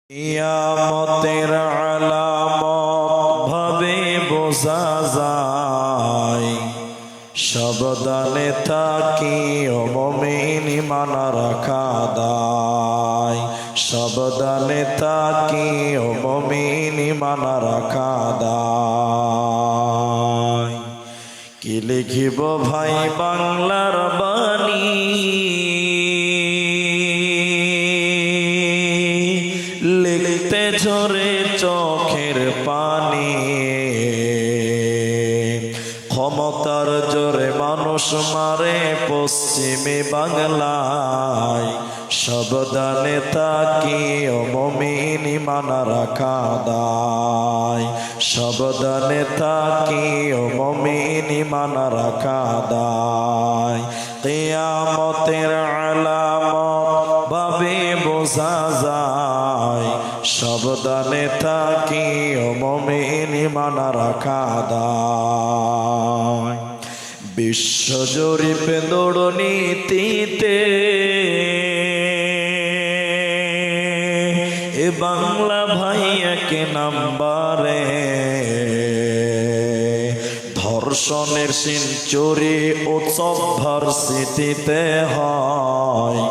কিয়ামতের আলামত ভাবে বোঝা যায়, সাবধানে থাকি ও মুমিন ঈমান রাখা দায়। সাবধানে থাকি ও মুমিন ঈমান রাখা দায়। কি লিখিব ভাই বাংলার বাণী, লিখতে ঝরে চোখের পানি। ক্ষমতার জোরে মানুষ মারে পশ্চিমে বাংলায়, সাবধানে থাকি ও মুমিন ঈমান রাখা দায়। সাবধানে থাকি ও মুমিন ঈমান রাখা দায়। কিয়ামতের আলামত ভাবে বোঝা যায়, সাবধানে থাকি ও মুমিন ঈমান রাখা দায়। বিশ্ব জরিপে দুর্নীতিতে এ বাংলা ভাই এক নাম্বারে। ধর্ষণের সেঞ্চুরি উৎসব ভার্সিটিতে হয়,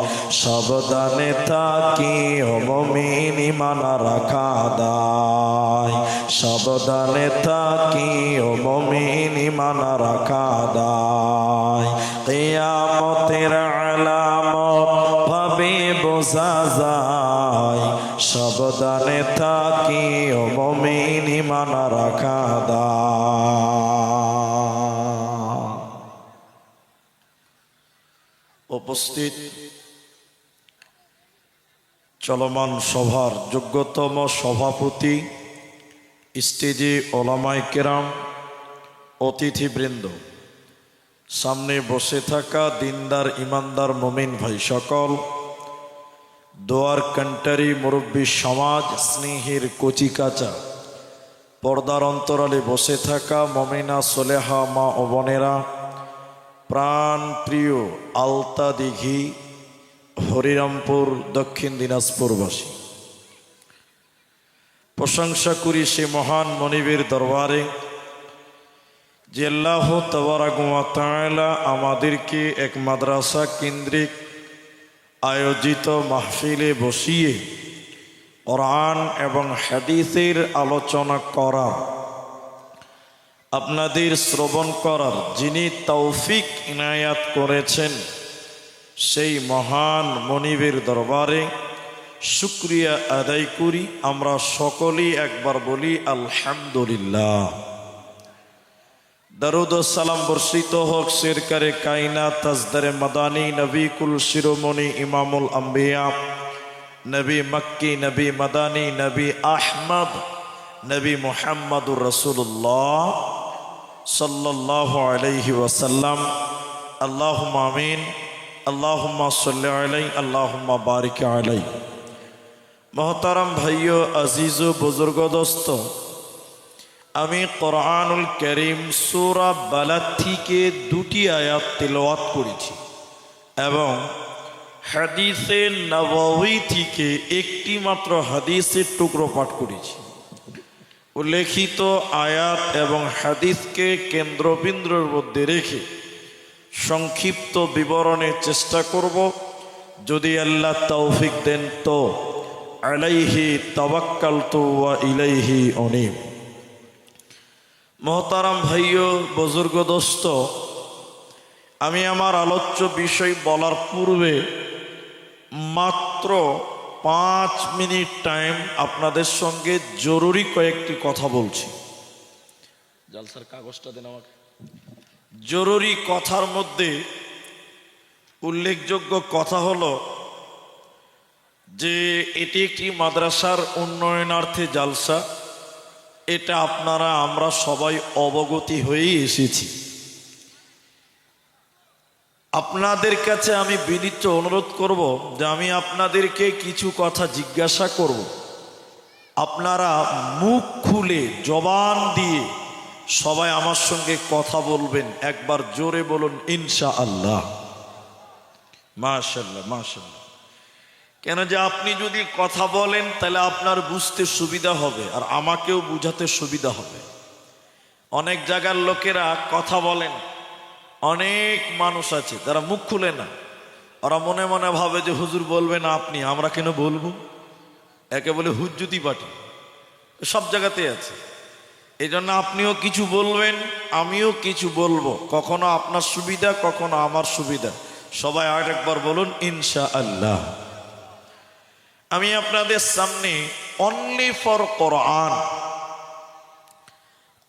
সাবধানে থাকি ও মুমিন ঈমান রাখা দায়। সাবধানে থাকি ও মুমিন ঈমান রাখা দায়। কিয়ামতের আলামত ভাবে বোঝা যায়, সাবধানে থাকি ও মুমিন ঈমান রাখা দায়। উপস্থিত চলমান সভার যোগ্যতম সভাপতি, স্টেজে ওলামায়ে কেরাম, অতিথিবৃন্দ, সামনে বসে থাকা দিনদার ইমানদার মুমিন ভাই সকল, দোয়ার কান্টারি মুরব্বী সমাজ, স্নেহের কচিকাচা, পর্দার অন্তরালে বসে থাকা মুমিনা সোলেহা মা ও বোনেরা, প্রাণ প্রিয় আলতা দিঘি হরিরামপুর দক্ষিণ দিনাজপুরবাসী, প্রশংসা করি সে মহান মনিবের দরবারে যে আল্লাহ তাবারাক ওয়া তাআলা আমাদেরকে এক মাদ্রাসা কেন্দ্রিক আয়োজিত মাহফিলে বসিয়ে কোরআন এবং হাদিসের আলোচনা করার, আপনাদের শ্রবণ করার যিনি তৌফিক ইনায়াত করেছেন, সেই মহান মনিবের দরবারে শুকরিয়া আদায় করি। আমরা সকলেই একবার বলি আলহামদুলিল্লাহ। দরুদ ও সালাম বর্ষিত হোক সরকারে কায়নাত তাজদারে মাদানী নবী কুল শিরোমণি ইমামুল আম্বিয়া, নবী মক্কি, নবী মাদানী, নবী আহমদ, নবী মুহাম্মদুর রাসূলুল্লাহ সাল্লাল্লাহু আলাইহি ওয়াসাল্লাম। আল্লাহুম্মা আমিন, আল্লাহুম্মা সাল্লি আলাইহি, আল্লাহুম্মা বারিক আলাইহি। মোহতারাম ভাইও, আজিজ ও বুজুর্গ দোস্ত, আমি কোরআনুল কারীম সূরা বালাদ থেকে দুটি আয়াত তিলাওয়াত করেছি এবং হাদিসে নববী থেকে একটি মাত্র হাদিসের টুকরো পাঠ করেছি। উল্লেখিত আয়াত এবং হাদিসকে কেন্দ্রবিন্দুর মধ্যে রেখে সংক্ষিপ্ত বিবরণের চেষ্টা করব, যদি আল্লাহ তৌফিক দেন তো। আলাইহি তাওয়াক্কালতু ওয়া ইলাইহি উনীব। মোহতারাম ভাইও, বুজুর্গ দোস্ত, আমি আমার আলোচ্য বিষয় বলার পূর্বে মাত্র 5 মিনিট টাইম আপনাদের সঙ্গে জরুরি কয়েকটি কথা বলছি। জালসার কাগজটা দেন আমাকে। জরুরি কথার মধ্যে উল্লেখযোগ্য কথা হলো যে এটি একটি মাদ্রাসার উন্নয়নার্থে জালসা। এটা আপনারা আমরা সবাই অবগতি হয়েই এসেছি। আপনাদের কাছে আমি বিনীত অনুরোধ করব যে আমি আপনাদেরকে কিছু কথা জিজ্ঞাসা করব, আপনারা মুখ খুলে জবান দিয়ে সবাই আমার সঙ্গে কথা বলবেন। একবার জোরে বলুন ইনশাআল্লাহ। মাশাআল্লাহ, মাশাআল্লাহ। কেন যে আপনি যদি কথা বলেন তাহলে আপনার বুঝতে সুবিধা হবে আর আমাকেও বুঝাতে সুবিধা হবে। অনেক জায়গার লোকেরা কথা বলেন, অনেক মানুষ আছে তারা মুখ খুলে না, ওরা মনে মনে ভাবে যে হুজুর বলবে না আপনি, আমরা কেন বলবো, একে বলে হুজ্জুতি পার্টি, সব জায়গাতে আছে। এই জন্য আপনিও কিছু বলবেন, আমিও কিছু বলবো, কখনো আপনার সুবিধা কখনো আমার সুবিধা। সবাই আর একবার বলুন ইনশাআল্লাহ। আমি আপনাদের সামনে অনলি ফর কোরআন,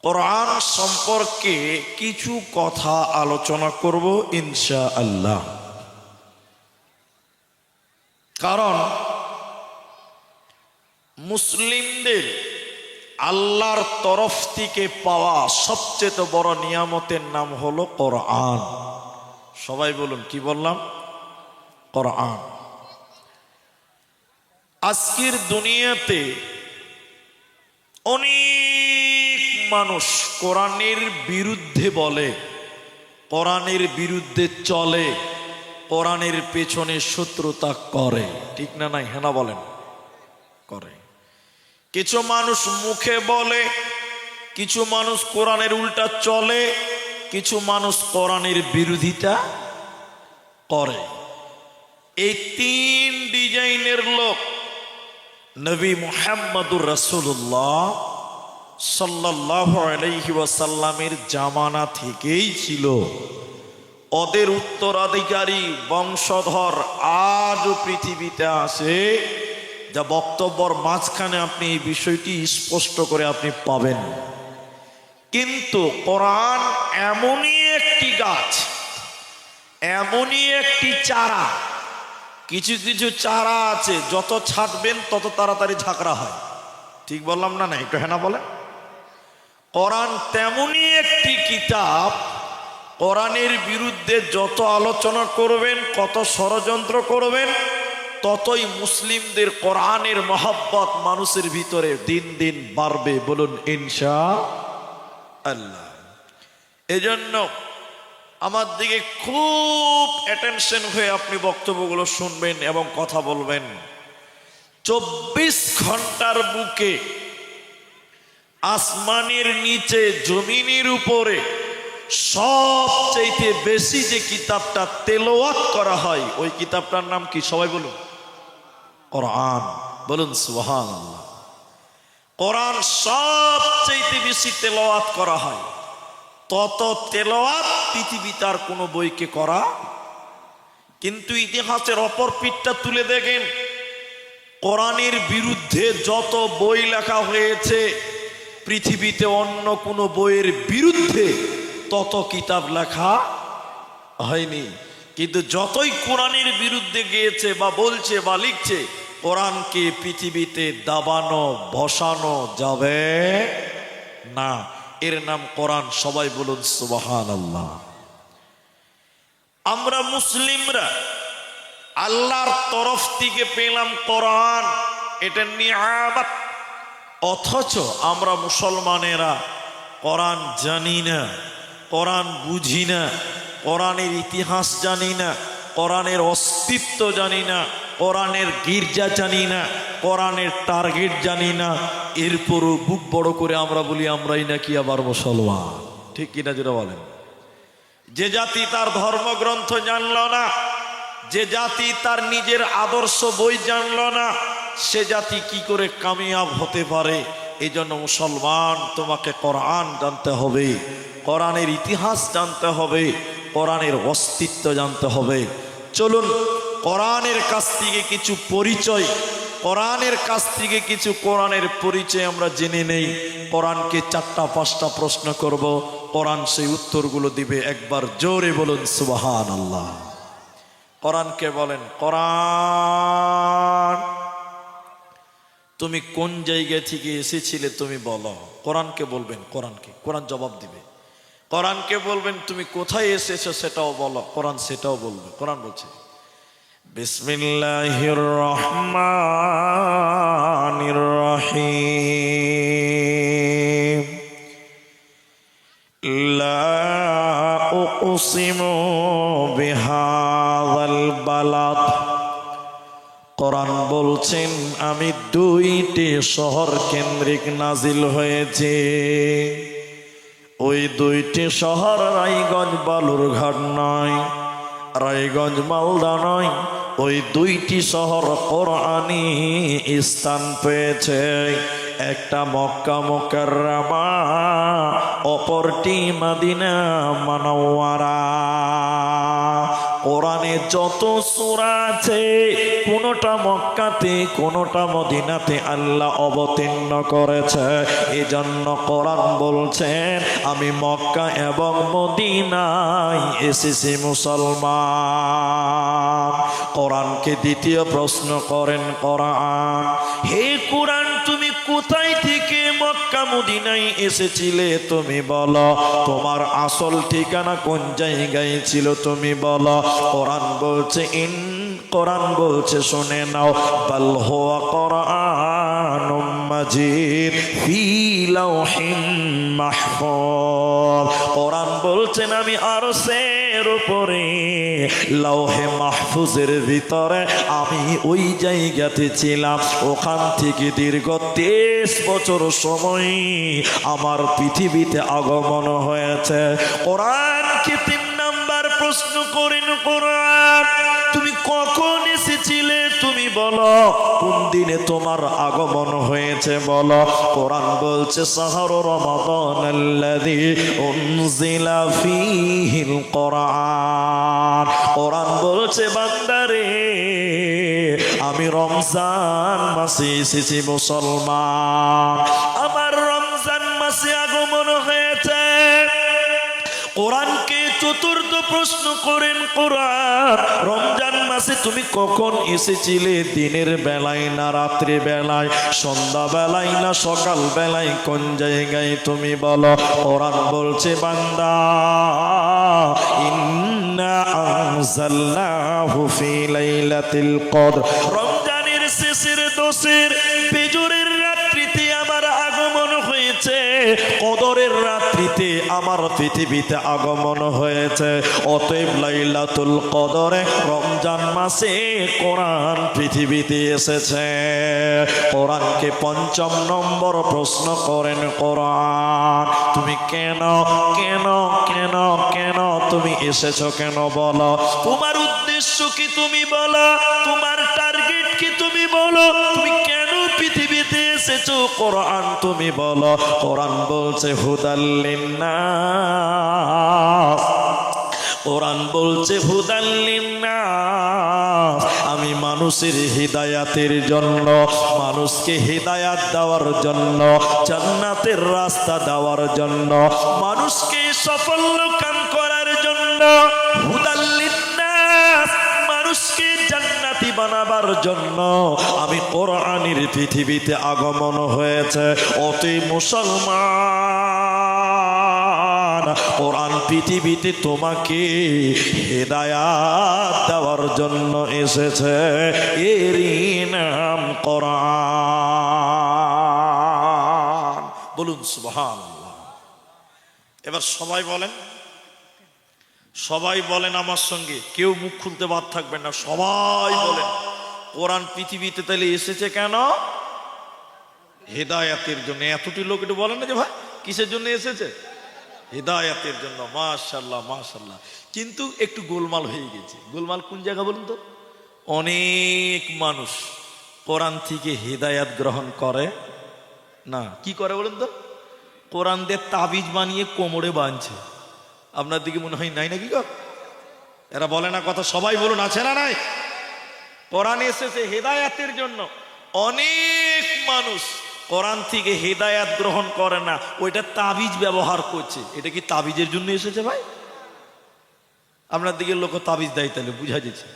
কোরআন সম্পর্কে কিছু কথা আলোচনা করব ইনশাআল্লাহ। কারণ মুসলিমদের আল্লাহর তরফ থেকে পাওয়া সবচেয়ে বড় নিয়ামতের নাম হলো কোরআন। সবাই বলুন কি বললাম? কোরআন। আজকের দুনিয়াতে অনেক মানুষ কোরআনের বিরুদ্ধে বলে, কোরআনের বিরুদ্ধে চলে, কোরআনের পেছনে শত্রুতা করে, ঠিক না নাই? হ্যাঁ না বলেন? করে। কিছু মানুষ মুখে বলে, কিছু মানুষ কোরআনের উল্টা চলে, কিছু মানুষ কোরআনের বিরোধিতা করে। এই তিন ডিজাইনের লোক নবী মুহাম্মদুর রাসূলুল্লাহ সাল্লাল্লাহু আলাইহি ওয়াসাল্লামের জামানা থেকেই ছিল। ওদের উত্তরাধিকারী বংশধর আজও পৃথিবীতে আছে, যা বক্তব্যর মাঝখানে আপনি এই বিষয়টি স্পষ্ট করে আপনি পাবেন। কিন্তু কোরআন এমনই একটি গাছ, এমনই একটি চারা, কিছু কিছু চারা আছে যত ছাঁটবেন তত তাড়াতাড়ি ঝাঁকড়া হয়, ঠিক বললাম না? না একটু হ্যাঁ না বলেন? কোরআন তেমনই একটি কিতাব, কোরআনের বিরুদ্ধে যত আলোচনা করবেন, কত ষড়যন্ত্র করবেন, ততই মুসলিমদের কোরআনের মহব্বত মানুষের ভিতরে দিন দিন বাড়বে। বলুন ইনশাআল্লাহ। এজন্য আমার দিকে খুব অ্যাটেনশন হয়ে আপনি বক্তব্যগুলো শুনবেন এবং কথা বলবেন। 24 ঘন্টার বুকে আসমানের নিচে জমিনের উপরে সবচেয়ে বেশি যে কিতাবটা তেলাওয়াত করা হয়, ওই কিতাবটার নাম কি? সবাই বলুন কোরআন। বলুন সুবহানাল্লাহ। কোরআন সবচেয়ে বেশি তেলাওয়াত করা হয়, তত তেলাওয়াত পৃথিবীতে আর কোনো বইকে করা। কিন্তু ইতিহাসের অপর পিঠটা তুলে দেখেন, কোরআনের বিরুদ্ধে যত বই লেখা হয়েছে পৃথিবীতে অন্য কোনো বইয়ের বিরুদ্ধে তত কিতাব লেখা হয়নি। কিন্তু যতই কোরআনের বিরুদ্ধে গিয়েছে বা বলছে বা লিখছে, কোরআনকে পৃথিবীতে দাবানো বসানো যাবে না। এর নাম কোরআন। সবাই বলুন সুবহানাল্লাহ। আমরা মুসলিমরা আল্লাহর তরফ থেকে পেলাম কোরআন, এটা নিয়ামত। অথচ আমরা মুসলমানেরা কোরআন জানি না, কোরআন বুঝি না, কোরআনের ইতিহাস জানি না, কোরআনের অস্তিত্ব জানি না, কোরআনের গির্জা জানি না, কোরআনের টার্গেট জানি না। এরপরও বুক বড় করে আমরা বলি আমরাই নাকি আবার মুসলমান, ঠিক কিনা যেটা বলেন? যে জাতি তার ধর্মগ্রন্থ জানল না, যে জাতি তার নিজের আদর্শ বই জানল না, সে জাতি কি করে কামিয়াব হতে পারে? এই জন্য মুসলমান, তোমাকে কোরআন জানতে হবে, কোরআনের ইতিহাস জানতে হবে, কোরআনের অস্তিত্ব জানতে হবে। চলুন কোরআনের কাছ থেকে কিছু পরিচয়, কোরআনের কাছ থেকে কিছু কোরআনের পরিচয় আমরা জেনে নেই। কোরআনকে 4-5টা প্রশ্ন করব, কোরআন সেই উত্তরগুলো দিবে। একবার জোরে বলুন সুবহানাল্লাহ। কোরআনকে বলেন, কোরআন তুমি কোন জায়গা থেকে এসেছিলে তুমি বলো। কোরআনকে বলবেন, কোরআনকে, কোরআন জবাব দিবে। কোরআনকে বলবেন তুমি কোথায় এসেছো সেটাও বলো, কোরআন সেটাও বলবে। কোরআন বলছে বিসমিল্লাহির রহমানির রহিম লা উকসিমু বিহাযাল বালাদ। কোরআন বলছেন আমি দুইটি শহর কেন্দ্রিক নাজিল হয়েছে। ওই দুইটি শহর রায়গঞ্জ বালুরঘাট নয়, রায়গঞ্জ মালদা নয়, ওই দুইটি শহর কোরআনী স্থান পেয়েছে। একটা মক্কা মুকাররমা, অপরটি মদিনা মুনাওয়ারা। কোরআনে যত সূরা আছে কোনটা মক্কাতে কোনটা মদিনাতে আল্লাহ অবতীর্ণ করেছে। এজন্য কোরআন বলছেন আমি মক্কা এবং মদিনায় এসেছি মুসলমান। কোরআনকে দ্বিতীয় প্রশ্ন করেন কোরআন, হে কোরআন তুমি কোথায় থেকে মক্কা মদিনায় এসেছিলে তুমি বলো, তোমার আসল ঠিকানা কোন জায়গায় ছিল তুমি বলো। কোরআন বলছে কোরআন বলছে শুনে নাও, বাল হুয়া কোরআনুম মাজিদ ফি লাওহিন মাহফুজ। কোরআন বলছেন আমি আরশের উপরে লৌহে মাহফুজের ভিতরে আমি ওই জায়গাতে ছিলাম। ওখান থেকে দীর্ঘ 23 বছর সময় আমার পৃথিবীতে আগমন হয়েছে। কোরআনকে 3 নাম্বার প্রশ্ন করেন কোরআন তুমি কখন এসেছিলে তুমি বলো, কোন দিনে তোমার আগমন হয়েছে বলো। কোরআন বলছে শাহরু রমাদানাল্লাযী উনজিলা ফীহিল কোরআন। কোরআন বলছে বান্দারে আমি রমজান মাসে এসেছি মুসলমান, আমার রমজান মাসে আগমন হয়েছে। কোরআনকে চতুর্থ প্রশ্ন করেন কোরআন রমজান মাসে তুমি কখন এসেছিলে, দিনের বেলায় না রাত্রি বেলায়, সন্ধ্যা বেলায় না সকাল বেলায়, কোন জায়গায় তুমি বলো। কোরআন বলছে বান্দা ইন্না আনজালনাহু ফি লাইলাতিল কদর, রমজানের শেষের 10 বেজরের রাত্রিতে আমার আগমন হয়েছে, কদরের রাত্রিতে আমার পৃথিবীতে আগমন হয়েছে। অতএব লাইলাতুল কদরে রমজান মাসে কোরআন পৃথিবীতে এসেছে। কোরআনকে 5ম নম্বর প্রশ্ন করেন কোরআন তুমি কেন কেন কেন কেন তুমি এসেছো কেন বলো, তোমার উদ্দেশ্য কি তুমি বলো, তোমার টার্গেট কি তুমি বলো, তুমি কেন পৃথিবীতে এসেছো কোরআন তুমি বলো। কোরআন বলছে হুদাল লিন্নাস, কোরআন বলছে হুদাল লিন্নাস, আমি মানুষের হিদায়াতের জন্য, মানুষকে হিদায়াত দেওয়ার জন্য, জান্নাতের রাস্তা দেওয়ার জন্য, মানুষকে সাফল্য কাম করার জন্য, হুদাল লিন্নাস মানুষকে জান্নাতি বানাবার জন্য আমি কোরআনের পৃথিবীতে আগমন হয়েছে। অতএব মুসলমান কোরআন পৃথিবীতে তোমাকে হিদায়াত দেওয়ার জন্য এসেছে, এরই নাম কোরআন। বলুন সুবহানাল্লাহ। এবার সবাই বলেন, সবাই বলেন আমার সঙ্গে, কেউ মুখ খুলতে বাদ থাকবেন না, সবাই বলেন কোরআন পৃথিবীতে তাহলে এসেছে কেন? হিদায়াতের জন্য। এতটি লোক একটু বলেন না যে ভাই কিসের জন্য এসেছে? হিদায়াতের জন্য। মাশাআল্লাহ মাশাআল্লাহ। কিন্তু একটু গোলমাল হয়ে গেছে। গোলমাল কোন জায়গা বলুন তো? অনেক মানুষ কোরআন থেকে হিদায়াত গ্রহণ করে না। কি করে বলুন তো? কোরআন দিয়ে তাবিজ বানিয়ে কোমরে বাঁধছে। আপনার দিকে মনে হয় নাই নাকি গো? এরা বলে না কথা, সবাই বলুন আছে না নাই? কোরআন এসেছে হিদায়াতের জন্য। অনেক মানুষ কোরআন থেকে হিদায়াত গ্রহণ করে না, ওইটা তাবিজ ব্যবহার করছে। এটা কি তাবিজের জন্য এসেছে ভাই? আপনার দিকে লোক তাবিজ দেয়, তাহলে বুঝা যাচ্ছে।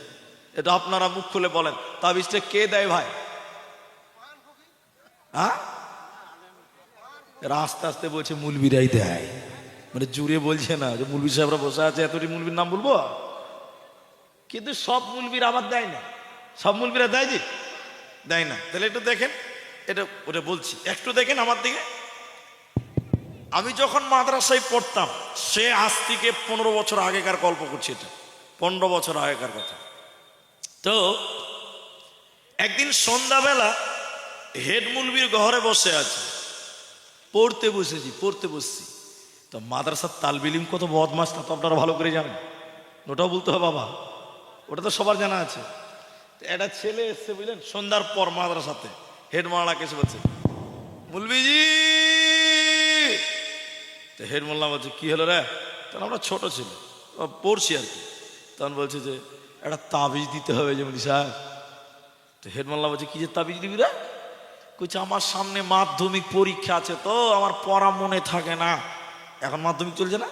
এটা আপনারা মুখ খুলে বলেন, তাবিজটা কে দেয় ভাই? হ্যাঁ, আস্তে আস্তে বলছে মুলবিরাই দেয়, মানে জুড়ে বলছে না যে মুলবি সাহেবরা বসে আছে এতটি মুলবির নাম বলবো। কিন্তু সব মুলবির আবার দেয় না, সব মুলবিরা দেয় যে দেয় না। তাহলে একটু দেখেন, এটা ওটা বলছি, একটু দেখেন আমার দিকে। আমি যখন মাদ্রাসায় পড়তাম, সে আজ থেকে 15 বছর আগেকার গল্প করছি, এটা 15 বছর আগেকার কথা। তো একদিন সন্ধ্যাবেলা হেড মুলবির ঘরে বসে আছে, পড়তে বসছি। তো মাদ্রাসার তালবিলিম কত বদমাস তা তো আপনারা ভালো করে জানেন, ওটাও বলতে হবে বাবা, ওটা তো সবার জানা আছে। একটা ছেলে এসছে বুঝলেন সন্ধ্যার পর মাদ্রাসাতে, হেড মোল্লাকে এসে বলছে মুলবিজি। তো হেড মোল্লা বলছে কি হলো রে? তখন আমরা ছোট ছিল, পড়ছি আর কি। তখন বলছে যে একটা তাবিজ দিতে হবে যে মুলি সাহেব। তো হেড মোল্লা বলছে কি যে তাবিজ দিবি রে? কইছে আমার সামনে মাধ্যমিক পরীক্ষা আছে, তো আমার পড়া মনে থাকে না। এখন মাধ্যমিক চলছে না,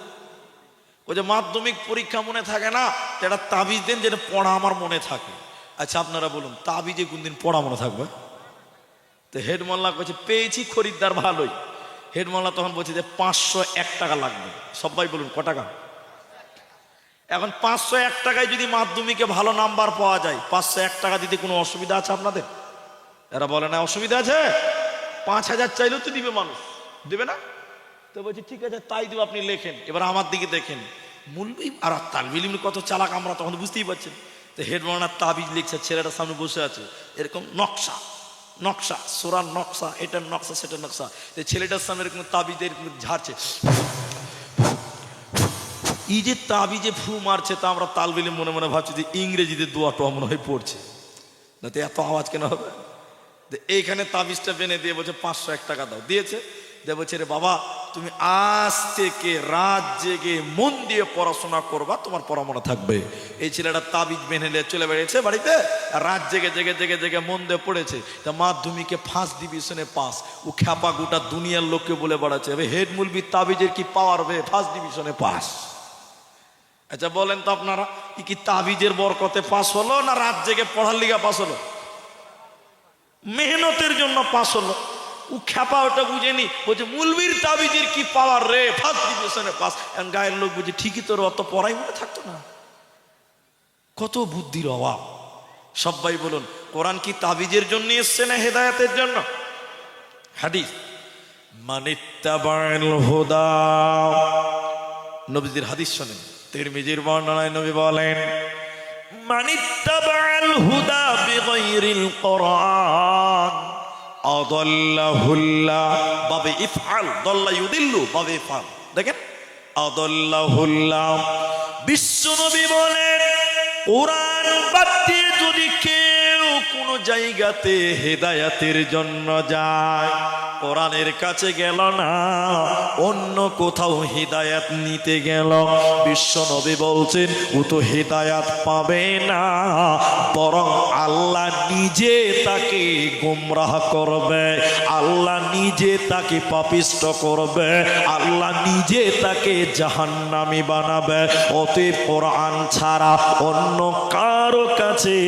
ওই যে মাধ্যমিক পরীক্ষা মনে থাকে না, তো একটা তাবিজ দেন যেটা পড়া আমার মনে থাকে। আচ্ছা আপনারা বলুন তাবিজে কোনদিন পড়া মনে থাকবে? তো হেড মোল্লা কইছে পেয়েছি খরিদ্দার ভালোই। হেড মোল্লা তখন বলছে যে 501 টাকা লাগবে। সবাই বলুন ক টাকা? এখন 501 টাকায় যদি মাধ্যমিকে ভালো নাম্বার পাওয়া যায়, 501 টাকা দিতে কোনো অসুবিধা আছে আপনাদের? এরা বলে না অসুবিধা আছে, 5000 চাইলেও তো দিবে মানুষ, দেবে না? তো বলছি ঠিক আছে তাই দিব, আপনি লেখেন। এবার আমার দিকে দেখেন, মুলবি আর তালবিল কত চালাক আমরা তখন বুঝতেই পারছেন। তো হেড মোল্লার তাবিজ লিখছে, ছেলেটার সামনে বসে আছে, এরকম নকশা সোরার নকশা, এটার নকশা সেটার নকশা। ছেলেটার সামনে এরকম তাবিজ এরকম ঝাড়ছে, এই যে তাবিজে ফু মারছে, তা আমরা তালবিলে মনে মনে ভাবছি যে ইংরেজিতে দোয়া টোয়া মনে হয় পড়ছে, না তো এত আওয়াজ কেন হবে? এইখানে তাবিজটা বেনে দিয়ে বলছে 501 টাকা দাও, দিয়েছে। দিয়ে বলছে রে বাবা তুমি আজ থেকে রাত জেগে মন দিয়ে পড়াশোনা করবা, তোমার পড়া মনে থাকবে। এই ছেলেটা তাবিজ বেনে নিয়ে চলে বেরিয়েছে বাড়িতে, আর রাত জেগে জেগে জেগে জেগে মন দিয়ে পড়েছে। তা মাধ্যমিকে ফার্স্ট ডিভিশনে পাস। ও খ্যাপা গোটা দুনিয়ার লোককে বলে বেড়াচ্ছে হেড মুলবি তাবিজের কি পাওয়ার হবে, ফার্স্ট ডিভিশনে পাস। আচ্ছা বলেন তো আপনারা, কি তাবিজের বরকতে পাস হলো না রাত জেগে পড়ার লিগা পাস হলো? মেহনতের জন্য পাস হলো। ও খ্যাপা ওটা বুঝেনি, বলছে মুলবির তাবিজের কি পাওয়ার রে, ফার্স্ট ডিভিশনে পাস। গায়ের লোক বুঝে ঠিকই তোর অত পড়াই মনে থাকতো না। কত বুদ্ধির অভাব। সবাই বলুন কোরআন কি তাবিজের জন্য এসছে না হেদায়েতের জন্য? হাদিস মানিত্তাবাল হুদা, নবীজির হাদিস শোনেন। তিরমিজির বর্ণনায় নবী বলেন মানিত্তাবাল হুদা বিগাইরিল কোরআন আদাল্লাহুল্লাহ বাবে ইফআল, দাল্লা ইউদিল্লু বাবে ইফআল। দেখেন আদাল্লাহুল্লাহ, বিশ্ব নবী বলেন কোরআন বাদ দিয়ে যদি কেউ কোনো জায়গাতে হেদায়েতের জন্য যায়, কোরআনের কাছে গেল না, অন্য কোথাও হিদায়াত নিতে গেল, বিশ্ব নবী বলছেন ও তো হিদায়াত পাবে না, বরং আল্লাহ নিজে তাকে গোমরাহ করবে, আল্লাহ নিজে তাকে পাপিষ্ট করবে, আল্লাহ নিজে তাকে জাহান্নামী বানাবে। অতএব কোরআন ছাড়া অন্য কারো কাছে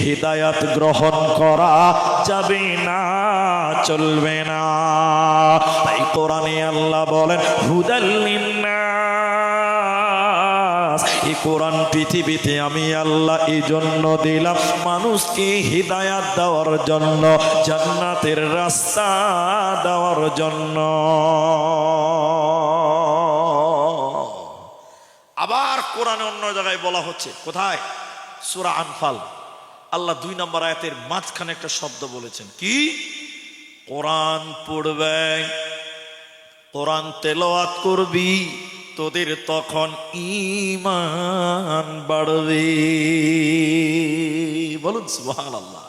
হিদায়াত গ্রহণ করা যাবে না, চলবে না। তাই কোরআনে আল্লাহ বলেন হুদাল লিন্নাস, এই কোরআন পৃথিবীতে আমি আল্লাহ এই জন্য দিলাম মানুষকে হিদায়াত দেওয়ার জন্য, জান্নাতের রাস্তা দেওয়ার জন্য। আবার কোরআনে অন্য জায়গায় বলা হচ্ছে, কোথায়? সূরা আনফাল, আল্লাহ 2 নম্বর আয়াতের মাঝখানে একটা শব্দ বলেছেন কি? কোরআন পড়বে, কোরআন তেলাওয়াত করবি, তোদের তখন ঈমান বাড়বে। বলুন সুবহানাল্লাহ।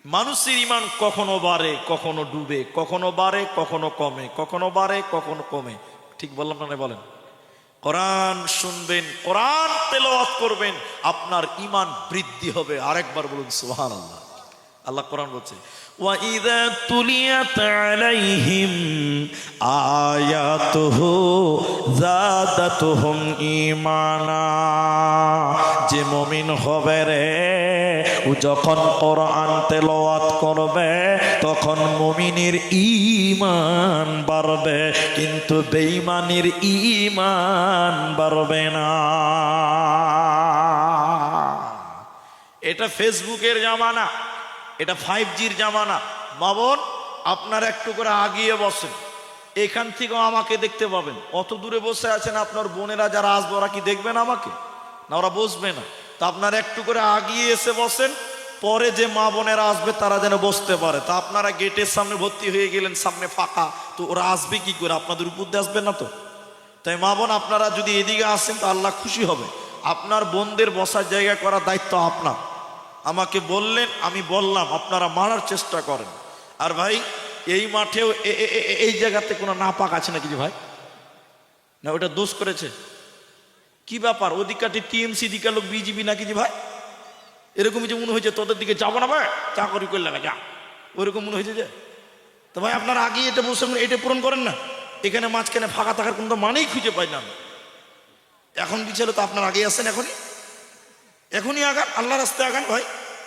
মানুষের ঈমান কখনো বাড়ে কখনো ডুবে, কখনো বাড়ে কখনো কমে, কখনো বাড়ে কখনো কমে। ঠিক বললাম না? বলেন। কোরআন শুনবেন, কোরআন তেলাওয়াত করবেন, আপনার ঈমান বৃদ্ধি হবে। আরেকবার বলুন সুবহানাল্লাহ। আল্লাহ কোরআন বলছে ওয়াইদা তুলিয়াত আলাইহিম আয়াতুহু যাদাতুহুম ঈমানা, যে মুমিন হবে রে ও যখন কোরআন তেলাওয়াত করবে তখন মুমিনের ঈমান বাড়বে, কিন্তু বেঈমানের ঈমান বাড়বে না। এটা ফেসবুকের জামানা, এটা 5G'র জামানা। মা বোন আপনারা একটু করে আগিয়ে বসেন, এখান থেকেও আমাকে দেখতে পাবেন। অত দূরে বসে আছেন আপনার বোনেরা যারা আসবে, ওরা কি দেখবেন আমাকে? না, ওরা বসবে না। তা আপনারা একটু করে আগিয়ে এসে বসেন, পরে যে মা বোনেরা আসবে তারা যেন বসতে পারে। তা আপনারা গেটের সামনে ভর্তি হয়ে গেলেন, সামনে ফাঁকা, তো ওরা আসবে কি করে? আপনাদের উপর দিয়ে আসবে না তো? তাই মা বোন আপনারা যদি এদিকে আসেন তো আল্লাহ খুশি হবে। আপনার বোনদের বসার জায়গা করার দায়িত্ব আপনার। আমাকে বললেন, আমি বললাম, আপনারা মারার চেষ্টা করেন। আর ভাই এই মাঠেও এই জায়গাতে কোনো নাপাক আছে নাকি যে ভাই? না ওটা দোষ করেছে? কি ব্যাপার? ওদিকাটি টিএমসি দিকে লোক বিজেপি নাকি যে ভাই? এরকমই যে মনে হয়েছে তোদের দিকে যাবো না ভাই, চাকরি করে লাগা যা, ওইরকম মনে হয়েছে যে। তো ভাই আপনারা আগে এটা বসে এটা পূরণ করেন না। এখানে মাঝখানে ফাঁকা থাকার কোনো মানেই খুঁজে পাই না। এখন কি ছিল তো আপনার আগে আসেন, এখনই আগান, আল্লাহ রাস্তায় আগান ভাই।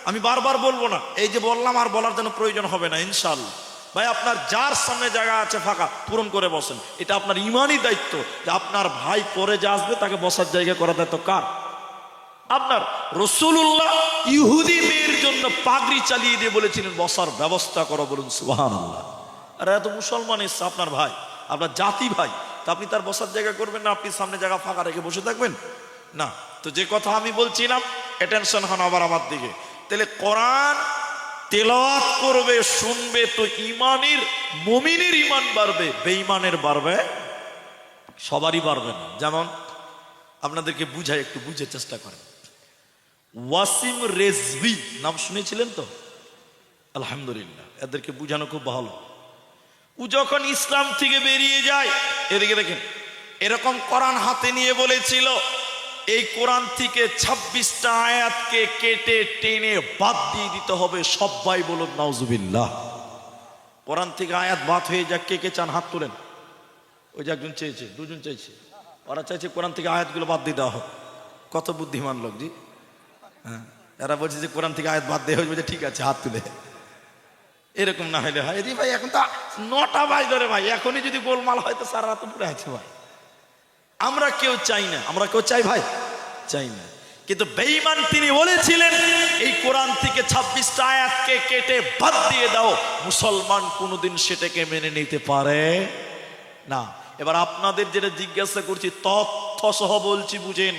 আমি বারবার বলবো না, এই যে বললাম আর বলার জন্য প্রয়োজন হবে না ইনশাআল্লাহ। ভাই আপনার যার সামনে জায়গা আছে ফাঁকা, পূরণ করে বসেন। এটা আপনার ইমানই দায়িত্ব যে আপনার ভাই পরে যে আসবে তাকে বসার জায়গা করা দায়িত্ব কার? আপনার। রাসূলুল্লাহ ইহুদি মেয়ের জন্য পাগড়ি চালিয়ে দিয়ে বলেছিলেন বসার ব্যবস্থা করো, বলুন সুবহানাল্লাহ। আর এত মুসলমান এসছে আপনার ভাই, আপনার জাতি ভাই, তা আপনি তার বসার জায়গা করবেন না? আপনি সামনে জায়গা ফাঁকা রেখে বসে থাকবেন না? তো যে কথা আমি বলছিলাম, অ্যাটেনশন হন আবার আমার দিকে। তাহলে কোরআন তেলাওয়াত করবে, শুনবে, তো ইমানের, মুমিনের ইমান বাড়বে, বেঈমানের বাড়বে, সবারই বাড়বে না। যেমন আপনাদেরকে বুঝাই, একটু বুঝে চেষ্টা করেন। ওয়াসিম রেজভি নাম শুনেছিলেন তো? আলহামদুলিল্লাহ, এদেরকে বুঝানো খুব ভালো। ও যখন ইসলাম থেকে বেরিয়ে যায়, এদিকে দেখেন, এরকম কোরআন হাতে নিয়ে বলেছিল এই কোরআন থেকে 26টা আয়াতকে কেটে টেনে বাদ দিয়ে দিতে হবে। সবাই বলুন নাউজুবিল্লাহ। কোরআন থেকে আয়াত বাদ হয়ে যাক, কে কে চান হাত তোলেন। ওই যে একজন চেয়েছে, দুজন চাইছে, ওরা চাইছে কোরআন থেকে আয়াতগুলো বাদ দিয়ে দেওয়া হোক। কত বুদ্ধিমান লোক জি। হ্যাঁ, এরা বলছে যে কোরআন থেকে আয়াত বাদ দেওয়া হয়েছে, ঠিক আছে হাত তুলে। এরকম না হইলে হয় ভাই, এখন তো 9টা বাজে রে ভাই, এখনই যদি গোলমাল হয় তো সারা রাত পুরো আছে ভাই। আমরা কেউ চাই না, আমরা কেউ চাই ভাই? চাই না। কিন্তু বেঈমান তিনি বলেছিলেন এই কোরআন থেকে 26টা আয়াতকে কেটে বাদ দিয়ে দাও। মুসলমান কোনোদিন সেটাকে মেনে নিতে পারে না। এবার আপনাদের যেটা জিজ্ঞাসা করছি তথ্য সহ বলছি, বুঝেন।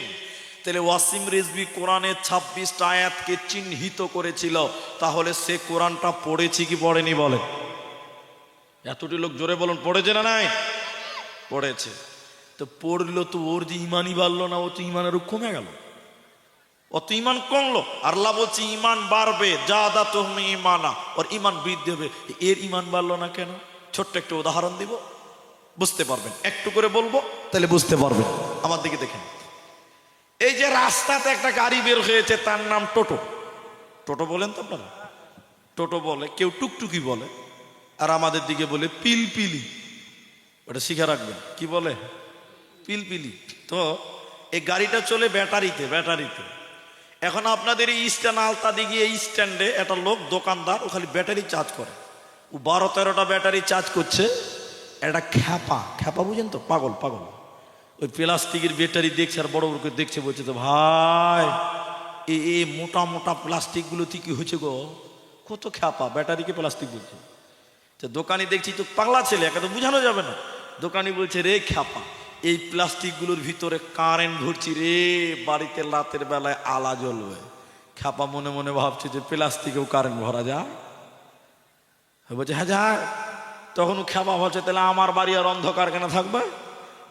তাহলে ওয়াসিম রিজভী কোরআনের 26টা আয়াতকে চিহ্নিত করেছিল, তাহলে সে কোরআনটা পড়েছে কি পড়েনি বলেন? এতটি লোক জোরে বলুন, পড়েছে না নাই? পড়েছে। তো পড়লো তো ওর যে ইমানই বাড়লো না, ও তো ইমানের কমে গেল, অত ইমান কমলো। আল্লাহ বলছে ইমান বাড়বে, জাদাতুহুম ঈমানা, ওর ইমান বৃদ্ধি হবে। এর ইমান বাড়লো না কেন? ছোট্ট একটা উদাহরণ দিব, বুঝতে পারবেন। একটু করে বলবো, তাহলে বুঝতে পারবেন। আমার দিকে দেখেন, এই যে রাস্তাতে একটা গাড়ি বের হয়েছে, তার নাম টোটো। টোটো বলেন তো আপনারা? টোটো বলে, কেউ টুকটুকি বলে, আর আমাদের দিকে বলে পিলপিলি। ওটা শিখে রাখবেন, কি বলে? পিলপিলি। তো এই গাড়িটা চলে ব্যাটারিতে। এখন আপনাদের এই স্ট্যান্ড আলতা দিকে, এই স্ট্যান্ডে একটা লোক দোকানদার, ও খালি ব্যাটারি চার্জ করে। ও 12-13টা ব্যাটারি চার্জ করছে। একটা খ্যাপা বুঝেন তো? পাগল ওই প্লাস্টিকের ব্যাটারি দেখছে, আর বড় বড় করে দেখছে, বলছে তো ভাই এই মোটা মোটা প্লাস্টিকগুলো কি হয়েছে গো, কত খ্যাপা, ব্যাটারিকে প্লাস্টিক বলছে। তো দোকানি দেখছি তো পাগলা ছেলে, একে তো বোঝানো যাবে না। দোকানি বলছে রে খ্যাপা, এই প্লাস্টিকগুলোর ভিতরে কারেন্ট ভরছি রে, বাড়িতে রাতের বেলায় আলা জ্বলবে। খ্যাপা মনে মনে ভাবছে যে প্লাস্টিকেও কারেন্ট ভরা যায়? বলছে হ্যাঁ যায়। তখন ও খ্যাপা ভাবছে তাহলে আমার বাড়ি আর অন্ধকার কেন থাকবে?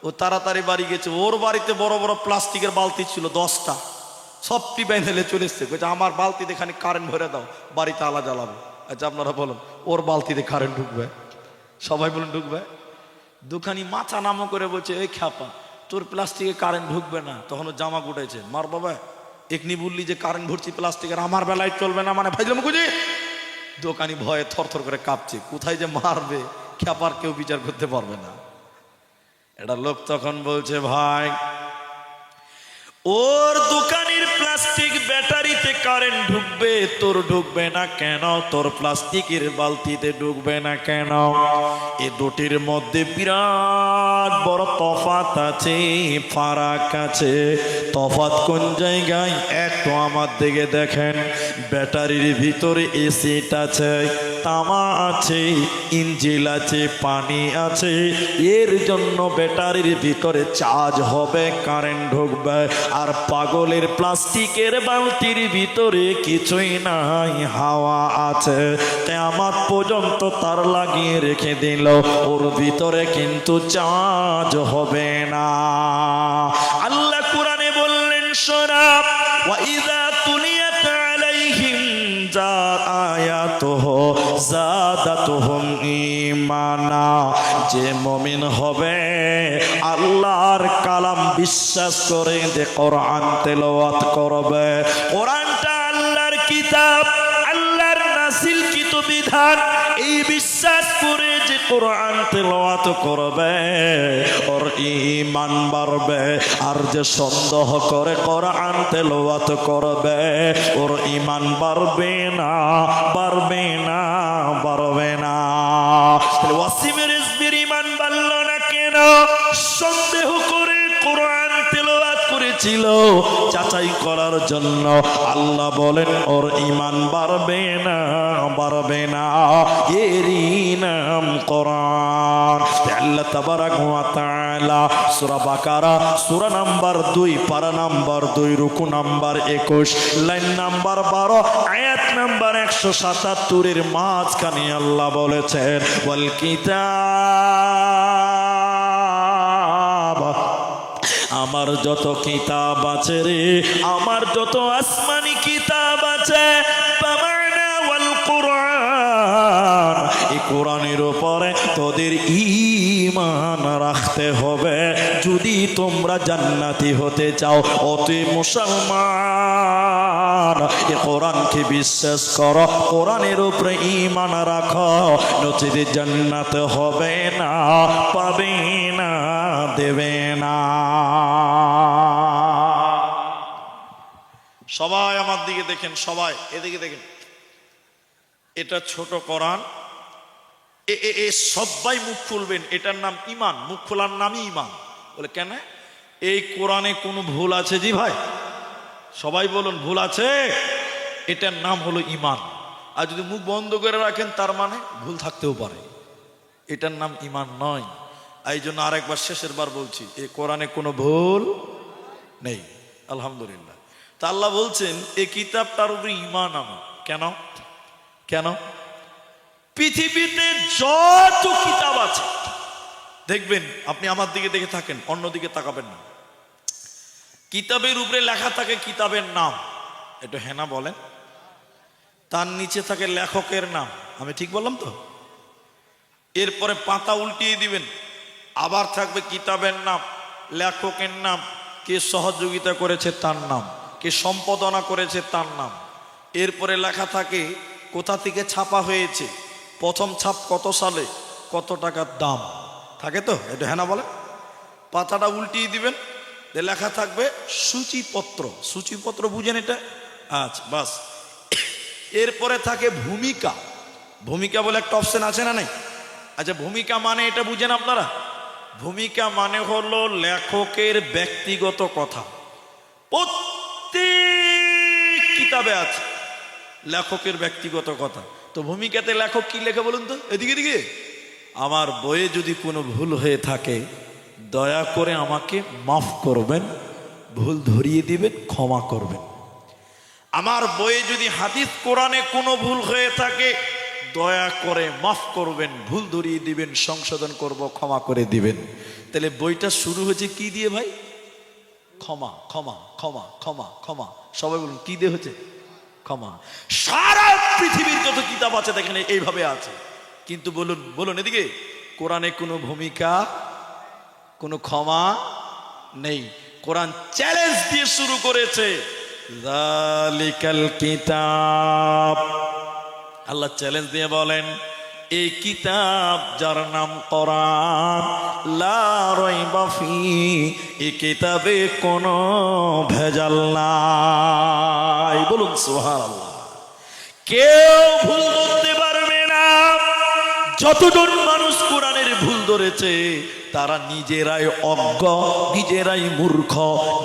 ও তাড়াতাড়ি বাড়ি গেছে। ওর বাড়িতে বড় বড় প্লাস্টিকের বালতি ছিল 10টা, সবটি বেঁধেলে চলে এসছে। বলছে আমার বালতিতে খানি কারেন্ট ভরে দাও, বাড়িতে আলা জ্বালাবো। আচ্ছা আপনারা বলুন, ওর বালতিতে কারেন্ট ঢুকবে? সবাই বলুন ঢুকবে। দোকানি মাথা নামো করে বলছে এই খ্যাপা, তোর প্লাস্টিকে কারেন্ট ঢুকবে না। তখন ও জামা গুটাইছে, মার বাবা এখনি বললি যে কারেন্ট ভরছি প্লাস্টিকের, আমার বেলায় চলবে না মানে ভাইলাম বুঝি। দোকানি ভয়ে থরথর করে কাঁপছে, কোথায় যে মারবে, খ্যাপার কেউ বিচার করতে পারবে না। এটা লোক তখন বলছে ভাই ওর দোকানের প্লাস্টিক ব্যাটারিতে কারেন্ট ঢুকবে, তোর ঢুকবে না কেন? তোর প্লাস্টিকের বালতিতে ঢুকবে না কেন? এ দুটির মধ্যে বিরাট বড় তফাৎ আছে, ফারাক আছে। তফাৎ কোন জায়গায়? একটু আমার দিকে দেখেন, ব্যাটারির ভিতরে এসিড আছে, তামা আছে, ইঞ্জিল আছে, পানি আছে, এর জন্য ব্যাটারির ভিতরে চার্জ হবে, কারেন্ট ঢুকবে। আর পাগলের প্লাস্টিকের বালতির ভিতরে কিছুই নাই, হাওয়া আছে। কিয়ামত পর্যন্ত তার লাগিয়ে রেখে দিল, ওর ভিতরে কিন্তু চার্জ হবে না। আল্লাহ কুরআনে বললেন শোনা, ওয়া ইযা তুলিয়াত আলাইহিম আয়াতুহু যাদাতুহুম ঈমানা। যে মুমিন হবে, আল্লাহর কালাম বিশ্বাস করে, যে কোরআন তেলাওয়াত করবে, কোরআনটা আল্লাহর কিতাব, আল্লাহর নাযিলকৃত বিধান, এই বিশ্বাস করে যে কোরআন তেলাওয়াত করবে, ওর ঈমান বাড়বে। আর যে সন্দেহ করে কোরআন তেলাওয়াত করবে, ওর ঈমান বাড়বে না, বাড়বে না, বাড়বে না। তাহলে ওয়াসিমের ইসবির ঈমান বাড়ল না কেন? সন্দেহ করে কোরআন তেলাওয়াত করেছিল, যাচাই করার জন্য। আল্লাহ বলেন ওর ঈমান বাড়বে না, বাড়বে না। এরই নাম কোরআন। আল্লাহ তাবারাক ওয়া তাআলা সূরা বাকারা সূরা নাম্বার 2 পারা নাম্বার 2 রুকু নাম্বার 21 লাইন নাম্বার 12 আয়াত নাম্বার 177 এর মাঝখানে আল্লাহ বলেছেন, ওয়াল কিতাব, আমার যত কিতাব আছে রে, আমার যত আসমানি কিতাব আছে, পামানা ওয়াল কোরআন, এই কোরআনের উপরে তোদের ঈমান রাখতে হবে যদি তোমরা জান্নাতি হতে চাও। অতএব মুসলমান, এই কোরআনকে বিশ্বাস করো, কোরআনের উপরে ঈমান রাখো, নচেত জান্নাত হবে না, পাবে না, দেবে না। সবাই আমার দিকে দেখেন, সবাই এদিকে দেখেন। এটা ছোট কোরআন, সবাই মুখ খুলবেন, এটার নাম ঈমান। মুখ খোলার নামই ঈমান। বলে কেন? এই কোরআনে কোনো ভুল আছে? জি ভাই, সবাই বলুন ভুল আছে। এটার নাম হলো ঈমান। আর যদি মুখ বন্ধ করে রাখেন, তার মানে ভুল থাকতেও পারে, এটার নাম ঈমান নয়। এই জন্য আরেকবার, শেষের বার বলছি, এই কোরআনে কোনো ভুল নেই, আলহামদুলিল্লাহ। তা আল্লাহ বলছেন এই কিতাবটার উপরে ঈমান আনো। কেন? কেন? পৃথিবীতে যত কিতাব আছে দেখবেন, আপনি আমার দিকে দেখে থাকেন, অন্যদিকে তাকাবেন না। কিতাবের উপরে লেখা থাকে কিতাবের নাম, এটা হেনা বলেন, তার নিচে থাকে লেখকের নাম। আমি ঠিক বললাম তো? এরপরে পাতা উল্টিয়ে দিবেন, আবার থাকবে কিতাবের নাম, লেখকের নাম, কে সহযোগিতা করেছে তার নাম, কে সম্পাদনা করেছে তার নাম। এরপরে লেখা থাকে কোথা থেকে ছাপা হয়েছে, প্রথম ছাপ কত সালে, কত টাকার দাম থাকে। তো এটা হ্যাঁ না বলে? পাতাটা উল্টিয়ে দিবেন, লেখা থাকবে সূচিপত্র। সূচিপত্র বুঝেন এটা? আচ্ছা, বাস। এরপরে থাকে ভূমিকা। ভূমিকা বলে একটা অপশন আছে না নাই? আচ্ছা, ভূমিকা মানে এটা বুঝেন আপনারা? ভূমিকা মানে হলো লেখকের ব্যক্তিগত কথা। প্রত্যেক কিতাবে আছে লেখকের ব্যক্তিগত কথা। তো ভূমিকাতে লেখক কি লেখে বলুন তো? এদিকে দিকে। আমার বইয়ে যদি কোনো ভুল হয়ে থাকে, দয়া করে আমাকে মাফ করবেন, ভুল ধরিয়ে দিবেন, ক্ষমা করবেন। আমার বইয়ে যদি হাদিস কোরআনে কোনো ভুল হয়ে থাকে, দয়া করে মাফ করবেন, ভুল ধরিয়ে দিবেন, সংশোধন করব, ক্ষমা করে দিবেন। তাহলে বইটা শুরু হয়েছে কি দিয়ে ভাই? ক্ষমা, ক্ষমা, ক্ষমা, ক্ষমা, ক্ষমা। সবাই বলুন কি দিয়ে হচ্ছে? ক্ষমা। সারা পৃথিবীর যত কিতাব আছে দেখেন এইভাবে আছে। কিন্তু বলুন বলুন এদিকে, কোরআনে কোনো ভূমিকা, কোনো ক্ষমা নেই। কোরআন চ্যালেঞ্জ দিয়ে শুরু করেছে, যালিকাল কিতাব। আল্লাহ চ্যালেঞ্জ দিয়ে বলেন, এই কিতাব যার নাম কোরআন, লা রাইবা ফি, এই কিতাবে কোনো ভেজাল নাই। বলুন সুবহানাল্লাহ। কেউ ভুল করতে পারবে না। যতজন মানুষ কোরআনের ভুল ধরেছে, তারা নিজেরাই অজ্ঞ, নিজেরাই মূর্খ,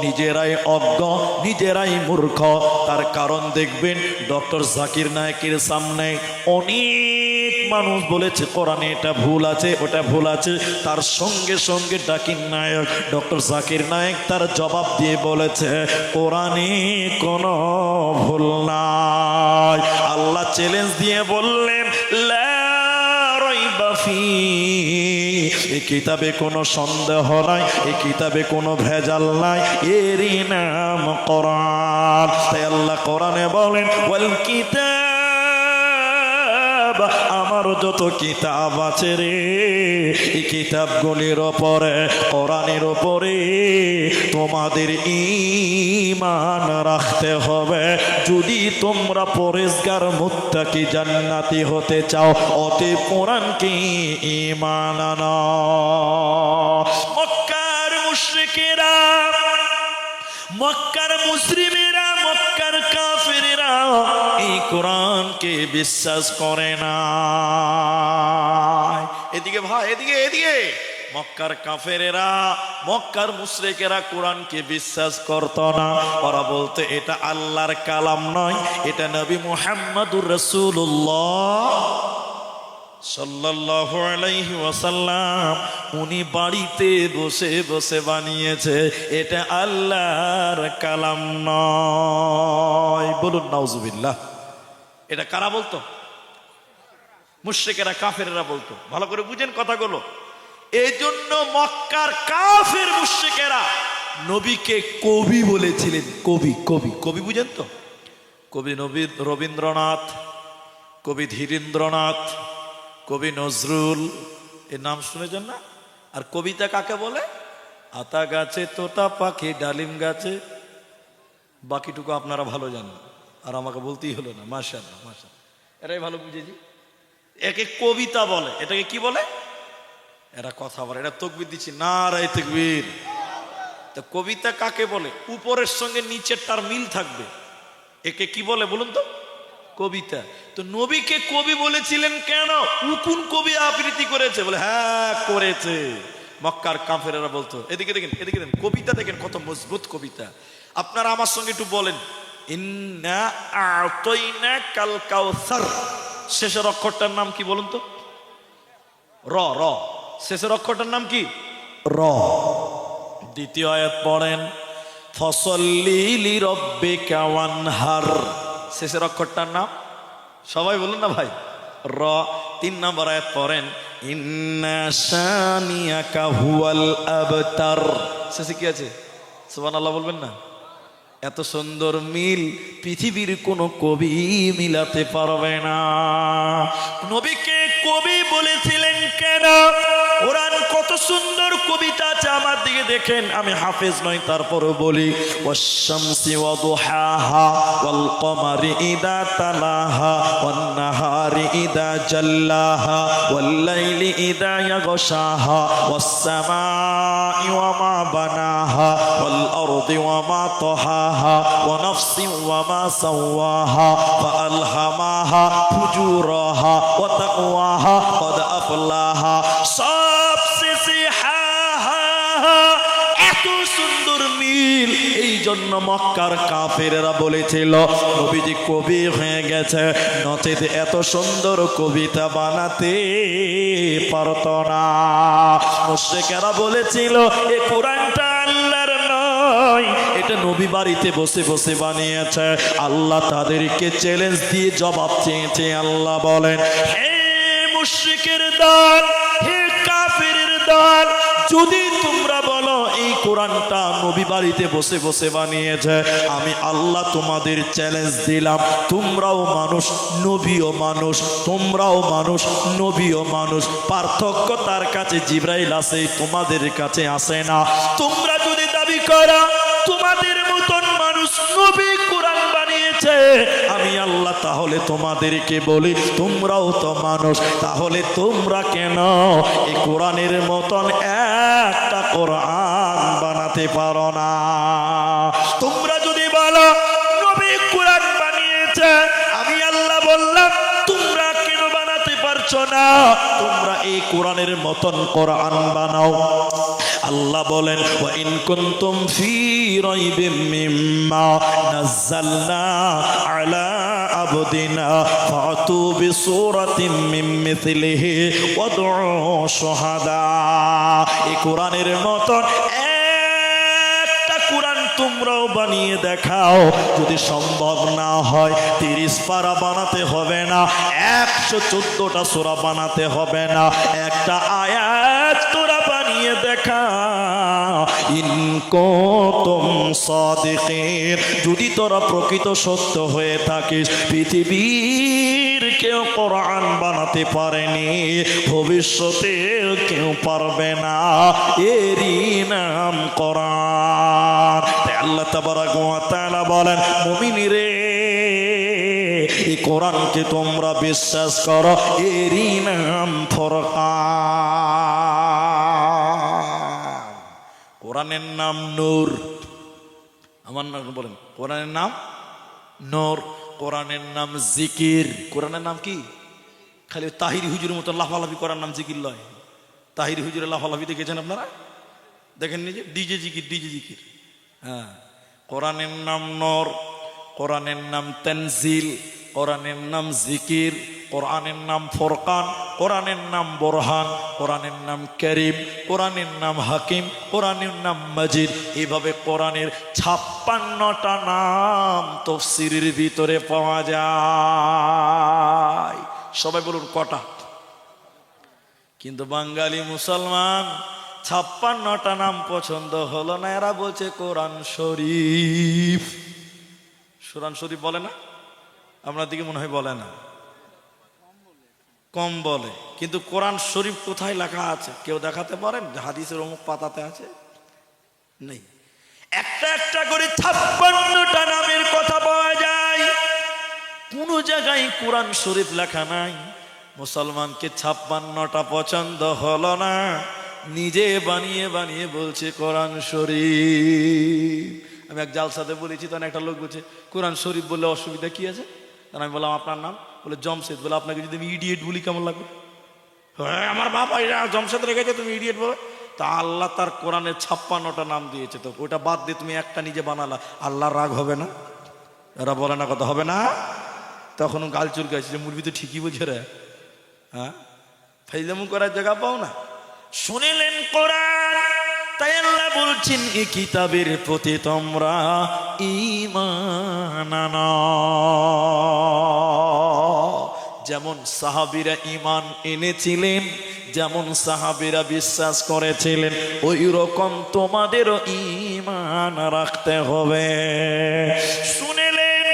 নিজেরাই অজ্ঞ, নিজেরাই মূর্খ। তার কারণ দেখবেন ডক্টর জাকির নায়েকের সামনে অনেক মানুষ বলেছে কোরআনে এটা ভুল আছে, ওটা ভুল আছে, তার সঙ্গে সঙ্গে জাকির নায়েক, ডক্টর জাকির নায়েক তার জবাব দিয়ে বলেছে কোরআনে কোনো ভুল নাই। আল্লাহ চ্যালেঞ্জ দিয়ে বললেন লা রাইবা ফি, এই কিতাবে কোনো সন্দেহ নাই, এই কিতাবে কোনো ভেজাল নাই, এরই নাম কোরআন। তাই আল্লাহ কোরআনে বলেন ওয়াল কিতাব, আমার যত কিতাব আছে রে, এই কিতাবগুলির ওপরে, কোরআনের ওপরে তোমাদের ঈমান রাখতে হবে যদি তোমরা পরেজগার মুত্তাকি জান্নাতি হতে চাও। অতএব কোরআনকে ঈমান আনো। মক্কার মুশরিকেরা, মক্কার মুসলিমেরা, মক্কার কাফেরেরা এই কোরআনকে বিশ্বাস করে না। এদিকে ভাই, এদিকে এদিকে, মক্কার কাফেরেরা, মক্কার মুশরিকেরা কোরআনকে বিশ্বাস করত না। ওরা বলতো এটা আল্লাহর কালাম নয়, এটা নবী মুহাম্মদুর রাসূলুল্লাহ সাল্লাল্লাহু আলাইহি ওয়াসাল্লাম উনি বাড়িতে বসে বসে বানিয়েছে, এটা আল্লাহর কালাম নয়। বলুন নাউজুবিল্লাহ। এটা কারা বলতো? মুশরিকেরা, কাফেরেরা বলতো। ভালো করে বুঝেন কথাগুলো। এই জন্য মক্কার কাফের মুশরিকেরা নবীকে কবি বলেছিলেন। কবি, কবি, কবি বুঝেন তো? কবি নবী রবীন্দ্রনাথ, কবি ধীরেন্দ্রনাথ, কবি নজরুল, এর নাম শুনেছেন না? আর কবিতা কাকে বলে? আতা গাছে তোতা পাখি, ডালিম গাছে, বাকিটুকু আপনারা ভালো জানেন, আর আমাকে বলতেই হলো না। মাশাআল্লাহ, মাশাআল্লাহ, এরাই ভালো বুঝেছি। একে কবিতা বলে। এটাকে কি বলে? এরা কথা বলে, এটা তাকবীর দিচ্ছি, নারায়ে তাকবীর। তো কবিতা কাকে বলে? উপরের সঙ্গে নিচেরটার মিল থাকবে, একে কি বলে বলুন তো? কবিতা। তো নবীকে কবি বলেছিলেন কেন? কোন কবি আবৃত্তি করেছে? বলে হ্যাঁ করেছে মক্কার কাফেরেরা বলতো। এদিকে দেখেন, এদিকে দেখেন, কবিতা দেখেন কত মজবুত কবিতা। আপনারা আমার সঙ্গে একটু বলেন ইন্না আ'তাইনাকাল কাউসার, শেষের অক্ষরটার নাম কি বলুন তো? র, র, শেষের অক্ষরটার নাম কি? র। দ্বিতীয় আয়াত পড়েন ফসল্লি লিরাব্বিকা ওয়ানহার, শেষের অক্ষরটার নাম সবাই বলুন না ভাই, র। 3 নম্বর আয়াত পড়েন ইন্না শানিয়াকা হুয়াল আবতার, শেষে কি আছে? সুবহানাল্লাহ বলবেন না? এত সুন্দর মিল পৃথিবীর কোনো কবি মিলাতে পারবে না। নবীকে কবি বলেছিলেন কেন? কোরআন কত সুন্দর কবিতা আছে, আমার দিকে দেখেন। আমি হাফেজ নই, তারপরও বলি ওয়াশ-শামসি ওয়া দুহাহা ওয়াল কমারি ইদা তালাহা ওয়ান নাহারি ইদা জাল্লাহা ওয়াল লাইলি ইদা ইয়াগশাহা ওয়াস সামাই ওয়া মা বানাহা ওয়াল আরদি ওয়া মা তাহাহা ওয়া নাফসি ওয়া মা সাওয়াহা ফাআলহামাহা ফুজুরাহা ওয়া তাকওয়াহা ক্বাদ আফলাহা। সবশেষে হা হা হা। এত সুন্দর মিল, এই জন্য মক্কার কাফেরেরা বলেছিল নবীজি কবি হয়ে গেছে, নচেত এত সুন্দর কবিতা বানাতে পারত না। মুশরিকেরা বলেছিল এ কোরআনটা আল্লাহর নয়, এটা নবী বাড়িতে বসে বসে বানিয়েছে। আল্লাহ তাদেরকে চ্যালেঞ্জ দিয়ে জবাব চেয়েছে। আল্লাহ বলেন হে মুশরিকের দল, হে কাফেরের দল, যদি তোমরা বলো এই কোরআনটা নবী বাড়িতে বসে বসে বানিয়েছে, আমি আল্লাহ তোমাদের চ্যালেঞ্জ দিলাম, তোমরাও মানুষ নবীও মানুষ, তোমরাও মানুষ নবীও মানুষ, পার্থক্য তার কাছে জিবরাইল আছে, তোমাদের কাছে আসে না। তোমরা যদি দাবি করো তোমাদের মতন মানুষ নবী কোরআন বানিয়েছে, আমি আল্লাহ তাহলে তোমাদেরকে বলি তোমরাও তো মানুষ, তাহলে তোমরা কেন এই কোরআনের মতন একটা কোরআন বানাতে পারো না? তোমরা যদি বলো নবী কোরআন বানিয়েছে, আমি আল্লাহ বললাম তোমরা কেন বানাতে পারছো না? তোমরা এই কোরআনের মতন কোরআন বানাও। আল্লাহ বলেন ওয়া ইন কুনতুম ফি রাইবিম মিম্মা নাযালনা আলা আবদিনা ফাতু বিসূরাতিম মিন মিথলিহি ওয়াদউ শুহাদা। এই কোরআনের মতন একটা কোরআন তোমরাও বানিয়ে দেখাও। যদি সম্ভব না হয় 30 পারা বানাতে হবে না, 114টা সূরা বানাতে হবে না, একটা আয়াত তোরা বানিয়ে দেখা। ইন কুনতুম সাদিকিন, যদি তোরা প্রকৃত সত্য হয়ে থাকিস। পৃথিবীর কেউ কোরআন বানাতে পারেনি, ভবিষ্যতে কেউ পারবে না, এরই নাম কোরআন। তাই আল্লাহ তাবারাক ওয়া তাআলা বলেন মুমিনরে এই কোরআনকে তোমরা বিশ্বাস করো, এরই নাম ফুরকান। কোরআনের নাম নূর। আমার নাম বলেন, কোরআনের নাম নূর, কোরআনের নাম জিকির। কোরআনের নাম কি? খালি তাহিরি হুজুরের মতো লাফালাফি করার নাম জিকির লয়। তাহিরি হুজুরের লাফালাফি দেখেছেন আপনারা? দেখেন নিজে ডিজে জিকির, ডিজে জিকির। হ্যাঁ, কোরআনের নাম নূর, কোরআনের নাম তানজিল, কোরআনের নাম জিকির, কোরআনের নাম ফুরকান, কোরআনের নাম বোরহান, কোরআনের নাম করিম, কোরআনের নাম হাকিম, কোরআনের নাম মাজিদ। এইভাবে কোরআনের 56টা নাম তাফসীরের ভিতরে পাওয়া যায়। সবাই বলুন কটা? কিন্তু বাঙালি মুসলমান 56টা নাম পছন্দ হলো না, এরা বলছে কোরআন শরীফ। কোরআন শরীফ বলে না? আপনার দিকে মনে হয় বলে না, কম বলে। কিন্তু কোরআন শরীফ কোথায় লেখা আছে কেউ দেখাতে পারেন? হাদিসের অমুক পাতাতে আছে? নেই। একটা একটা করে 56টা নামের কথা পাওয়া যায়, কোন জায়গায় কোরআন শরীফ লেখা নাই। মুসলমানকে 56টা পছন্দ হলো না, নিজে বানিয়ে বানিয়ে বলছে কোরআন শরীফ। আমি এক জালসাতে বলেছি, তখন একটা লোক বলছে কোরআন শরীফ বললে অসুবিধা কি আছে? তখন আমি বললাম আপনার নাম? বলে জমশেদ। বলে আপনাকে যদি আমি ইডিয়েট বলি কেমন লাগবে? হ্যাঁ, আমার বাবা জমশেদ রেখেছে, তুমি ইডিয়েট বলে? তা আল্লাহ তার কোরআনে 56টা নাম দিয়েছে, তো ওটা বাদ দিয়ে তুমি একটা নিজে বানালা, আল্লাহর রাগ হবে না? এরা বলে না কথা হবে না? তখন গাল চুলকাইছে যে মুরবি তো ঠিকই বলছে রে। হ্যাঁ, ফাইজলামু করার জায়গা পাও না। শুনিলেন কোরআন, তাই আল্লাহ বলছেন এই কিতাবের প্রতি তোমরা ঈমান আনো। যেমন সাহাবীরা ঈমান এনেছিলেন, যেমন সাহাবীরা বিশ্বাস করেছিলেন, ওই রকম তোমাদেরও ঈমান রাখতে হবে। শুনিলেন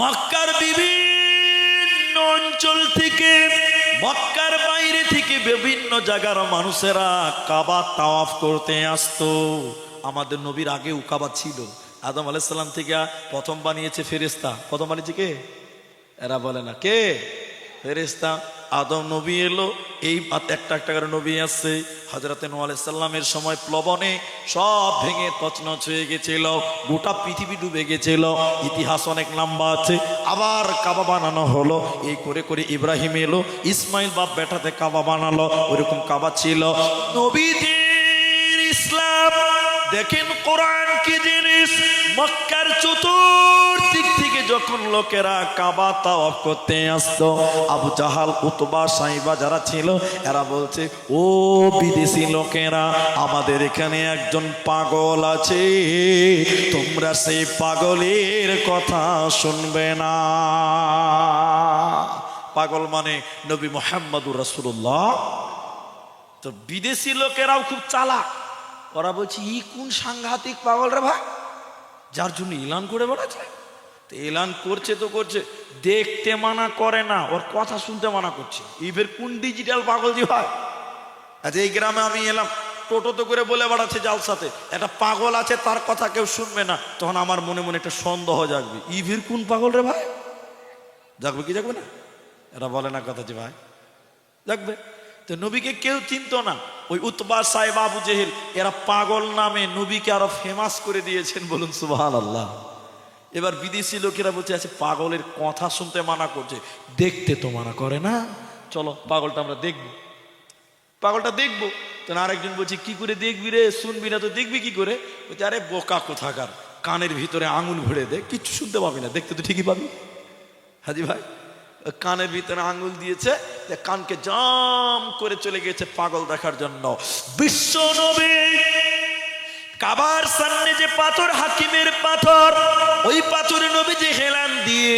মক্কার বিভিন্ন অঞ্চল থেকে, মক্কার বাইরে থেকে বিভিন্ন জায়গার মানুষেরা কাবা তাওয়াফ করতে আসতো। আমাদের নবীর আগেও কাবা ছিল। আদম আলাইহিস সালাম থেকে প্রথম বানিয়েছে ফেরেশতা। প্রথম বানিয়েছে কে? এরা বলে না কে? ফেরেশতা। আদম নবী এলো, এই একটা একটা করে নবী আসছে। হযরত নূহ আলাইহিস সালামের সময় প্লবনে সব ভেঙে তছনছ হয়ে গেছিল, গোটা পৃথিবী ডুবে গেছিল। ইতিহাস অনেক লম্বা আছে। আবার কাবা বানানো হলো, এই করে করে ইব্রাহিম এলো, ইসমাইল বাপ বেটাতে কাবা বানালো। ওইরকম কাবা ছিল নবীদের ইসলাম। দেখেন কোরআন কি জিনিস। মক্কার চতুর্দিক থেকে যখন লোকেরা কাবা তাওয়াফ করতে আসতো, আবু জাহাল, উতবা, সাইবা যারা ছিল, এরা বলছে ও বিদেশি লোকেরা, আমাদের এখানে একজন পাগল আছে, তোমরা সেই পাগলের কথা শুনবে না। পাগল মানে নবী মুহাম্মদুর রাসূলুল্লাহ। তো বিদেশি লোকেরাও খুব চালাক। ওরা বলছে ই কোন সাংঘাতিক পাগল রে ভাই, যার জন্য এলান করে বেড়াচ্ছে। তো এলান করছে তো করছে, দেখতে মানা করে না, ওর কথা শুনতে মানা করছে। ইভের কোন ডিজিটাল পাগল জি ভাই? আচ্ছা, এই গ্রামে আমি এলাম, টোটো তো করে বলে বেড়াচ্ছে জালসাতে একটা পাগল আছে, তার কথা কেউ শুনবে না। তখন আমার মনে মনে একটা সন্দেহ জাগবে, ইভের কোন পাগল রে ভাই? জাগবে কি জাগবে না? এরা বলে না কথা যে ভাই, জাগবে। তো নবীকে কেউ চিনতো না। ওই উতবা, সাইবা, আবু জেহেল এরা পাগল নামে নবীকে আরো ফেমাস করে দিয়েছেন। বলুন সুবহানাল্লাহ। এবার বিদেশি লোকেরা বলছে আছে পাগলের কথা শুনতে মানা করছে, দেখতে তো মানা করে না। চলো পাগলটা আমরা দেখবো, পাগলটা দেখবো। তখন আরেকজন বলছে কি করে দেখবি রে, শুনবি না তো দেখবি কি করে? বলছে আরে বোকা কোথাকার, কানের ভিতরে আঙুল ভরে দে, কিচ্ছু শুনতে পাবি না, দেখতে তো ঠিকই পাবি। হাজি ভাই কানের ভিতরে আঙুল দিয়েছে, কানকে জাম করে চলে গেছে পাগল দেখার জন্য। বিশ্ব নবী কাবার সামনে যে পাথর, হাকিমের পাথর, ওই পাথরে নবী যে হেলান দিয়ে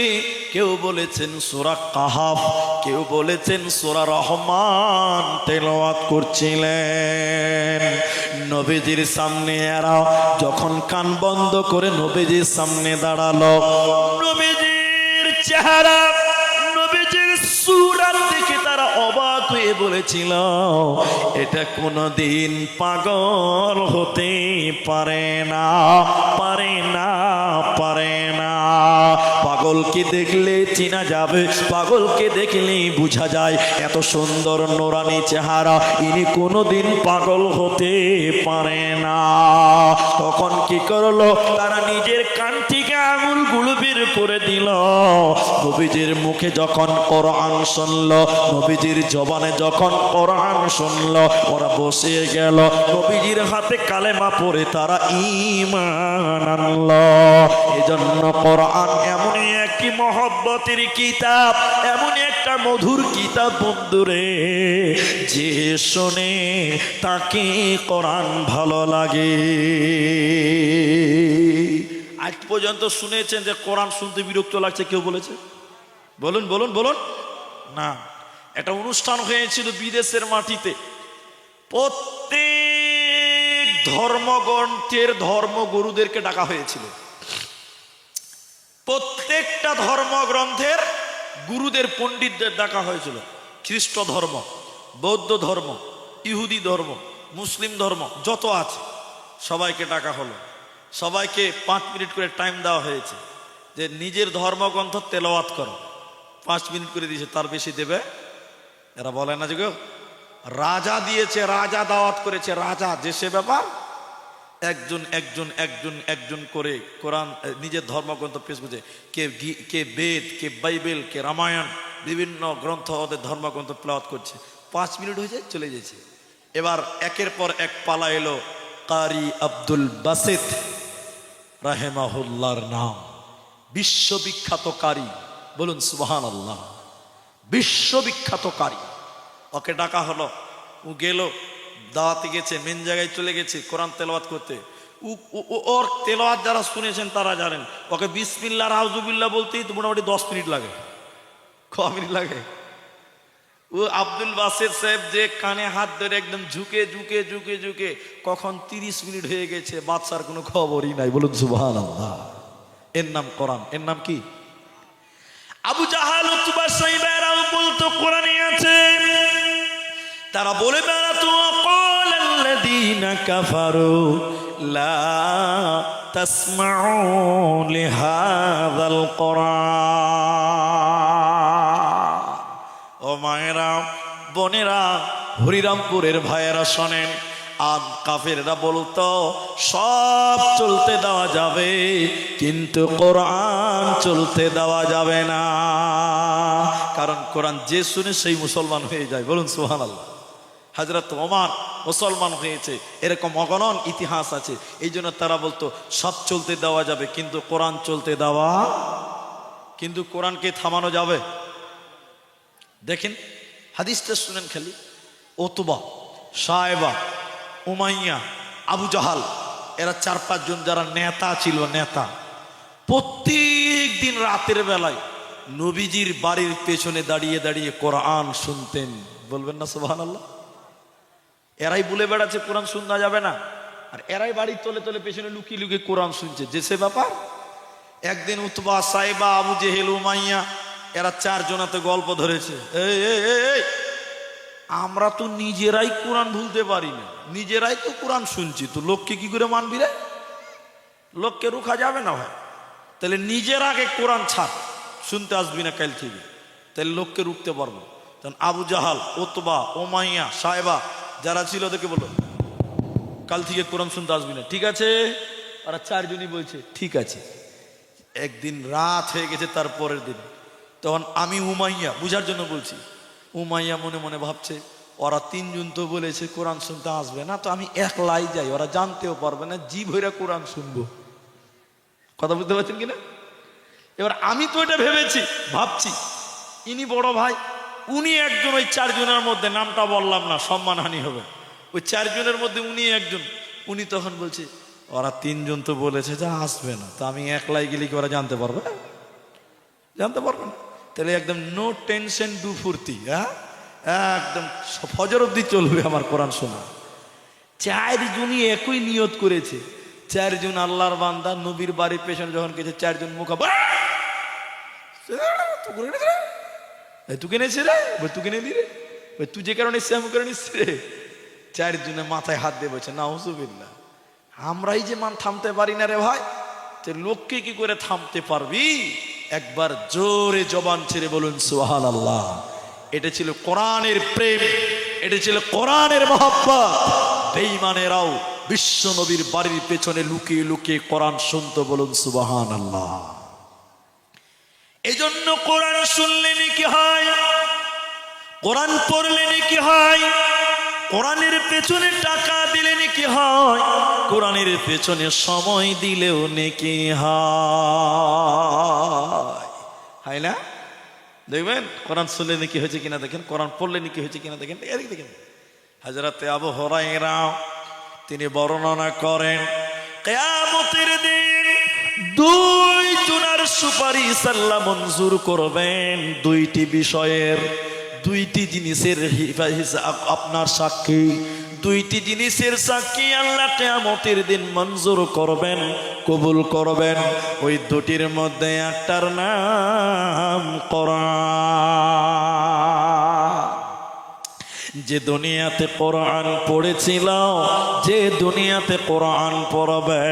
কেউ বলেছেন সূরা কাহাফ, কেউ বলেছেন সূরা রহমান তেলাওয়াত করছিলেন। নবীজির সামনে এরা যখন কান বন্ধ করে নবীজির সামনে দাঁড়ালো, নবীজির চেহারা, নবীজির সূরা দেখে তারা অবাক হয়ে বলেছিল এটা কোনদিন পাগল হতে পারে না, পারে না, পারে না। পাগলকে দেখলে চেনা যাবে, পাগলকে দেখলেই বোঝা যায় এত সুন্দর নোরানি চেহারা, ইনি কোনদিন পাগল হতে পারে না। তখন কি করলো, তারা নিজের কান থেকে আঙুলগুলো বের করে দিল। নবীজির মুখে যখন কোরআন শুনলো, নবীজির জবানে যখন কোরআন শুনলো, ওরা বসে গেল, নবীজির হাতে কালেমা পড়ে তারা ঈমান আনলো। এজন্য কোরআন এমনই একটি মহব্বতের কিতাব, এমন একটা মধুর কিতাব বন্ধুরে, যে শোনে তাকে কোরআন ভালো লাগে। আজ পর্যন্ত শুনেছেন যে কোরআন শুনতে বিরক্ত লাগছে কেউ বলেছে? বলুন বলুন বলুন না। একটা অনুষ্ঠান হয়েছিল বিদেশের মাটিতে, প্রত্যেক ধর্মগ্রন্থের ধর্মগুরুদেরকে ডাকা হয়েছিল। প্রত্যেকটা ধর্মগ্রন্থের গুরুদের, পণ্ডিতদের ডাকা হয়েছিল। খ্রিস্ট ধর্ম, বৌদ্ধ ধর্ম, ইহুদি ধর্ম, মুসলিম ধর্ম যত আছে সবাইকে ডাকা হলো। সবাইকে 5 মিনিট করে টাইম দেওয়া হয়েছে যে নিজের ধর্মগ্রন্থ তেলাওয়াত করো। 5 মিনিট করে দিয়েছে, তার বেশি দেবে? এরা বলে না যে গো রাজা দিয়েছে, রাজা দাওয়াত করেছে, রাজা যে সে ব্যাপার। একজন একজন একজন একজন করে কোরআন নিজের ধর্মগ্রন্থ পেশ বুঝে, কে বেদ, কে বাইবেল, কে রামায়ণ, বিভিন্ন গ্রন্থ ওদের ধর্মগ্রন্থ তেলাওয়াত করছে। 5 মিনিট হয়ে যায়, চলে গেছে। এবার একের পর এক পালা এলো। কারি আব্দুল বাসিত রাহেমাহুল্লাহর নাম, বিশ্ববিখ্যাত কারি, বলুন সুবহানাল্লাহ, বিশ্ববিখ্যাত কারি। ওকে ডাকা হলো, ও গেল, দাওয়াতে গেছে, মেন জায়গায় চলে গেছে কোরআন তেলাওয়াত করতে। ওর তেলাওয়াত যারা শুনেছেন তারা জানেন, ওকে বিসমিল্লাহ আউযুবিল্লাহ বলতেই তো মোটামুটি 10 মিনিট লাগে। ক মিনিট লাগে? ও আব্দুল বাসিত সাহেব যে কানে হাত ধরে একদম ঝুঁকে ঝুঁকে ঝুঁকে ঝুঁকে কখন 30 মিনিট হয়ে গেছে, বাদশার কোনো খবরই নাই। বলুন সুবহানাল্লাহ। এর নাম কোরআন। এর নাম কি? আবু জাহাল, উতবা, সাইবা এরাও বলতো কোরআনে আছে। তারা বলে বেড়াতো ক্বালাল্লাযীনা কাফারু লা তাসমাউ লিহাযাল কোরআন। ও মায়েরা, বোনেরা, হরিরামপুরের ভাইয়েরা শোনেন, আর কাফেররা বলতো সব চলতে দেওয়া যাবে কিন্তু কোরআন চলতে দেওয়া যাবে না, কারণ কোরআন যে শুনে সেই মুসলমান হয়ে যায়। বলুন সুবহানাল্লাহ। হযরত ওমর মুসলমান হয়েছে, এরকম অগণন ইতিহাস আছে। এই জন্য তারা বলতো সব চলতে দেওয়া যাবে কিন্তু কোরআন চলতে দেওয়া, কিন্তু কোরআনকে থামানো যাবে? দেখেন হাদিসটা শুনেন খালি। উতবা, সাইবা, উমাইয়া, আবু জাহাল, এরা 4-5 জন যারা নেতা ছিল, নেতা, প্রত্যেক দিন রাতের বেলায় নবীজির বাড়ির পেছনে দাঁড়িয়ে দাঁড়িয়ে কোরআন শুনতেন। বলবেন না সুবহানাল্লাহ? এরাই বলে বেড়াচ্ছে কোরআন শোনা যাবে না, আর এরাই বাড়ির তলে তলে পেছনে লুকিয়ে লুকিয়ে কোরআন শুনছে, যে সে ব্যাপার। একদিন উতবা, সাইবা, আবু জেহেল, উমাইয়া এরা 4 জনাতে গল্প ধরেছে, এই আমরা তো নিজেরাই কোরআন ভুলতে পারি না, নিজেরাই তো কোরআন শুনছি, তো লোককে কি করে মানবি রে? লোককে রুখা যাবে না ভাই। তাহলে নিজের আগে কোরআন ছাড়, শুনতে আসবি না কাল থেকে, তাহলে লোককে রুখতে পারবো। তখন আবু জাহাল, উতবা, উমাইয়া, সাইবা যারা ছিল ওদেরকে বললো কাল থেকে কোরআন শুনতে আসবি না, ঠিক আছে? ওরা 4 জনই বলছে ঠিক আছে। একদিন রাত হয়ে গেছে, তার পরের দিন, তখন আমি উমাইয়া বুঝার জন্য বলছি, উমাইয়া মনে মনে ভাবছে ওরা তিনজন তো বলেছে কোরআন শুনতে আসবে না, তো আমি একলাই যাই, ওরা জানতেও পারবে না, জি ভৈরা কোরআন শুনবো। কথা বুঝতে পারছেন কিনা? এবার আমি তো এটা ভাবছি ইনি বড় ভাই, উনি একজন, ওই চারজনের মধ্যে, নামটা বললাম না সম্মানহানি হবে, ওই চারজনের মধ্যে উনি একজন। উনি তখন বলছে ওরা তিনজন তো বলেছে যে আসবে না, তো আমি একলাই গেলে কি ওরা জানতে পারবে? জানতে পারবে না। তাহলে একদম নো টেনশন, ডু ফুর্তি, হ্যাঁ একদম ফজর অবধি চলবে আমার কোরআন শোনা। চারজনই একই নিয়ত করেছে, চারজন আল্লাহর বান্দা নবীর বাড়ির পেছনে যখন গেছে, চারজন মুখ তুকে নেছে রে, তুকে নেলি রে, তুই যে কারণে এসছে আমি কারণে এসছে রে। চারজনে মাথায় হাত দিয়ে বলছে নাউজুবিল্লাহ, আমরাই যে থামতে পারি না রে ভাই, তো লোককে কি করে থামতে পারবি? একবার জোরে জবান ছেড়ে বলুন সুবহানাল্লাহ। এটা ছিল কোরআনের প্রেম, এটা ছিল কোরআনের মহব্বত। বেঈমানেরাও বিশ্ব নবীর বাড়ির পেছনে লুকিয়ে লুকিয়ে কোরআন শুনতো, বলুন সুবহানাল্লাহ। এজন্য কোরআন শুনলে নাকি হয়, কোরআন পড়লে নাকি হয়, কোরআনের পেছনে টাকা দিলে নাকি হয়, কোরআনের পেছনে সময় দিলেও নাকি হয় না? দেখবেন কোরআন শুনলে নাকি হয়েছে কিনা দেখেন, কোরআন পড়লে নাকি হয়েছে কিনা দেখেন। দেখেন হযরতে আবু হুরায়রা তিনি বর্ণনা করেন, কিয়ামতের দিন দুই জনের সুপারিশ আল্লাহ মঞ্জুর করবেন, দুইটি বিষয়ের, দুইটি জিনিসের আপনার সাক্ষী, দুইটি জিনিসের সাক্ষী আল্লাহ কিয়ামতের দিন মঞ্জুর করবেন, কবুল করবেন। ওই দুটির মধ্যে একটার নাম কোরআন। যে দুনিয়াতে কোরআন পড়েছিল, যে দুনিয়াতে কোরআন পড়বে,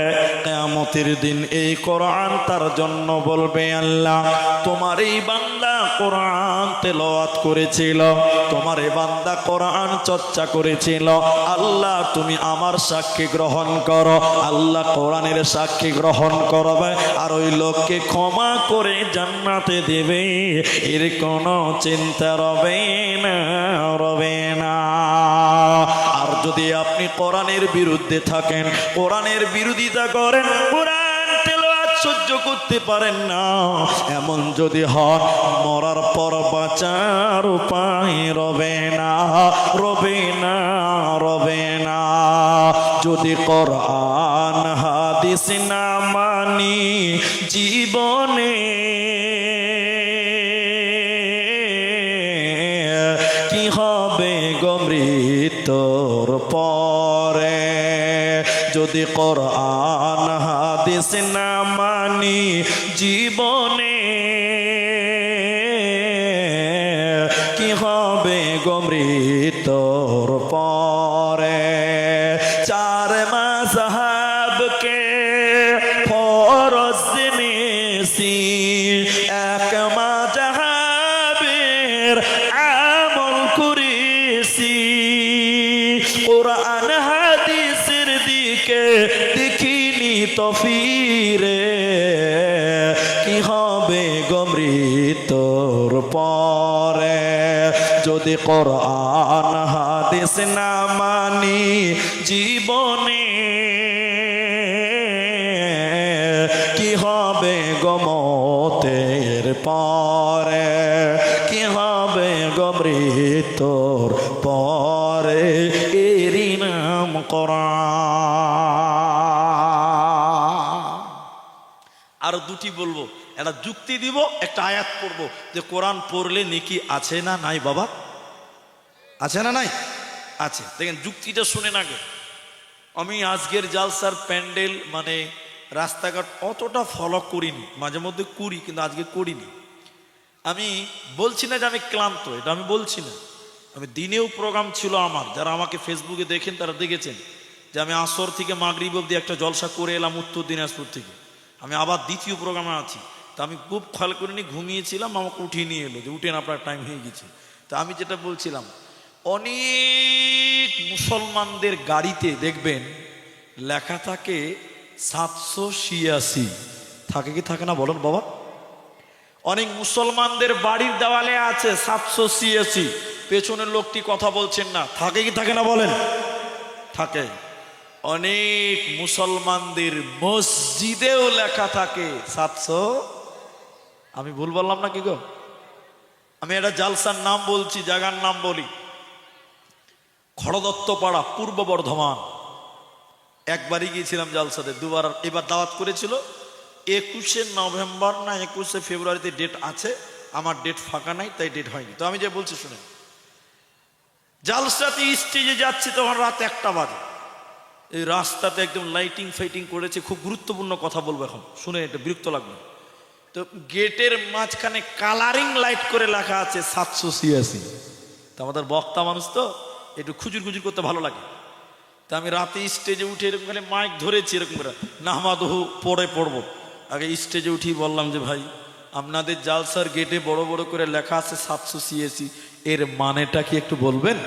কিয়ামতের দিন এই কোরআন তার জন্য বলবে আল্লাহ তোমার এই বান্দা কোরআন তেলাওয়াত করেছিল, তোমার এই বান্দা কোরআন চর্চা করেছিল, আল্লাহ তুমি আমার সাক্ষী গ্রহণ করো। আল্লাহ কোরআনের সাক্ষী গ্রহণ করবে আর ওই লোককে ক্ষমা করে জান্নাতে দেবে, এর কোনো চিন্তা রবে না, রবে না। আর যদি আপনি কোরআনের বিরুদ্ধে থাকেন, কোরআনের বিরোধিতা করেন, কোরআন তেলাওয়াত সহ্য করতে পারেন না, এমন যদি হয়, মরার পর বাঁচার উপায় রবে না, রবে না, রবে না। যদি কোরআন হাদিস না মানি জীবনে, কি হবে গো মৃত্যুর পরে? যদি কোরআন হাদিস না মানি জীবনে, কি হবে গো মৃত্যুর পরে? চার মাযহাবকে ফরজ জেনেছি, এক মাযহাবের আমল করেছি, কোরআন হাদিসের দিকে দেখিনি তো ফিরে, কি হবে গো মৃত্যুর পরে? যদি কোরআন হাদিস না মানি জীবনে, কি হবে গো মতের পরে? কি হবে গো মৃত্যুর পরে? এরই নাম কোরআন। আর দুটি বলবো, একটা যুক্তি দিব, একটা আয়াত পড়বো, যে কোরআন পড়লে নেকি আছে না নাই? বাবা আছে না নাই? আছে। দেখেন যুক্তিটা শুনে না গে। আমি আজকের জালসার প্যান্ডেল মানে রাস্তাঘাট অতটা ফলো করিনি, মাঝে মধ্যে করি, কিন্তু আজকে করিনি। আমি বলছি না যে আমি ক্লান্ত, এটা আমি বলছি না। আমি দিনেও প্রোগ্রাম ছিল আমার, যারা আমাকে ফেসবুকে দেখেন তারা দেখেছেন যে আমি আসর থেকে মাগরিব অবধি একটা জলসা করে এলাম উত্তর দিনাজপুর থেকে। আমি আবার দ্বিতীয় প্রোগ্রামে আছি, তা আমি খুব খেয়াল করিনি, ঘুমিয়েছিলাম, আমাকে উঠিয়ে নিয়ে এলো যে উঠেন আপনার টাইম হয়ে গেছে। তা আমি যেটা বলছিলাম, অনেক মুসলমানদের গাড়িতে দেখবেন লেখা থাকে 786, থাকে কি থাকে না বলেন বাবা? অনেক মুসলমানদের বাড়ির দেওয়ালে আছে 786, পেছনের লোকটি কথা বলছেন না, থাকে কি থাকে না বলেন? থাকে। অনেক মুসলমানদের মসজিদেও লেখা থাকে 700। আমি ভুল বললাম না কি গো? আমি একটা জালসার নাম বলছি, জায়গার নাম বলি, খড়দত্তপাড়া, পূর্ব বর্ধমান। একবারই গিয়েছিলাম জালসাতে, দুবার। এবার দাওয়াত করেছিল 21শে নভেম্বর না 21শে ফেব্রুয়ারিতে ডেট আছে, আমার ডেট ফাঁকা নাই, তাই ডেট হয়নি। তো আমি যে বলছি শুনে, জালসাতে স্টেজে যাচ্ছি তখন রাত 1টা বাজে। এই রাস্তাতে একদম লাইটিং ফাইটিং করেছে, খুব গুরুত্বপূর্ণ কথা বলবো এখন, শুনে এটা বিরক্ত লাগবে। তো গেটের মাঝখানে কালারিং লাইট করে লেখা আছে 786। তো আমাদের বক্তা মানুষ তো একটু খুজুর খুজুর করতে ভালো লাগে। তা আমি রাতে স্টেজে উঠে এরকম করে মাইক ধরেছি, এরকম করে নামাদহু পরে পড়বো, আগে স্টেজে উঠি বললাম যে ভাই, আপনাদের জালসার গেটে বড় বড় করে লেখা আছে 786, এর মানেটা কি একটু বলবেন?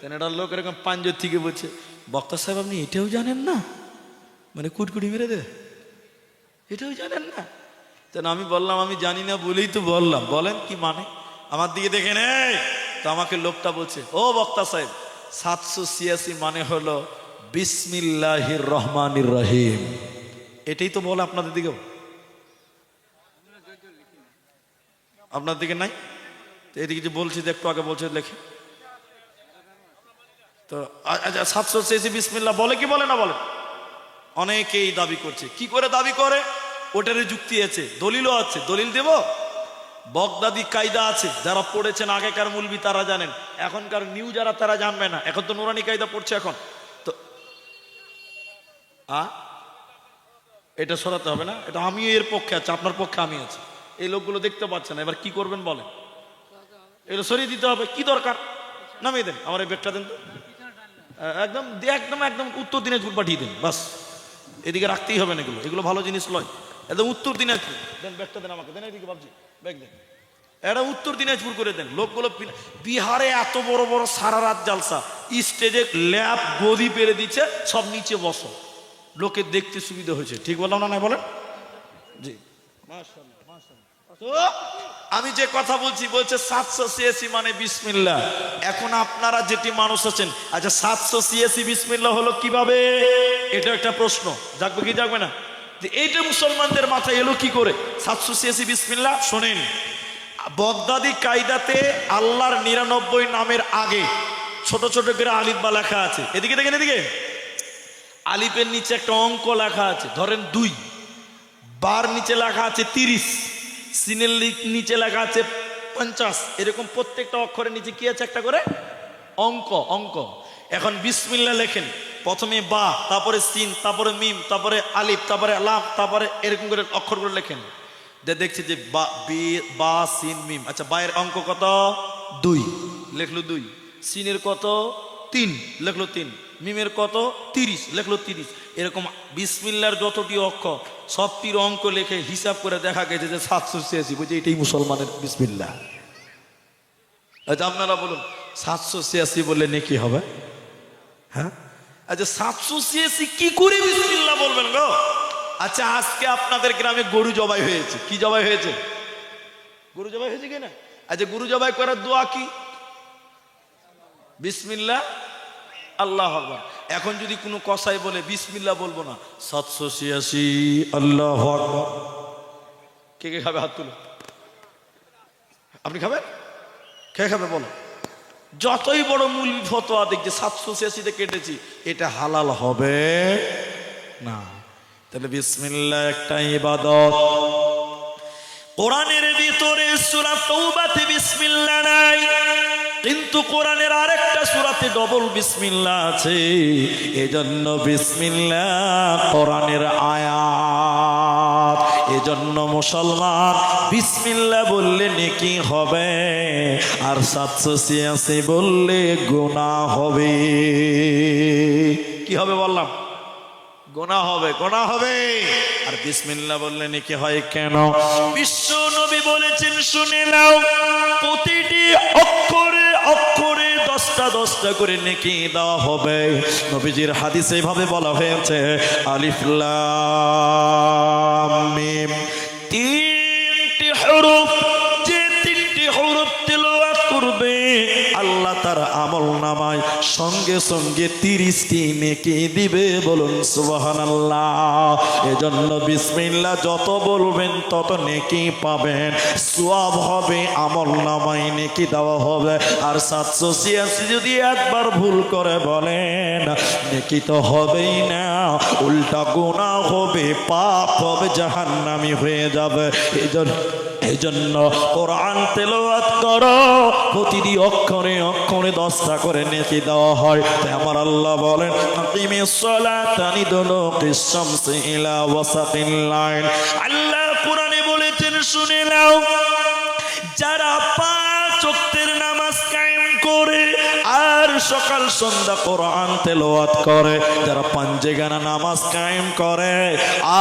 এটা লোক এরকম পাঞ্জর থেকে বলছে, বক্তা সাহেব আপনি এটাও জানেন না? মানে কুটকুটি মেরে দে, এটাও জানেন না? তেন আমি বললাম আমি জানি না বলেই তো বললাম, বলেন কি মানে? আমার দিকে দেখে নেই। তো আমাকে লোকটা বলছে, ও বক্তা সাহেব, 786 মানে হলো বিসমিল্লাহির রহমানির রহিম। এটাই তো বলে আপনাদের দিকেও, আপনার দিকে নাই? তো এদিকে যে বলছি, একটু আগে বলছে লেখে। তো আচ্ছা, 786 বিসমিল্লাহ বলে কি বলে না বলে? অনেকেই দাবি করছে। কি করে দাবি করে? ওটারই যুক্তি আছে, দলিলও আছে, দলিল দেব। বগদাদি কায়দা আছে, যারা পড়েছেন আগেকার মুলবি তারা জানেন, এখনকার নিউ যারা তারা জানবে না। এখন তো নুরানি কায়দা পড়ছে এখন তো। এটা সরাতে হবে না, এটা আমিও এর পক্ষে আছে, আপনার পক্ষে আমি আছি। এই লোকগুলো দেখতে পাচ্ছেন, এবার কি করবেন বলেন? এগুলো সরিয়ে দিতে হবে, কি দরকার? নামিয়ে দেন, আমার এই ব্যাগটা দেন তো, একদম একদম একদম উত্তর দিনাজপুর পাঠিয়ে দেন, বাস। এদিকে রাখতেই হবে না, এগুলো এগুলো ভালো জিনিস লয়। একদম উত্তর দিনাজপুর দেন, ব্যাগটা দেন আমাকে, দেন এদিকে ভাবছি, ব্যাগ দেন, এটা উত্তর দিনাজপুর করে দেন। লোকগুলো বিহারে এত বড় বড় সারা রাত জালসা, স্টেজে ল্যাব গদি পেরে দিচ্ছে, সব নিচে বসো, লোকের দেখতে সুবিধা হয়েছে। ঠিক বললাম না? নাই বলেন? জি, মাশাআল্লাহ মাশাআল্লাহ। তো আমি যে কথা বলছি, বলছে 786 মানে বিসমিল্লাহ। এখন আপনারা যেটি মানুষ আছেন, আচ্ছা 786 বিসমিল্লাহ হলো কিভাবে? এটা একটা প্রশ্ন, জাগবে কি জাগবে না? যে এইটা মুসলমানদের মাথায় এলো কি করে 786 বিসমিল্লাহ? শোনেন, বগদাদি কায়দাতে আল্লাহর 99 নামের আগে ছোট ছোট করে আলিফ বা লেখা আছে। এদিকে দেখেন, এদিকে আলিফের নিচে একটা অঙ্ক লেখা আছে, ধরেন 2। বার নিচে লেখা আছে 30, সিনের নিচে লেখা আছে 50। এরকম প্রত্যেকটা অক্ষরের নিচে কি আছে? একটা করে অঙ্ক। অঙ্ক। এখন বিসমিল্লাহ লেখেন, প্রথমে বা, তারপরে সিন, তারপরে মিম, তারপরে আলিফ, তারপরে লাম, তারপরে এরকম করে অক্ষরগুলো লেখেন। দেখছে যে বা সিন মিম। আচ্ছা, বায়ের অঙ্ক কত? 2, লেখলো 2। সিনের কত? 3, লেখলো 3। মিমের কত? 30, লেখলো 30। এরকম বিসমিল্লাহর যতটি অক্ষর সবটির অঙ্ক লেখে হিসাব করে দেখা গেছে যে 786। বুঝে এটাই মুসলমানের বিসমিল্লাহ। আচ্ছা আপনারা বলুন, 786 বললে নেকি হবে? হ্যাঁ, আচ্ছা 786 কি করে বিসমিল্লাহ বলবেন গো? আচ্ছা, আজকে আপনাদের গ্রামে গরু জবাই হয়েছে। কি জবাই হয়েছে? গরু জবাই হয়েছে কিনা? আচ্ছা, গরু জবাই করার দোয়া কি? বিসমিল্লাহ আল্লাহু আকবার। এখন যদি কোনো কসাই বলে বিসমিল্লাহ বলবো না, 786 আল্লাহু আকবার, কে কে খাবে? হাত তুলো। আপনি খাবেন? কে খাবে বলো? যতই বড় মূল ফতোয়া দেখছে 786 কেটেছি, এটা হালাল হবে না। তাহলে বিসমিল্লাহ একটা ইবাদত। কোরআনের ভিতরে সূরা তাওবাতে বিসমিল্লাহ নাই, কিন্তু কোরআনের আরেকটা সূরাতে ডবল বিসমিল্লাহ আছে। এজন্য বিসমিল্লাহ কোরআনের আয়াত। এজন্য মুসলমান বিসমিল্লাহ বললে নেকি হবে, আর 786 বললে গুনাহ হবে। কি হবে বললাম? গুনাহ হবে, গুনাহ হবে। আর বিসমিল্লাহ বললে নেকি হয় কেন? বিশ্ব নবী বলেছেন, শুনে নাও, প্রতিটি অক্ষরে অক্ষরে 10টা 10টা করে নেকি দেওয়া হবে। নবীজির হাদিসে এভাবে বলা হয়েছে, আলিফ লাম মিম, 3টি হরফ, যে 3টি হরফ তেলাওয়াত করবে নামায় সঙ্গে সঙ্গে 30টি নেকি দিবে। বলুন সুবহানাল্লাহ। এজন্য বিসমিল্লাহ যত বলবেন তত নেকি পাবেন, সওয়াব হবে, আমল নামায় নেকি দেওয়া হবে। আর 786 যদি একবার ভুল করে বলেন নেকি তো হবেই না, উল্টা গুনাহ হবে, পাপ হবে, জাহান্নামী হয়ে যাবে। এই জন্য কোরআন তেলাওয়াত করো, প্রতিটি অক্ষরে অক্ষরে 10টা করে নেকি দেওয়া হয়। তাই আমার আল্লাহ বলেন আকিমিস সালাতা লিদুলুকিস শামসি ইলা ওয়াসাতিল লাইল। আল্লাহ কোরআনে বলেছেন শুনে নাও, যারা 5 ওয়াক্তের নামাজ কায়েম করে আর সকাল সন্ধ্যা কোরআন তেলাওয়াত করে, যারা পাঞ্জেগানা নামাজ কায়েম করে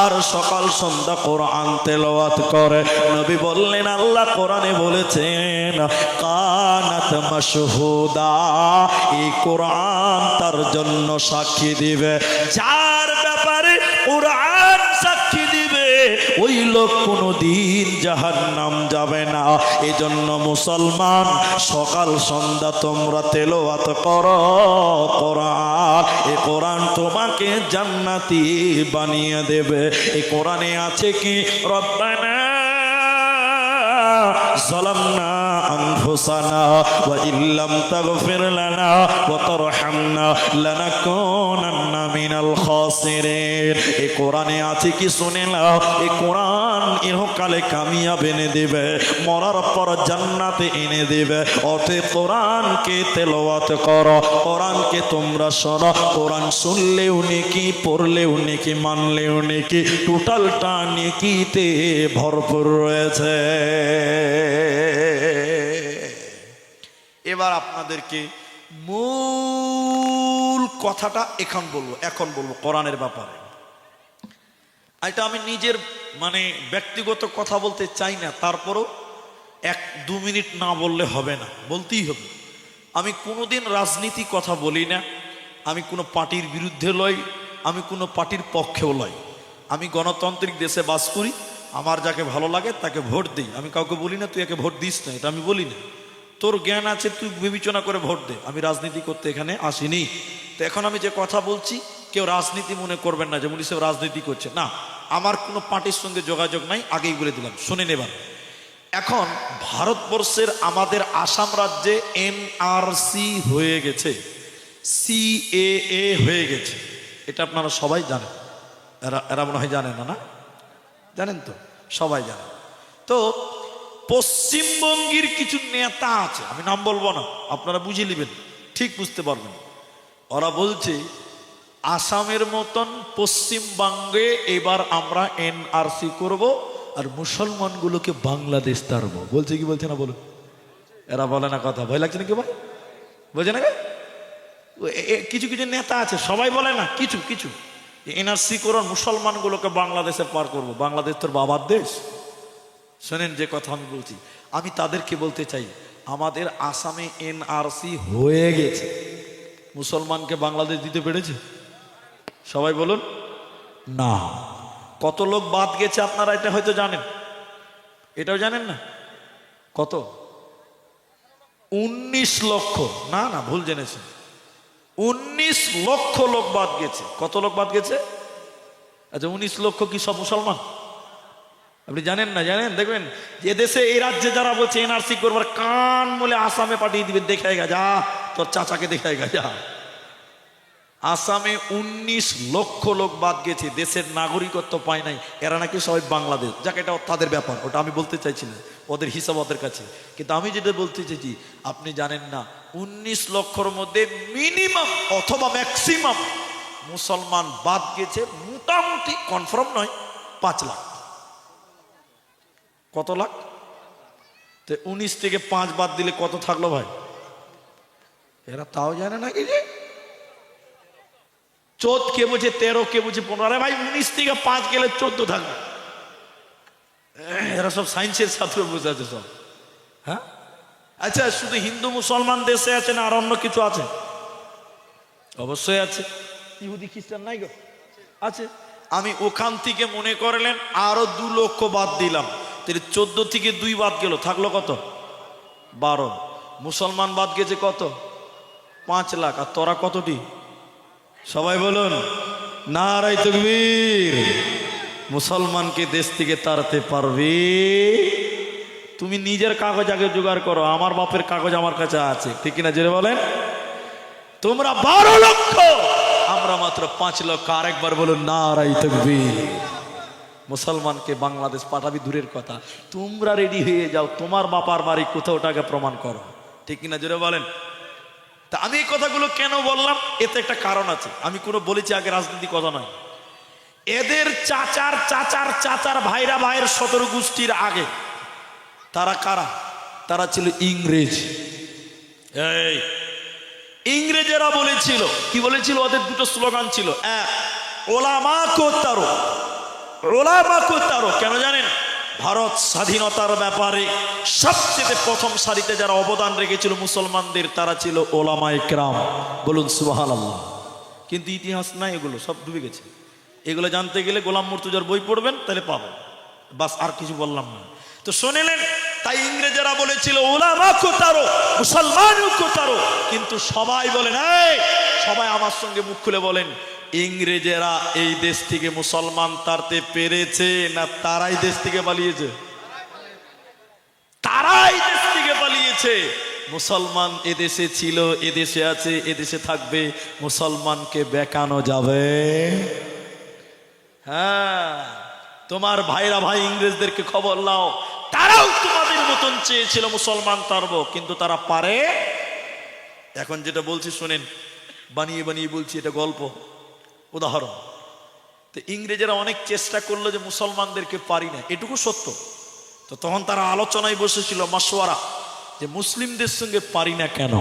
আর সকাল সন্ধ্যা কোরআন তেলাওয়াত করে, নবী বললেন আল্লাহ কোরআনে বলেছেন কানাত মাশহুদা, এই কোরআন তার জন্য সাক্ষী দিবে। যার ব্যাপারে কোরআন সাক্ষী দিবে ওই লোক কোনোদিন জাহান্নাম যাবে না। এই জন্য মুসলমান সকাল সন্ধ্যা তোমরা তেলাওয়াত করো কোরআন। এই কোরআন তোমাকে জান্নাতি বানিয়ে দেবে। এই কোরআনে আছে কি রব্বানা যালামনা আনফুসানা ওয়া ইল্লাম তাগফির লানা ওয়া তারহামনা লানাকুনান্না মিনাল খাসিরিন। এই কোরআনে আছে কি শুনে নাও, এই কোরআন ইহকালে কামিয়াব এনে দেবে, মরার পর জান্নাতে এনে দেবে। অতএব কোরআনকে তেলাওয়াত করো, কোরআনকে তোমরা শোনো। কোরআন শুনলেও নেকি, পড়লেও নেকি, মানলেও নেকি, টোটালটা নেকিতে ভরপুর রয়েছে। এবার আপনাদেরকে মূল কথাটা এখন বলবো কোরআনের ব্যাপারে। এটা আমি নিজের ব্যক্তিগত কথা বলতে চাই না, তারপরও 1-2 মিনিট না বললে হবে না, বলতেই হবে। আমি কোনোদিন রাজনীতি কথা বলি না, আমি কোনো পার্টির বিরুদ্ধে লই, আমি কোনো পার্টির পক্ষেও লই। আমি গণতান্ত্রিক দেশে বাস করি, আমার যাকে ভালো লাগে তাকে ভোট দিই। আমি কাউকে বলি না তুই একে ভোট দিস না, এটা আমি বলি না। তোর জ্ঞান আছে তুই বিবেচনা করে ভোট দে। আমি রাজনীতি করতে এখানে আসিনি। তো এখন আমি যে কথা বলছি কেউ রাজনীতি মনে করবেন না যে উনি সব রাজনীতি করছে না, আমার কোনো পার্টির সঙ্গে যোগাযোগ নাই, আগেই বলে দিলাম। শুনে নেবার, এখন ভারতবর্ষের আমাদের আসাম রাজ্যে এনআরসি হয়ে গেছে, সিএএ হয়ে গেছে, এটা আপনারা সবাই জানেন। এরা মনে হয় জানেন না, না জানেন তো, সবাই জানেন। তো পশ্চিমবঙ্গের কিছু নেতা আছে, আমি নাম বলবো না, আপনারা বুঝে নেবেন, ঠিক বুঝতে পারবেন। ওরা বলছে আসামের মতন পশ্চিমবঙ্গে এবার আমরা এনআরসি করব আর মুসলমানগুলোকে বাংলাদেশ তাড়বো। বলছে কি বলছে না বলুন? এরা বলে না কথা, ভয় লাগছে না কি ভাই? বলছে না? কিছু কিছু নেতা আছে, সবাই বলে না, কিছু কিছু এনআরসি করো, মুসলমানগুলোকে বাংলাদেশে পার করব। বাংলাদেশ তোর বাবার দেশ। শোনেন যে কথা আমি বলছি, আমি তাদেরকে বলতে চাই আমাদের আসামে এনআরসি হয়ে গেছে, মুসলমানকে বাংলাদেশ দিতে পেরেছে? সবাই বলুন না। কত লোক বাদ গেছে আপনারা এটা হয়তো জানেন, এটাও জানেন না? কত? 19 লক্ষ। না না, ভুল জেনেছেন, 19 লক্ষ লোক বাদ গেছে। কত লোক বাদ গেছে? আচ্ছা, 19 লক্ষ কি সব মুসলমান? আপনি জানেন না? জানেন, দেখবেন যে দেশে এই রাজ্যে যারা বলছে এনআরসি করবার, কান বলে আসামে পাঠিয়ে দিবে, দেখায় গা, যা তোর চাচাকে দেখায় গা, যা। আসামে 19 লক্ষ লোক বাদ গেছে, দেশের নাগরিকত্ব পায় নাই, এরা নাকি সবাই বাংলাদেশ। যাক, এটা তাদের ব্যাপার, ওটা আমি বলতে চাইছি না, ওদের হিসাব ওদের কাছে। কিন্তু আমি যেটা বলতে চাইছি, আপনি জানেন না 19 লক্ষর মধ্যে মিনিমাম অথবা ম্যাক্সিমাম মুসলমান বাদ গেছে, মোটামুটি কনফার্ম নয় 5 লাখ। কত লাখ? তো 19 থেকে 5 বাদ দিলে কত থাকলো ভাই? এরা তাও জানে না কি যে 14 কে বলছে 13, কে বলছে 15। আরে ভাই, 19 থেকে 5 গেলে 14 থাকবে। এরা সব সায়েন্সের ছাত্র বুঝে আছে সব। হ্যাঁ, আচ্ছা, শুধু হিন্দু মুসলমান দেশে আছে না আর অন্য কিছু আছে? অবশ্যই আছে। ইহুদি খ্রিস্টান নাই গো? আছে। আমি ওখান থেকে মনে করলেন আরো 2 লক্ষ বাদ দিলাম, তাহলে 14 থেকে 2 বাদ গেল, থাকলো কত? 12। মুসলমান বাদ গেছে কত? 5 লাখ। আর তোরা কতটি? সবাই বলুন নারায়ে তাকবীর। মুসলমানকে দেশ থেকে তাড়াতে পারবে? তুমি নিজের কাগজ আগে জোগাড় করো। আমার বাপের কাগজ আমার কাছে আছে, ঠিক কিনা জোরে বলেন। তোমরা 12 লক্ষ, আমরা মাত্র 5 লক্ষ। আরেকবার বলুন নারায়ে তাকবীর। মুসলমানকে বাংলাদেশ পাঠাবি দূরের কথা, তোমরা রেডি হয়ে যাও। তোমার বাপার বাড়ি কোথাও, ওটাকে প্রমাণ করো, ঠিক কিনা জোরে বলেন। তা আমি এই কথাগুলো কেন বললাম, এতে একটা কারণ আছে। আমি কোনো বলেছি আগে, রাজনীতি কথা নয়। এদের চাচার চাচার চাচার ভাইরা ভাইয়ের 17 গোষ্ঠীর আগে তারা কারা? তারা ছিল ইংরেজ। এই ইংরেজেরা বলেছিল, কি বলেছিল? ওদের দুটো স্লোগান ছিল। এক, ওলামা কো তারো। ওলামা কো তারো কেন জানেন? ভারত স্বাধীনতার ব্যাপারে সবচেয়ে প্রথম সারিতে যারা অবদান রেখেছিল মুসলমানদের, তারা ছিল ওলামায়ে কেরাম। বলুন সুবহানাল্লাহ। কিন্তু ইতিহাস নাই, এগুলো সব ডুবে গেছে। এগুলো জানতে গেলে গোলাম মুর্তজার বই পড়বেন, তাহলে পাবেন। বাস, আর কিছু বললাম না। তো শুনিলেন, তাই ইংরেজেরা বলেছিল ওলামা কো তারো, মুসলমান কো তারো। কিন্তু সবাই বলেন, এই সবাই আমার সঙ্গে মুখ খুলে বলেন, ইংরেজেরা এই দেশ থেকে মুসলমান তাড়তে পেরেছে না তারাই দেশ থেকে পালিয়েছে? তারাই দেশ থেকে পালিয়েছে। মুসলমান এদেশে ছিল, এদেশে আছে, এদেশে থাকবে। মুসলমানকে বেকানো যাবে? হ্যাঁ, তোমার ভাইরা ভাই ইংরেজদেরকে খবর লাও, তারাও তোমাদের মতন চেয়েছিল মুসলমান তাড়বো, কিন্তু তারা পারে। এখন যেটা বলছি শুনেন, বানিয়ে বানিয়ে বলছি, এটা গল্প, উদাহরণ। তো ইংরেজেরা অনেক চেষ্টা করলো যে মুসলমানদেরকে পারি না, এটুকু সত্য। তো তখন তারা আলোচনায় বসেছিল, মাসওয়ারা, যে মুসলিমদের সঙ্গে পারি না কেন।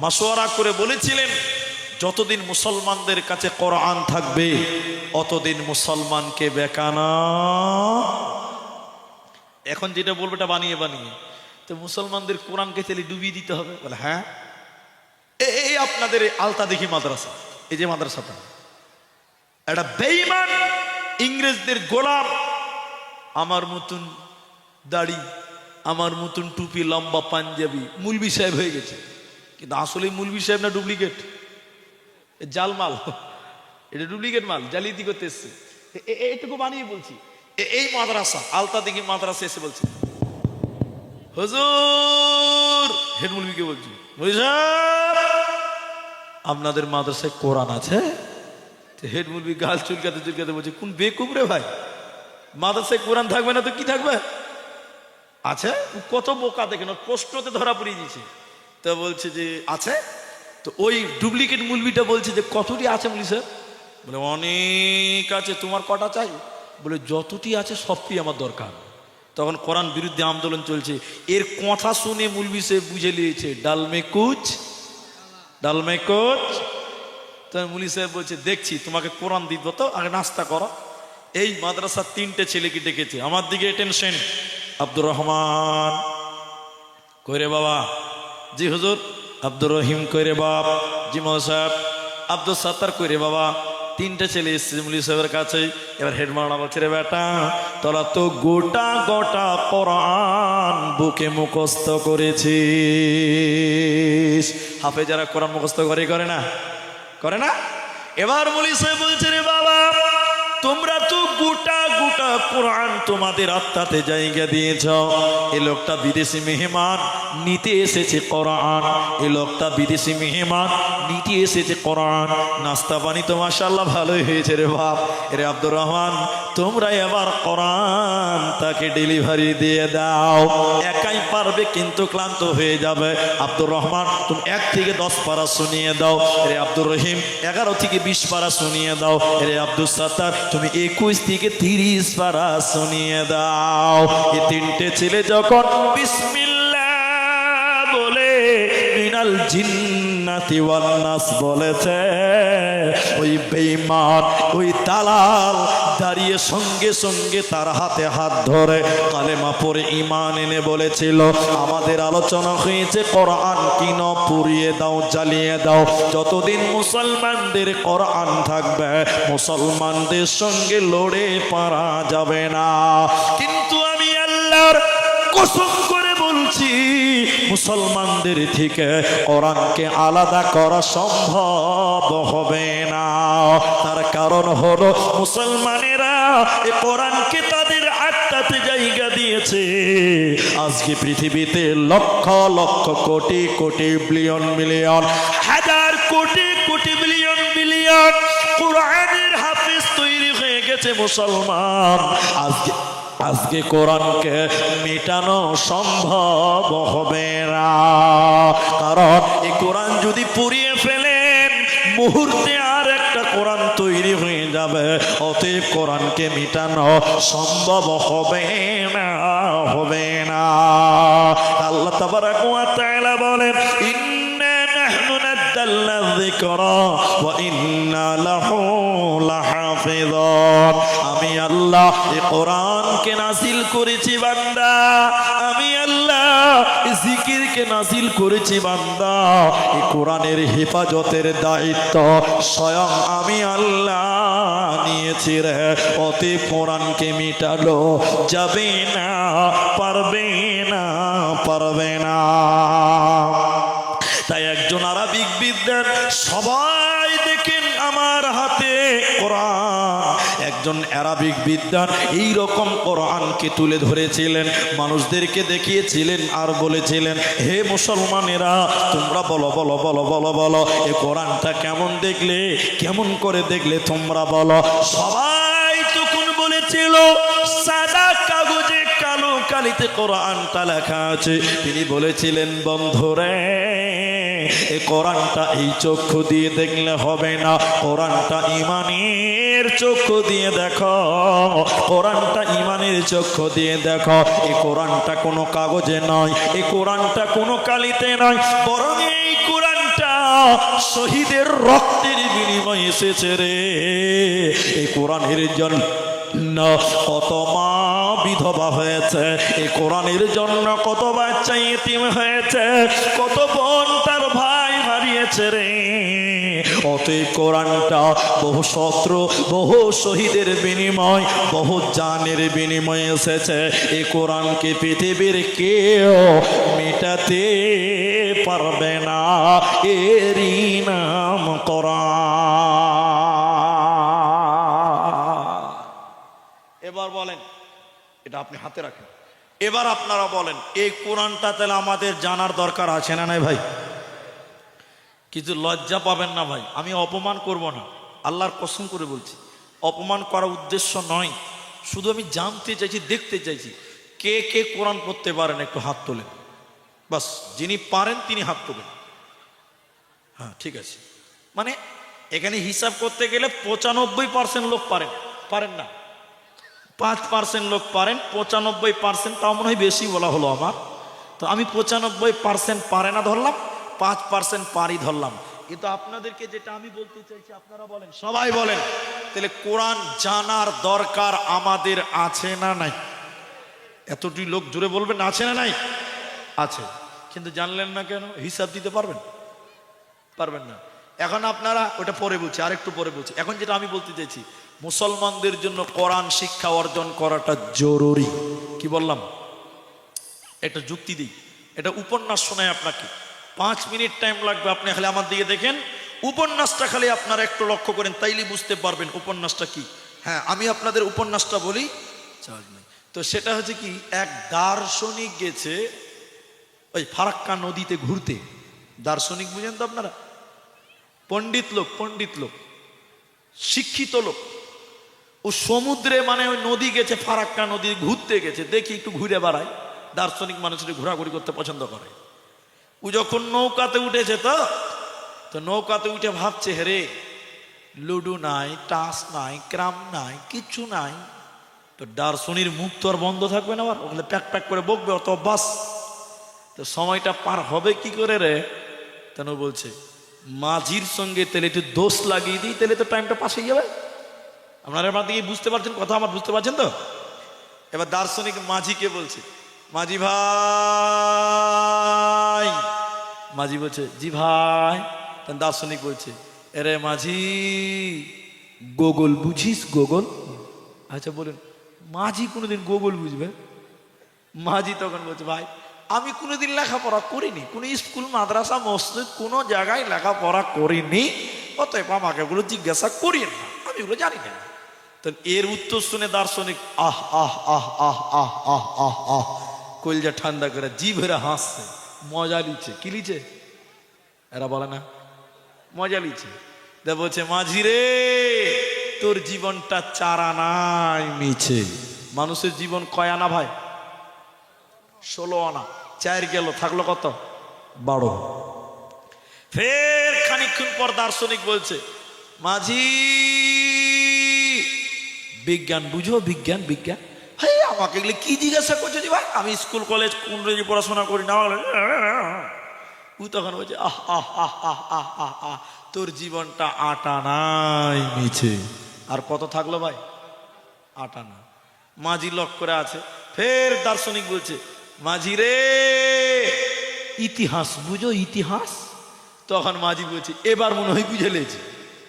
মাসওয়ারা করে বলেছিলেন, যতদিন মুসলমানদের কাছে কোরআন থাকবে অতদিন মুসলমানকে বেকানা। এখন যেটা বলবো এটা বানিয়ে বানিয়ে। তো মুসলমানদের কোরআনকে তাহলে ডুবিয়ে দিতে হবে। বলে হ্যাঁ, এই আপনাদের আলতা দেখি মাদ্রাসা, এই যে মাদ্রাসাটা, একটা বেঈমান ইংরেজদের গোলাম, আমার মতন দাড়ি, আমার মতন টুপি, লম্বা পাঞ্জাবি, মুলবি সাহেব হয়ে গেছে। কিন্তু আসলে মুলবি সাহেব না, ডুপ্লিকেট, জাল মাল, এটা ডুপ্লিকেট মাল, জালিয়াতি করতে এসছে। এইটুকু বানিয়ে বলছি। এই মাদ্রাসা, আলতা দেখি মাদ্রাসা এসে বলছে, হুজুর, হেড মুলবিকে বলছি, আপনাদের মাদ্রাসায় কোরআন আছে? হেড মুলবি গাল চুলকাতে চুলকাতে বলছে, কোন বেকুব রে ভাই, মাদ্রাসায় কোরআন থাকবে না তো কি থাকবে? আছে। কত বোকা দেখেন, প্রশ্নতে ধরা পড়িয়ে দিয়েছে। তো বলছে যে আছে। তো ওই ডুপ্লিকেট মুলবিটা বলছে যে কতটি আছে বলি স্যার? বলে অনেক আছে, তোমার কটা চাই? বলে যতটি আছে সবটি আমার দরকার। তখন কোরআন বিরুদ্ধে আন্দোলন চলছে। এর কথা শুনে মুলবি সে বুঝে নিয়েছে, ডালমে কুচ, ডালমে কুচ। তখন মুলি সাহেব বলছে, দেখছি, তোমাকে কোরআন দিব, তো আগে নাস্তা করো। এই মাদ্রাসার 3টে ছেলেকে ডেকেছে, আমার দিকে টেনশন। আব্দুর রহমান কইরে বাবা? জি হুজুর। আব্দুর রহিম কইরে বাপ? জি মৌলানা সাহেব। আব্দুল সাত্তার কইরে বাবা? 3টে ছেলে এসছে মুলি সাহেবের কাছে। এবার হেড মাওলানা বলছে, রে বেটা, তোরা তো গোটা গোটা কোরআন বুকে মুখস্থ করেছিস। হাফেজারা কোরআন মুখস্থ করে না? করে না? এবার মুলি সাহেব বলছে, রে বাবা, তোমরা তো গোটা গোটা কোরআন তোমাদের আত্মাতে জায়গা দিয়েছ। এ লোকটা বিদেশি মেহমান, নিতে এসেছে কোরআন। এ লোকটা বিদেশি মেহমান, নিতে এসেছে কোরআন। নাস্তা পানি তো মাশাআল্লাহ ভালোই হয়েছে রে বাপ। রে আব্দুর রহমান, তোমরা এবার কোরআন তাকে ডেলিভারি দিয়ে দাও। একাই পারবে কিন্তু ক্লান্ত হয়ে যাবে। আব্দুর রহমান, তুমি 1 থেকে 10 পারা শুনিয়ে দাও। রে আব্দুর রহিম, 11 থেকে 20 পারা শুনিয়ে দাও। রে আব্দুল সাত্তার, তুমি 21 থেকে 30 পারা শুনিয়ে দাও। এই 3টে ছেলে যখন বিসমিল্লাহ বলে মিনাল জিন্নাতি ওয়ান নাস বলেছে, ওই বেঈমান, ওই দালাল দাঁড়িয়ে সঙ্গে সঙ্গে তার হাতে হাত ধরে কালেমা পড়ে ঈমান এনে বলেছিল, আমাদের আলোচনা হয়েছে কোরআন কিন, পুড়িয়ে দাও, জ্বালিয়ে দাও। যতদিন মুসলমানদের কোরআন থাকবে মুসলমানদের সঙ্গে লড়ে পারা যাবে না। কিন্তু আমি আল্লাহর কসম করে বলছি, মুসলমানদের থেকে কোরআনকে আলাদা করা সম্ভব হবে না। তার কারণ হলো মুসলমানেরা এই কোরআনকে তাদের আত্মাতে জায়গা দিয়েছে। আজকে পৃথিবীতে লক্ষ লক্ষ কোটি কোটি বিলিয়ন মিলিয়ন হাজার কোটি কোটি বিলিয়ন মিলিয়ন কোরআনের হাফেজ তৈরি হয়ে গেছে মুসলমান। আজকে কোরআনকে মেটানো সম্ভব হবে না। কারণ এই কোরআন যদি পুড়িয়ে ফেলেন মুহূর্তে আর একটা কোরআন তৈরি হয়ে যাবে। অতএব কোরআনকে মেটানো সম্ভব হবে না, হবে না। আল্লাহ তাবারাক ওয়া তাআলা বলেন, ইন্না নাহনু নাযালনা যিকরা ওয়া ইন্না লাহু লাহাফিযুন। আমি আল্লাহ এই কোরআনকে নাযিল করেছি বান্দা, আমি আল্লাহ জিকিরকে নাযিল করেছি বান্দা। এই কোরআনের হেফাজতের দায়িত্ব স্বয়ং আমি আল্লাহ নিয়েছি রে। অতএব কোরআনকে মিটালো যাবে না, পারবে না, পারবে না। তাই একজন আরবিক বিদ্বান, সবাই দেখেন আমার হাতে কোরআন, একজন আরবিক বিদ্বান এই রকম কোরআনকে তুলে ধরেছিলেন, মানুষদেরকে দেখিয়েছিলেন আর বলেছিলেন, হে মুসলমানেরা তোমরা বলো বলো বলো বলো বলো এই কোরআনটা কেমন দেখলে, কেমন করে দেখলে তোমরা বলো। সবাই তখন বলেছিল সাদা কাগজে কালো কালিতে কোরআনটা লেখা আছে। তিনি বলেছিলেন, বন্ধুরে এই কোরআনটা এই চক্ষু দিয়ে দেখলে হবে না, কোরআনটা ইমানের চক্ষু দিয়ে দেখো, কোরআনটা ইমানের চক্ষু দিয়ে দেখো। এই কোরআনটা কোনো কাগজে নয়, এই কোরআনটা কোনো কালিতে নয়, বরং এই কোরআনটা শহীদের রক্তের বিনিময়ে এসেছে রে। এই কোরআনের জন্য কত মা বিধবা হয়েছে, এই কোরআনের জন্য কত বাচ্চা ইতিম হয়েছে, কত বোন তার ভাই হারিয়েছে রে। অতএব কোরআনটা বহু শত্রু, বহু শহীদের বিনিময়, বহু জানের বিনিময়ে এসেছে। এই কোরআনকে পৃথিবীর কেউ মেটাতে পারবে না, এরই নাম কোরআন। এবার বলেন, এটা আপনি হাতে রাখেন, এবার আপনারা বলেন এই কোরআনটা তাহলে আমাদের জানার দরকার আছে না নাই ভাই? কিছু লজ্জা পাবেন না ভাই, আমি অপমান করব না, আল্লাহর কসম করে বলছি, অপমান করার উদ্দেশ্য নয়, শুধু আমি জানতে চাইছি, দেখতে চাইছি কে কে কোরআন পড়তে পারেন, একটু হাত তোলেন। বাস, যিনি পারেন তিনি হাত তোলেন। হ্যাঁ ঠিক আছে, মানে এখানে হিসাব করতে গেলে 95% লোক পারেন, পারেন না 5% লোক পারেন, 95% তাও মনে হয় বেশি বলা হলো আমার। তো আমি 95% পারে না ধরলাম, 5% পারি ধরলাম। কিন্তু আপনাদেরকে যেটা আমি বলতে চাইছি আপনারা বলেন, সবাই বলেন, তাহলে কোরআন জানার দরকার আমাদের আছে না নাই? এতটি লোক জুড়ে বলবেন আছে না নাই? আছে। কিন্তু জানলেন না কেন? হিসাব দিতে পারবেন? পারবেন না। এখন আপনারা ওটা পরে বলছি, আরেকটু পরে বলছি। এখন যেটা আমি বলতে চাইছি, মুসলমানদের জন্য কোরআন শিক্ষা অর্জন করাটা জরুরি। কি বললাম? একটা যুক্তি দিই, এটা উপন্যাস শোনায় আপনাকে, 5 মিনিট টাইম লাগবে। আপনি খালি আমার দিকে দেখেন, উপন্যাসটা খালি আপনারা একটু লক্ষ্য করেন, তাইলে বুঝতে পারবেন উপন্যাসটা কি। হ্যাঁ, আমি আপনাদের উপন্যাসটা বলি, তো সেটা হচ্ছে কি, এক দার্শনিক গেছে ওই ফারাক্কা নদীতে ঘুরতে। দার্শনিক বুঝেন তো আপনারা? পণ্ডিত লোক, পণ্ডিত লোক, শিক্ষিত লোক। ও সমুদ্রে, মানে ওই নদী গেছে, ফারাক্কা নদী ঘুরতে গেছে, দেখি একটু ঘুরে বেড়ায়। দার্শনিক মানুষের ঘোরাঘুরি করতে পছন্দ করে। ও যখন নৌকাতে উঠেছে, তো নৌকাতে উঠে ভাবছে, হেরে লুডু নাই, টাস নাই, ক্রাম নাই, কিচ্ছু নাই। তো দার্শনির মুখ তো আর বন্ধ থাকবে না, আবার ওখানে প্যাক প্যাক করে বকবে, অত বাস। তো সময়টা পার হবে কি করে রে? তেন বলছে, মাঝির সঙ্গে তাহলে একটু দোষ লাগিয়ে দিই, তাহলে তো টাইমটা পাস হয়ে যাবে। আপনারা আমার দিকে বুঝতে পারছেন কথা? আমার বুঝতে পারছেন তো? এবার দার্শনিক মাঝিকে বলছে, মাঝি ভাই। মাঝি বলছে, জি ভাই। দার্শনিক বলছে, এরে মাঝি, গোগল বুঝিস? গোগল? আচ্ছা বলুন, মাঝি কোনোদিন গোগল বুঝবে? মাঝি তখন বলছে, ভাই আমি কোনোদিন লেখাপড়া করিনি, কোনো স্কুল মাদ্রাসা মসজিদ কোনো জায়গায় লেখাপড়া করিনি, অতএব আমাকে এগুলো জিজ্ঞাসা করিয়েন না, আমি এগুলো জানি না। তো এর উত্তর শুনে দার্শনিক আহ আহ আহ আহ আহ আহ আহ আহ কলজা ঠান্ডা করে জিভ ভরে হাসছে, মজা লিচ্ছে। কি লিচ্ছে এরা বলে না, মজা লিচ্ছে। দে বলছে, মাঝি রে তোর জীবনটা 4 আনায় মিছে। মানুষের জীবন কয় আনা ভাই? 16 আনা। 4 গেল, থাকলো কত? 12। ফের খানিকক্ষণ পর দার্শনিক বলছে, মাঝি বিজ্ঞান বুঝো, বিজ্ঞান বিজ্ঞান। হ্যাঁ, আমাকে এগুলো কি জিজ্ঞাসা করছো যে ভাই? আমি স্কুল কলেজ কোন পড়াশোনা করি না। ও তখন বলছে, আহ আহ আহ আহ আহ আহ আহ তোর জীবনটা 8 আনাই মিছে। আর কত থাকলো ভাই? 8 আনা। মাঝি লক করে আছে। ফের দার্শনিক বলছে, মাঝি রে ইতিহাস বুঝো, ইতিহাস। তখন মাঝি বলছে, এবার মনে হয় বুঝে লেছি।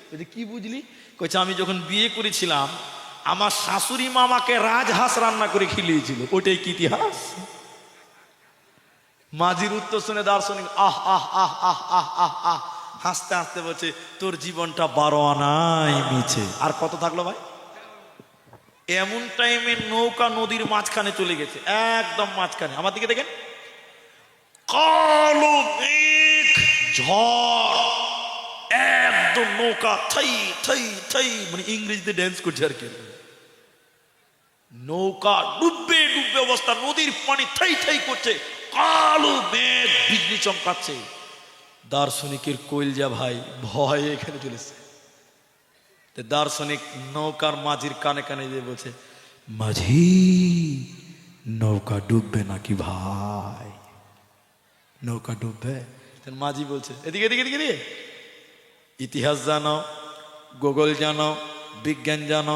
বলছে, কি বুঝলি? কইছে, আমি যখন বিয়ে করেছিলাম আমার শাশুড়ি মামাকে রাজহাঁস রান্না করে খিলিয়েছিল, ওটাই কি ইতিহাস? মাঝির উত্তর শুনে দার্শনিক আহ আহ আহ আহ আহ আহ আহ হাসতে হাসতে বলছে, তোর জীবনটা 12 আনাই মিছে। আর কত থাকলো ভাই? এমন টাইমে নৌকা নদীর মাঝখানে চলে গেছে, একদম মাঝখানে। আমার দিকে দেখেন, কালো মেঘ, ঝড়, একদম নৌকা থাই থাই থাই, মানে ইংরেজিতে ড্যান্স করছে আর কি। নৌকা ডুববে ডুববে অবস্থা, নদীর পানি থাই থাই করছে, কালো মেঘ বিজলি চমকাচ্ছে। দার্শনিকের কইলজা ভাই ভয়ে এখানে চলেছে। দার্শনিক নৌকার মাঝির কানে কানে দিয়ে বলছে, মাঝি নৌকা ডুববে নাকি ভাই? নৌকা ডুববে? মাঝি বলছে, এদিকে এদিকে এদিকে এদিকে, ইতিহাস জানো, ভূগোল জানো, বিজ্ঞান জানো,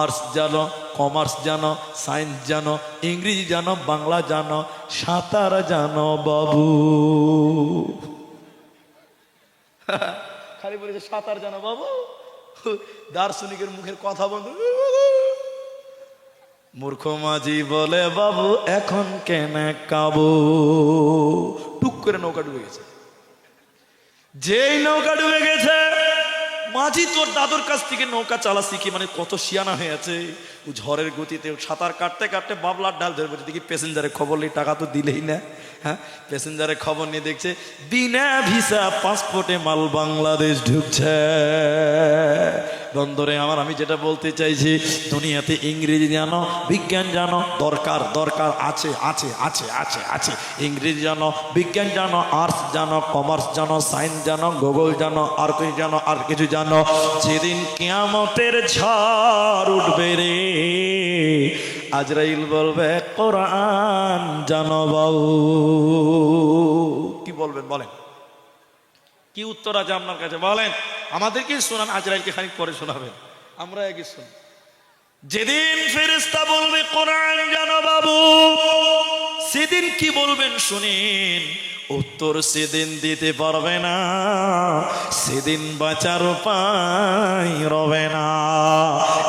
আর্টস জানো, কমার্স জানো, সায়েন্স জানো, ইংরেজি জানো, বাংলা জানো, সাঁতার জানো বাবু? খালি বলেছে সাঁতার জানো বাবু। দার্শনিকের মুখের কথা বন্ধ। মূর্খ মাঝি বলে, বাবু এখন কেন কাবু? টুক করে নৌকা ডুবে গেছে। যেই নৌকা ডুবে গেছে, মাঝি তোর দাদুর কাছ থেকে নৌকা চালা শিখে, মানে কত শিয়ানা হয়ে আছে। ও ঝড়ের গতিতে সাঁতার কাটতে কাটতে বাবলার ডাল ধরে বলছে, দেখি প্যাসেঞ্জারের খবর নেই, টাকা তো দিলেই না। হ্যাঁ, প্যাসেঞ্জারের খবর নিয়ে দেখছে বিনা ভিসা পাসপোর্টে মাল বাংলাদেশ ঢুকছে বন্দরে। আমি যেটা বলতে চাইছি, দুনিয়াতে ইংরেজি জানো, বিজ্ঞান জানো, দরকার দরকার আছে আছে আছে আছে আছে। ইংরেজি জানো, বিজ্ঞান জানো, আর্টস জানো, কমার্স জানো, সায়েন্স জানো, ভূগোল জানো, আর কিছু জানো, আর কিছু জানো। যেদিন কিয়ামতের ঝড় উঠবে রে, আজরাইল বলবে কোরআন জানো বাবু। কি বলবেন বলেন? কি উত্তর আছে আপনার কাছে বলেন? আমাদেরকে শোনান, আজরাইলকে খানিক পরে শোনাবেন, আমরা একই শুন। যেদিন ফেরেশতা বলবে কোরআন জানো বাবু, সেদিন কি বলবেন শুনেন। উত্তর সেদিন দিতে পারবে না, সেদিন বাঁচার উপায় রবে না।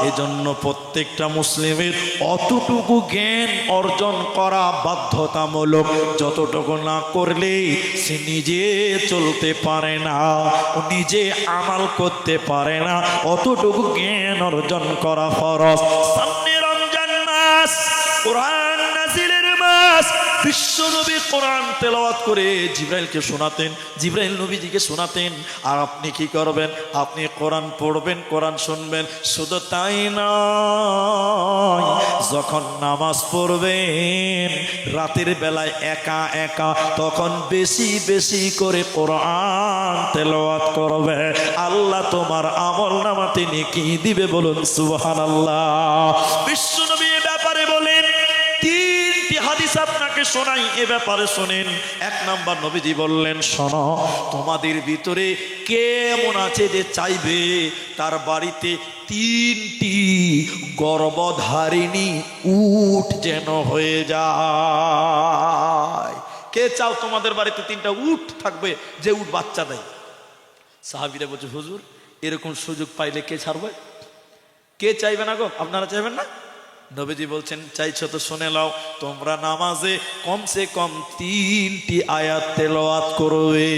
এজন্য প্রত্যেকটা মুসলিমের অতটুকু জ্ঞান অর্জন করা বাধ্যতামূলক। যতটুকু না করলে সে নিজে চলতে পারে না, ও নিজে আমাল করতে পারে না, অতটুকু জ্ঞান অর্জন করা ফরজ। সামনে রমজান মাস, কোরআন নাজিলের মাস। বিশ্ব নবী কোরআন তেলাওয়াত করে জিবরাইলকে শোনাতেন, জিবরাইল নবীজিকে শোনাতেন। আর আপনি কি করবেন? আপনি কোরআন পড়বেন, কোরআন শুনবেন। শুধু তাই নয়, যখন নামাজ পড়বেন রাতের বেলায় একা একা, তখন বেশি বেশি করে কোরআন তেলাওয়াত করবে। আল্লাহ তোমার আমলনামাতে নেকি দিবে, বলুন সুবহানাল্লাহ। বিশ্ব নবী এ ব্যাপারে বলেন, 3টি হাদিস আপনাকে শোনাই, এ ব্যাপারে শোনেন। 1 নাম্বার নবীজি বললেন, শোনো, তোমাদের ভিতরে কে এমন আছে যে চাইবে তার বাড়িতে 3টি গর্ভধারিণী উট যেন হয়ে যায়? কে চাও তোমাদের বাড়িতে 3টা উট থাকবে, যে উট বাচ্চা দেয়? সাহাবীরা বলছে, হুজুর এরকম সুযোগ পাইলে কে ছাড়বে? কে চাইবে না গো? আপনারা চাইবেন না? নবীজি বলছেন চাইছো তো শুনে নাও, তোমরা নামাজে কমসে কম 3টি আয়াত তেলাওয়াত করবে।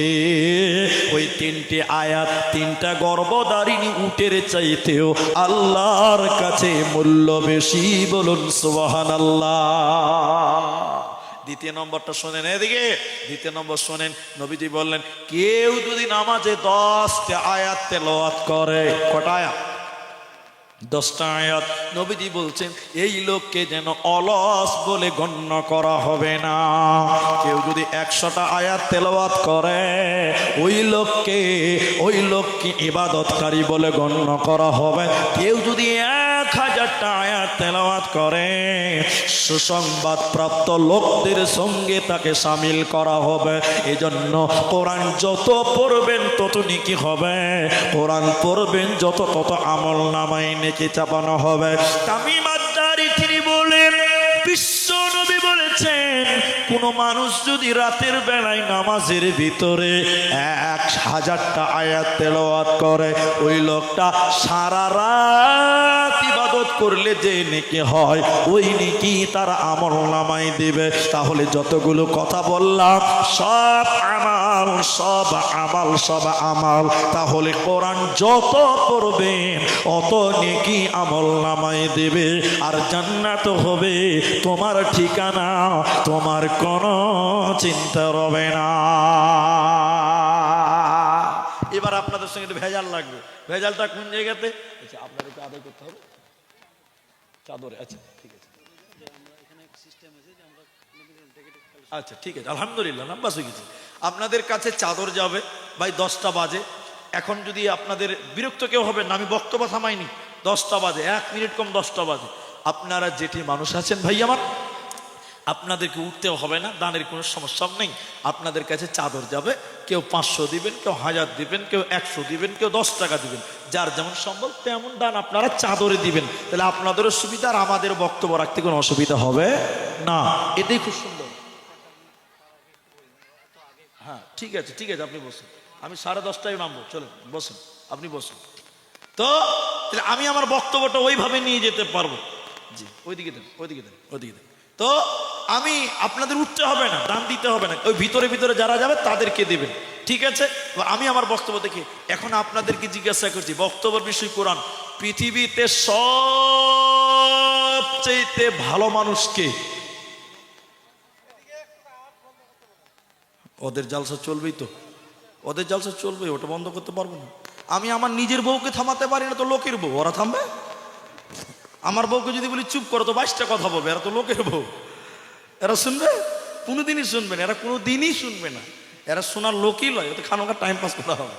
ওই 3টি আয়াত 3টা গর্ভধারিণী উটের চাইতেও আল্লাহর কাছে মূল্য বেশি। বলুন সুবহানাল্লাহ। দ্বিতীয় নম্বরটা শোনেন এদিকে, দ্বিতীয় নম্বর শোনেন। নবীজি বললেন কেউ যদি নামাজে 10টা আয়াত তেলাওয়াত করে, কটা আয়াত? 10টা আয়াত। নবীজি বলছেন এই লোককে যেন অলস বলে গণ্য করা হবে না। কেউ যদি 100টা আয়াত তেলাওয়াত করে ওই লোককে ইবাদতকারী বলে গণ্য করা হবে। কেউ যদি 1000টা আয়াত তেলাওয়াত করে সুসংবাদ প্রাপ্ত লোকদের সঙ্গে তাকে শামিল করা হবে। এজন্য কোরআন যত পড়বেন তত নেকি হবে, কোরআন পড়বেন যত তত আমল নামায় নেকি চাপানো হবে। তামিম আদ-দারি তিনি বলেন, বিশ্ব নবী বলেছেন কোন মানুষ যদি রাতের বেলায় নামাজের ভিতরে 1000টা আয়াত তেলাওয়াত করে ওই লোকটা সারা রাত ইবাদত করলে যে নেকি হয় ওই নেকি তার আমল নামায় দিবে। তাহলে যতগুলো কথা বললাম সব আমাল, সব আমাল, সব আমাল। তাহলে কোরআন যত পড়বেন অত নেকি আমল নামায় দেবে, আর জান্নাত হবে তোমার ঠিকানা, তোমার কোনো চিন্তা হবে না। এবার আপনাদের সঙ্গে ভেজাল লাগবে। ভেজালটা কোন জায়গাতে? আচ্ছা আপনাদেরকে আদায় করতে হবে চাদরে। আচ্ছা ঠিক আছে, আচ্ছা ঠিক আছে, আলহামদুলিল্লাহ নাম্বাস হয়ে গেছে। আপনাদের কাছে চাদর যাবে ভাই 10টা বাজে। এখন যদি আপনাদের বিরক্ত কেউ হবেন না, আমি বক্তব্য থামাইনি। 10টা বাজে, 1 মিনিট কম 10টা বাজে। আপনারা যেটি মানুষ আছেন ভাই আমার, আপনাদেরকে উঠতেও হবে না, দানের কোনো সমস্যা নেই। আপনাদের কাছে চাদর যাবে, কেউ 500 দিবেন, কেউ 1000 দিবেন, কেউ 100 দিবেন, কেউ 10 টাকা দিবেন। যার যেমন সম্ভব তেমন দান আপনারা চাদরে দিবেন। তাহলে আপনাদেরও সুবিধা আর আমাদের বক্তব্য রাখতে কোনো অসুবিধা হবে না। এটাই খুব সুন্দর। হ্যাঁ ঠিক আছে, ঠিক আছে, আপনি বসুন। আমি 10:30টায় নামবো, চলেন বসুন, আপনি বসুন। তো তাহলে আমি আমার বক্তব্যটা ওইভাবে নিয়ে যেতে পারবো। জি ওইদিকে দেন, ওইদিকে দেন, ওইদিকে দেন। তো আমি আপনাদের উঠতে হবে না, দান দিতে হবে না, ওই ভিতরে ভিতরে যারা যাবে তাদেরকে দেবেন, ঠিক আছে? আমি আমার বক্তব্য দেখি এখন আপনাদেরকে জিজ্ঞাসা করছি, বক্তব্যের বিষয় কোরআন। পৃথিবীতে সবচেয়ে ভালো মানুষকে, ওদের জালসা চলবেই তো, ওদের জালসা চলবেই, ওটা বন্ধ করতে পারবো না। আমি আমার নিজের বউকে থামাতে পারি না, তো লোকের বউ ওরা থামবে? আমার বউকে যদি বলি চুপ করো তো 22টা কথা বলবে, এরা তো লোকের বউ, এরা শুনবে? কোনোদিনই শুনবে না, এরা কোনোদিনই শুনবে না। এরা শোনার লোকই নয়, ওদের খানোকা টাইম পাস করা হবে।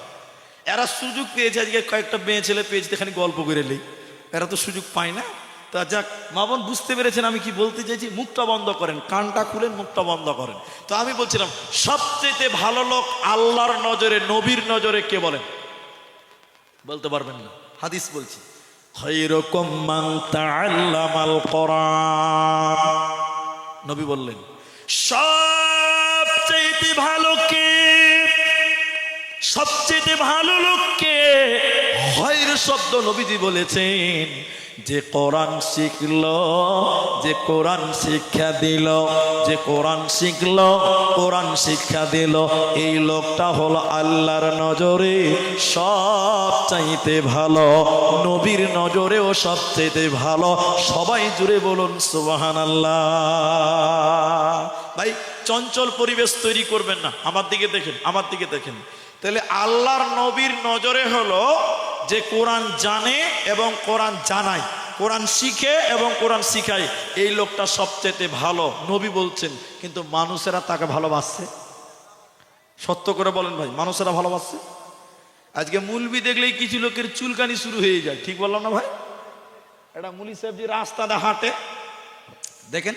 এরা সুযোগ পেয়েছে, আজকে কয়েকটা মেয়ে ছেলে পেয়েছে, এখানে গল্প করে নেই, এরা তো সুযোগ পায় না। তা যাক, মা বোন বুঝতে পেরেছেন আমি কি বলতে চাইছি। মুখটা বন্ধ করেন, কানটা খুলেন, মুখটা বন্ধ করেন। তো আমি বলছিলাম সবচেয়ে ভালো লোক আল্লাহর নজরে, নবীর নজরে কে বলেন? বলতে পারবেন না? হাদিস বলছি, খায়রুকুম মান তাআল্লামাল কোরআন। নবী বললেন সবচেয়ে ভালো কে, সবচেয়ে ভালো লোককে। খায়র শব্দ নবীজি বলেছেন যে কোরআন শিখলো, যে কোরআন শিক্ষা দিল, যে কোরআন শিখলো, কোরআন শিক্ষা দিল, এই লোকটা হলো আল্লাহর নজরে সবচাইতে ভালো, নবীর নজরেও সবচাইতে ভালো। সবাই জুড়ে বলুন সুবহানাল্লাহ। ভাই চঞ্চল পরিবেশ তৈরি করবেন না, আমার দিকে দেখেন, আমার দিকে দেখেন। তাহলে আল্লাহর নবীর নজরে হলো যে কোরআন জানে এবং কোরআন জানায়, কোরআন শিখে এবং কোরআন শিখায়, এই লোকটা সবচেয়ে ভালো, নবী বলছেন। কিন্তু মানুষেরা তাকে ভালোবাসছে? সত্য করে বলেন ভাই, মানুষেরা ভালোবাসছে? আজকে মুলবি দেখলেই কিছু লোকের চুলকানি শুরু হয়ে যায়, ঠিক বললাম না ভাই? এটা মুলি সাহেব যে রাস্তাতে হাঁটে, দেখেন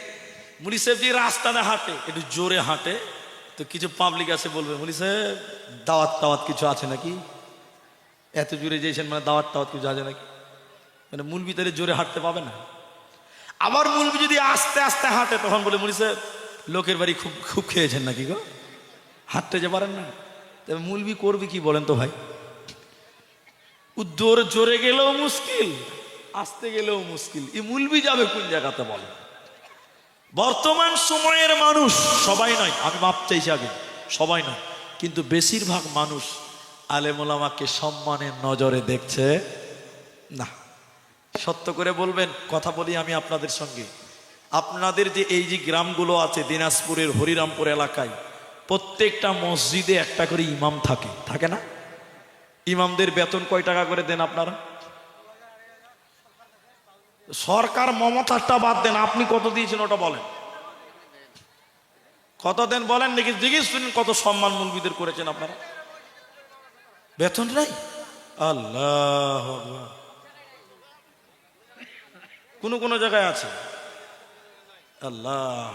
মুলি সাহেব যে রাস্তাতে হাঁটে, একটু জোরে হাঁটে, তো কিছু পাবলিক আছে বলবে মুলি সাহেব দাওয়াত টাওয়াত কিছু আছে নাকি, এত জোরে যেছেন মানে দাওয়াত টাওয়াত কিছু আছে নাকি? মানে মুলবি তাহলে জোরে হাঁটতে পাবে না। আবার মুলবি যদি আস্তে আস্তে হাঁটে তখন বলে মুলি সাহেব লোকের বাড়ি খুব খুব খেয়েছেন নাকি গো, হাঁটতে যে পারেন না। তবে মুলবি করবি কি বলেন তো ভাই? জোরে জোরে গেলেও মুশকিল, আসতে গেলেও মুশকিল। এই মুলবি যাবে কোন জায়গাতে বলে? বর্তমান সময়ের মানুষ সবাই নয়, আমি মাপ চাইছি আগে, সবাই নয় কিন্তু বেশিরভাগ মানুষ আলেম ওলামাকে সম্মানের নজরে দেখছে না। সত্য করে বলবেন, কথা বলি আমি আপনাদের সঙ্গে। আপনাদের যে এই যে গ্রামগুলো আছে দিনাজপুরের হরিরামপুর এলাকায়, প্রত্যেকটা মসজিদে একটা করে ইমাম থাকে, থাকে না? ইমামদের বেতন কয় টাকা করে দেন আপনারা? সরকার মমতাটা বাদ দেন, আপনি কত দিয়েছেন ওটা বলেন। কত দেন বলেন নাকি? জিজ্ঞেস করেন কত সম্মান মুলবিদের করেছেন আপনারা? বেতন নাই? আল্লাহ, কোন কোন জায়গায় আছে। আল্লাহ,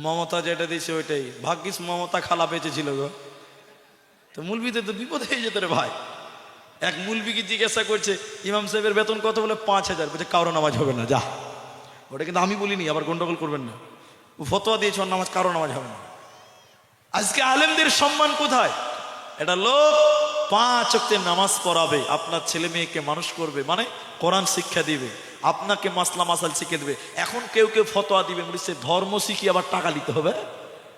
মমতা যেটা দিয়েছে ওইটাই ভাগ্যিস। মমতা খালা বেঁচেছিল গো, তো মুলবিদের তো বিপদ হয়ে যেত রে ভাই। এক মুলবিকে জিজ্ঞাসা করছে ইমাম সাহেবের বেতন কত, বলে 5,000। বলছে কারো নামাজ হবে না, যা। ওটা কিন্তু আমি বলিনি, আবার গন্ডগোল করবেন না। ও ফতোয়া দিয়েছে ওর নামাজ, কারো নামাজ হবে না। আজকে আলেমদের সম্মান কোথায়? এটা লোক 5 ওয়াক্তের নামাজ পড়াবে, আপনার ছেলে মেয়েকে মানুষ করবে, মানে কোরআন শিক্ষা দিবে, আপনাকে মাসলা মাসাল শিখে দেবে। এখন কেউ কেউ ফতোয়া দিবে, বলছে ধর্ম শিখি আবার টাকা দিতে হবে।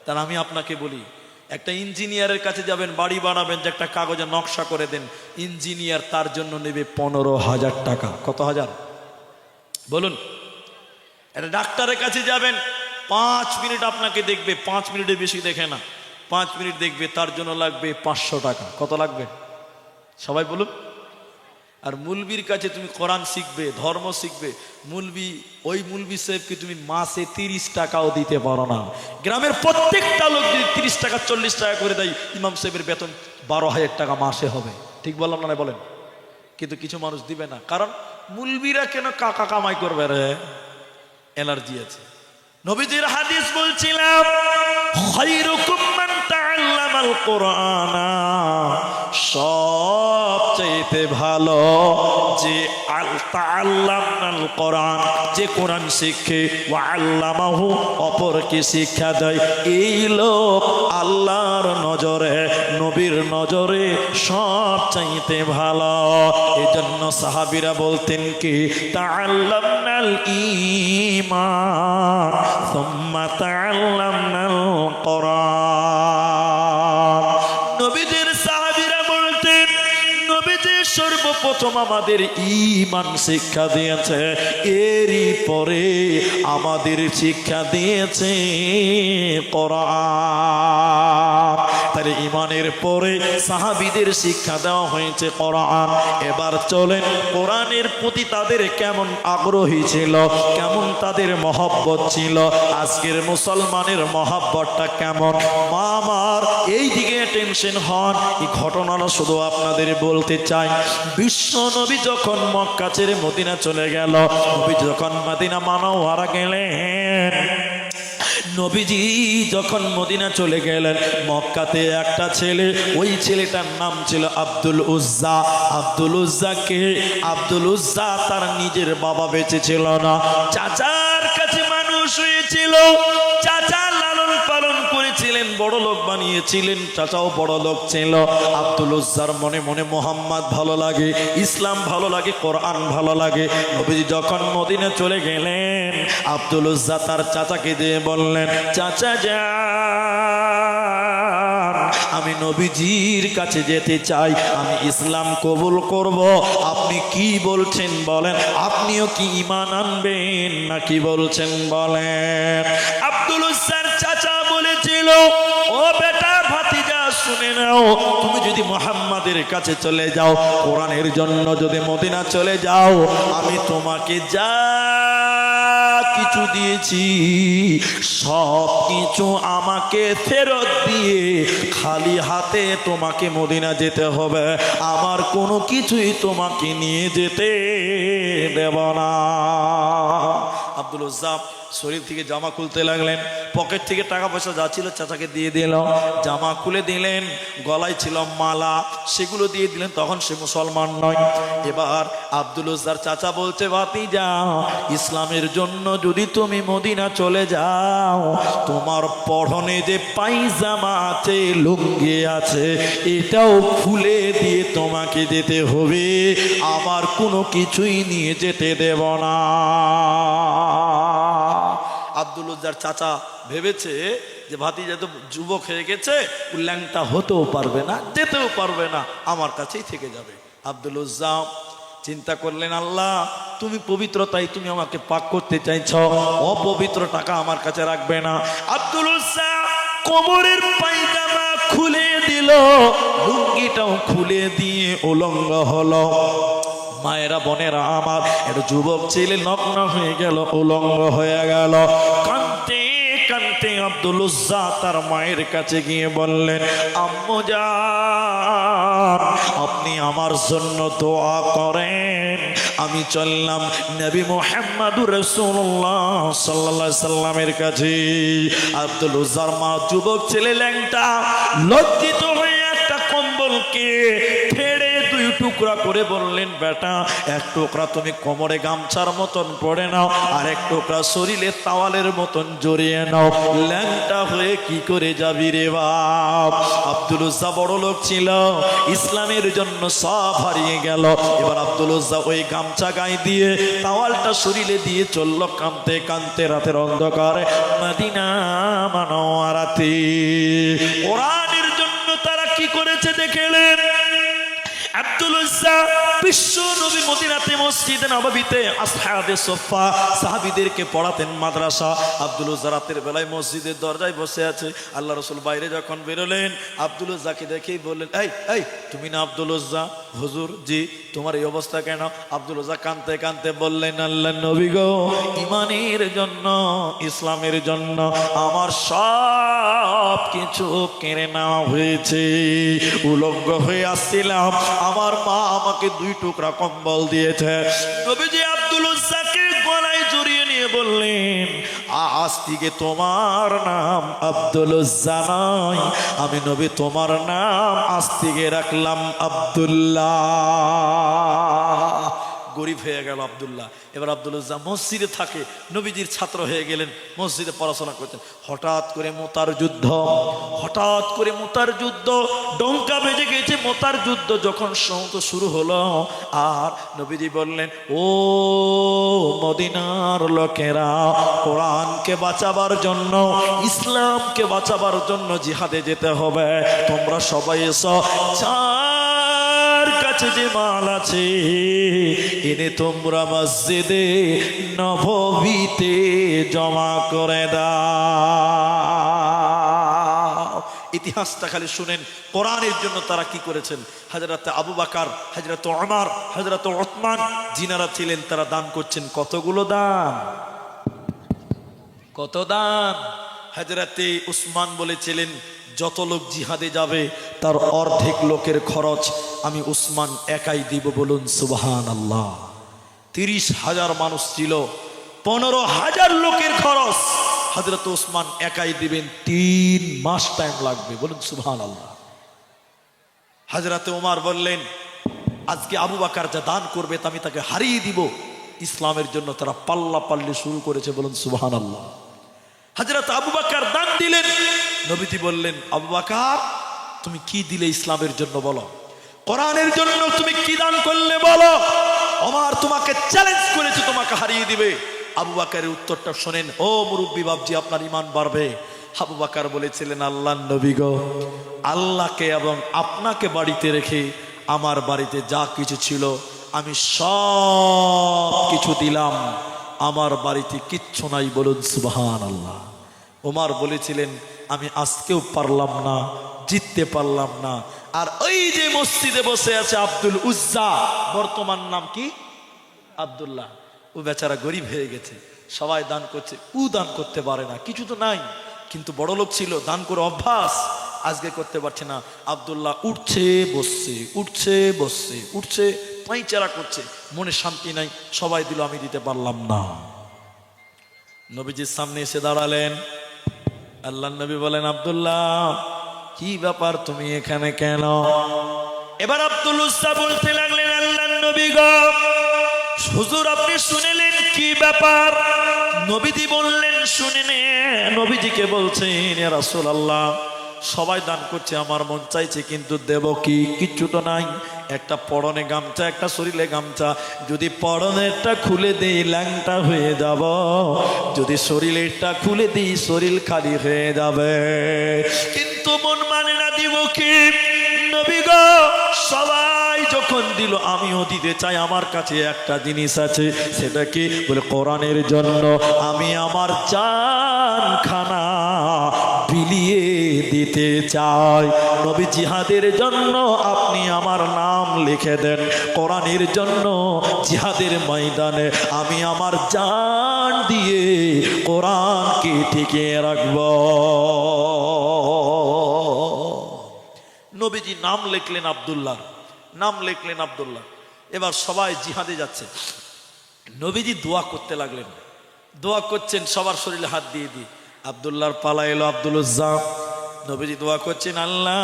তাহলে আমি আপনাকে বলি, একটা ইঞ্জিনিয়ারের কাছে যাবেন, বাড়ি বানাবেন, যে একটা কাগজে নকশা করে দেন, ইঞ্জিনিয়ার তার জন্য নেবে 15,000 টাকা। কত হাজার বলুন? একটা ডাক্তারের কাছে যাবেন, 5 মিনিট আপনাকে দেখবে, 5 মিনিটের বেশি দেখে না, 5 মিনিট দেখবে, তার জন্য লাগবে 500 টাকা। কত লাগবে সবাই বলুন? আর মুলবির কাছে তুমি কোরআন শিখবে, ধর্ম শিখবে, মুলবি, ওই মুলবি সাহেবকে তুমি মাসে 30 টাকাও দিতে পারো না। গ্রামের প্রত্যেকটা লোক যদি 30 টাকা 40 টাকা করে দেয়, ইমাম সাহেবের বেতন 12,000 টাকা মাসে হবে। ঠিক বললাম না? বলেন। কিন্তু কিছু মানুষ দিবে না, কারণ মুলবিরা কেন কাকা কামাই করবে রে, এনার্জি আছে। নবীজির হাদিস বলছিলাম, খায়রুকুম মান তাআল্লামাল কুরআনা, সবচেয়ে ভালো যে তাআল্লামাল কুরআন, যে কোরআন শিখে, ওয়া আল্লামাহু, অপরকে শিক্ষা দেয়, এই লোক আল্লাহর নজরে, নবীর নজরে সবচেয়ে ভালো। এজন্য সাহাবীরা বলতেন কি, তাআল্লামনাল ঈমান সুম্মা তাআল্লামনাল কুরআন। নবীজির সাহাবীরা বলতেন, নবীজি সর্বপ্রথম আমাদের ঈমান শিক্ষা দিয়েছে, এরই পরে আমাদের শিক্ষা দিয়েছে কোরআন। তাহলে ঈমানের পরে সাহাবীদের শিক্ষা দেওয়া হয়েছে কোরআন। এবার চলেন, কোরআনের প্রতি তাদের কেমন আগ্রহী ছিল, কেমন তাদের মহব্বত ছিল, আজকের মুসলমানের মহব্বতটা কেমন। মা আমার এই দিকে টেনশন হন, এই ঘটনাটা শুধু আপনাদের বলতে চাই। বিশ্ব নবী যখন মক্কা ছেড়ে মদিনা চলে গেল, নবী যখন মদিনা মানওয়ারা গেলেন, নবীজি যখন মদিনা চলে গেলেন, মক্কাতে একটা ছেলে, ওই ছেলেটার নাম ছিল আব্দুল উজ্জা। আব্দুল উজ্জাকে, আব্দুল উজ্জা তার নিজের বাবা বেঁচে ছিল না, চাচার কাছে মানুষ হয়েছিল, চাচা লালন পালন করেছিলেন, বড় লোক বানিয়েছিলেন, চাচাও বড় লোক ছিল। আব্দুল উজ্জার মনে মনে মোহাম্মদ ভালো লাগে, ইসলাম ভালো লাগে, কোরআন ভালো লাগে। নবীজি যখন মদিনা চলে গেলেন, আব্দুল উজ্জা তার চাচাকে দিয়ে বললেন, চাচা যান, আমি নবীজির কাছে যেতে চাই, আমি ইসলাম কবুল করব, আপনি কি বলছেন বলেন, আপনিও কি ঈমান আনবেন না কি বলছেন বলেন। আব্দুল উজ্জার চাচা বলেছিল, ও বেটা ভাতিজা শুনে নাও, তুমি যদি মুহাম্মাদের কাছে চলে যাও, কোরআনের জন্য যদি মদিনা চলে যাও, আমি তোমাকে যা কিছু দিয়েছি সব কিছু আমাকে ফেরত দিয়ে খালি হাতে তোমাকে মদিনা যেতে হবে, আমার কোনো কিছুই তোমাকে নিয়ে যেতে দেব না। আব্দুল উজ্জা শরীর থেকে জামা খুলতে লাগলেন, পকেট থেকে টাকা পয়সা যা ছিল চাচাকে দিয়ে দিল, জামা খুলে দিলেন, গলায় ছিল মালা, সেগুলো দিয়ে দিলেন। তখন সে মুসলমান নয়। এবার আব্দুল উজ্জার চাচা বলছে, ভাতিজা, ইসলামের জন্য যদি তুমি মদিনা চলে যাও, তোমার পরনে যে পায়জামা আছে, লুঙ্গি আছে, এটাও খুলে দিয়ে তোমার তোমাকে যেতে হবে, আমার কোনো কিছুই নিয়ে যেতে দেব না। আব্দুল উজ্জার চাচা ভেবেছে যে ভাতিজা তো যুবক হয়ে গেছে, ল্যাংটা হতেও পারবে না, যেতেও পারবে না, আমার কাছেই থেকে যাবে। আব্দুল উজ্জা চিন্তা করলেন, আল্লাহ তুমি পবিত্রতাই তুমি আমাকে পাক করতে চাইছ, অপবিত্র টাকা আমার কাছে রাখবে না। আব্দুল উজ্জা কোমরের পায়জামা খুলে দিল, লুঙ্গিটাও খুলে দিয়ে উলঙ্গ হলো। মায়েরা বোনেরা আমার, একটা যুবক ছেলে নগ্ন হয়ে গেল, উলঙ্গ হয়ে গেল। কাঁদতে কাঁদতে আব্দুল উজ্জা তার মায়ের কাছে গিয়ে বললেন, আম্মু জান আপনি আমার জন্য দোয়া করেন, আমি চললাম নবী মুহাম্মদুর রাসূলুল্লাহ সাল্লাল্লাহু আলাইহি সাল্লামের কাছে। আব্দুল উজ্জার মা যুবক ছেলে ল্যাংটা লজ্জিত হয়ে একটা কম্বলকে ফেড়ে দুই টুকরা করে বললেন, বেটা এক টুকরা তুমি কোমরে গামছার মতন পড়ে নাও, আর এক টুকরা শরীরে তাওয়ালের মতন জড়িয়ে নাও, ল্যাংটা হয়ে কি করে যাবি রে বাপ। আব্দুল উজ্জা বড় লোক ছিল, ইসলামের জন্য সব হারিয়ে গেল। এবার আব্দুল উজ্জা ওই গামছা গায়ে দিয়ে তাওয়ালটা শরীরে দিয়ে চলল কাঁদতে কাঁদতে রাতের অন্ধকারে মদিনা মুনাওয়ারাতে। কোরআনের জন্য তারা কি করেছে দেখলেন। আব্দুল উজ্জা বিশ্ব নবী মদিনাতে মসজিদে নববীতে আসহাবে সুফফা সাহাবীদেরকে পড়াতেন মাদ্রাসা। আব্দুল উজ্জা রাতের বেলায় মসজিদের দরজায় বসে আছে। আল্লাহ রাসূল বাইরে যখন বেরোলেন, আব্দুল উজ্জাকে দেখেই বললেন, এই এই তুমি না আব্দুল উজ্জা? হুজুর জি। তোমার এই অবস্থা কেন? আব্দুল উজ্জা কাঁদতে কাঁদতে বললেন, আল্লাহর নবী গো, ঈমানের জন্য ইসলামের জন্য আমার সব কিছু কেড়ে নেওয়া হয়েছে। উলঙ্গ হয়ে আসছিলাম, আমার মা আমাকে দুই টুকরা কম্বল দিয়েছে। নবীজি আব্দুল উজ্জাকে গলায় জড়িয়ে নিয়ে বললেন, আজ থেকে তোমার নাম আব্দুল উজ্জা নয়, আমি নবী তোমার নাম আজ থেকে রাখলাম আব্দুল্লাহ। গরিব হয়ে গেল আব্দুল্লাহ। এবার আব্দুল উজ্জা মসজিদে থাকে, নবীজির ছাত্র হয়ে গেলেন, মসজিদে পড়াশোনা করতেন। হঠাৎ করে মুতার যুদ্ধ, হঠাৎ করে মুতার যুদ্ধ, ডঙ্কা বেজে গেছে। মুতার যুদ্ধ যখন শুরু হলো, আর নবীজি বললেন, ও মদিনার লোকেরা, কোরআনকে বাঁচাবার জন্য, ইসলামকে বাঁচাবার জন্য জিহাদে যেতে হবে, তোমরা সবাই এসো। কাছে যে মাল আছে এনে তোমরা মসজিদে নববীতে জমা করে দাও। ইতিহাসটা খালি শুনেন, কোরআনের জন্য তারা কি করেছেন। হযরত আবু বকর, হযরত ওমর, হযরত উসমান যিনারা ছিলেন, তারা দান করছেন কতগুলো দান, কত দান। হযরত উসমান বলেছিলেন, যত লোক জিহাদে যাবে তার অর্ধেক লোকের খরচ আমি উসমান একাই দিব। বলুন সুবহানাল্লাহ। 30,000 মানুষ ছিল, 15,000 লোকের খরচ হযরত উসমান একাই দিবেন। 3 মাস টাইম লাগবে। বলুন সুবহানাল্লাহ। হযরত ওমর বললেন, আজকে আবু বকর যা দান করবে তা আমি তাকে হারিয়ে দিব। ইসলামের জন্য তারা পাল্লা পাল্লি শুরু করেছে। বলুন সুবহানাল্লাহ। হযরত আবু বকর দান দিলেন। নবীজি বললেন, আবু বকর তুমি কি দিলে ইসলামের জন্য বলো, কোরআনের জন্য তুমি কি দান করলে বলো, ওমর তোমাকে চ্যালেঞ্জ করেছে, তোমাকে হারিয়ে দিবে। আবু বকরের উত্তরটা শোনেন, ও মুরব্বী বাপজি, আপনার ঈমান বাড়বে। আবু বকর বলেছিলেন, আল্লাহর নবী গো, আল্লাহকে এবং আপনাকে বাড়িতে রেখে আমার বাড়িতে যা কিছু ছিল আমি সব কিছু দিলাম, আমার বাড়িতে কিচ্ছু নাই। বলুন সুবহানাল্লাহ। ওমর বলেছিলেন, আমি আজকেও পারলাম না, জিততে পারলাম না। আর ওই যে মসজিদে বসে আছে আব্দুল উজ্জা, বর্তমান নাম কি আব্দুল্লাহ, ও বেচারা গরিব হয়ে গেছে, সবাই দান করছে, ও দান করতে পারে না, কিছু তো নাই, কিন্তু বড় লোক ছিল, দান করে অভ্যাস, আজকে করতে পারছে না। আব্দুল্লাহ উঠছে বসছে, উঠছে বসছে, উঠছে পায়চারা করছে, মনে শান্তি নাই, সবাই দিল, আমি দিতে পারলাম না। নবীজির সামনে এসে দাঁড়ালেন। আল্লাহর নবী বলেন, আব্দুল্লাহ কি ব্যাপার, তুমি এখানে কেন? এবার আব্দুল উজ্জা বলতে লাগলেন, আল্লাহর নবী গো, হুজুর আপনি শুনলেন কি ব্যাপার? নবীজি বললেন, শুনে নে। নবীজিকে বলছেন, ইয়া রাসূলুল্লাহ, সবাই দান করছে, আমার মন চাইছে, কিন্তু দেব কি? কিচ্ছু তো নাই। একটা পরনে গামছা, একটা শরীরে গামছা। যদি পরনেরটা খুলে দিই ল্যাংটা হয়ে যাব, যদি শরীরেরটা খুলে দিই শরীর খালি হয়ে যাবে। কিন্তু মন মানে না, দিব কি? নবী গো, সবাই যখন দিল আমিও দিতে চাই। আমার কাছে একটা জিনিস আছে, সেটা কি? বলে কোরআনের জন্য আমি আমার জান খানা বিলিয়ে দিতে চাই। নবী জিহাদের জন্য আপনি আমার নাম লিখে দেন। কোরআনের জন্য জিহাদের ময়দানে আমি আমার জান দিয়ে কোরআনকে টিকিয়ে রাখব। নবীজি নাম লিখলেন আব্দুল্লাহ, নাম লিখলেন আব্দুল্লাহ। এবার সবাই জিহাদে যাচ্ছে। নবীজি দোয়া করতে লাগলেন, দোয়া করছেন সবার শরীরে হাত দিয়ে দিয়ে। আব্দুল্লাহর পালা এলো, আব্দুল উজ্জা। নবীজি দোয়া করছেন, আল্লাহ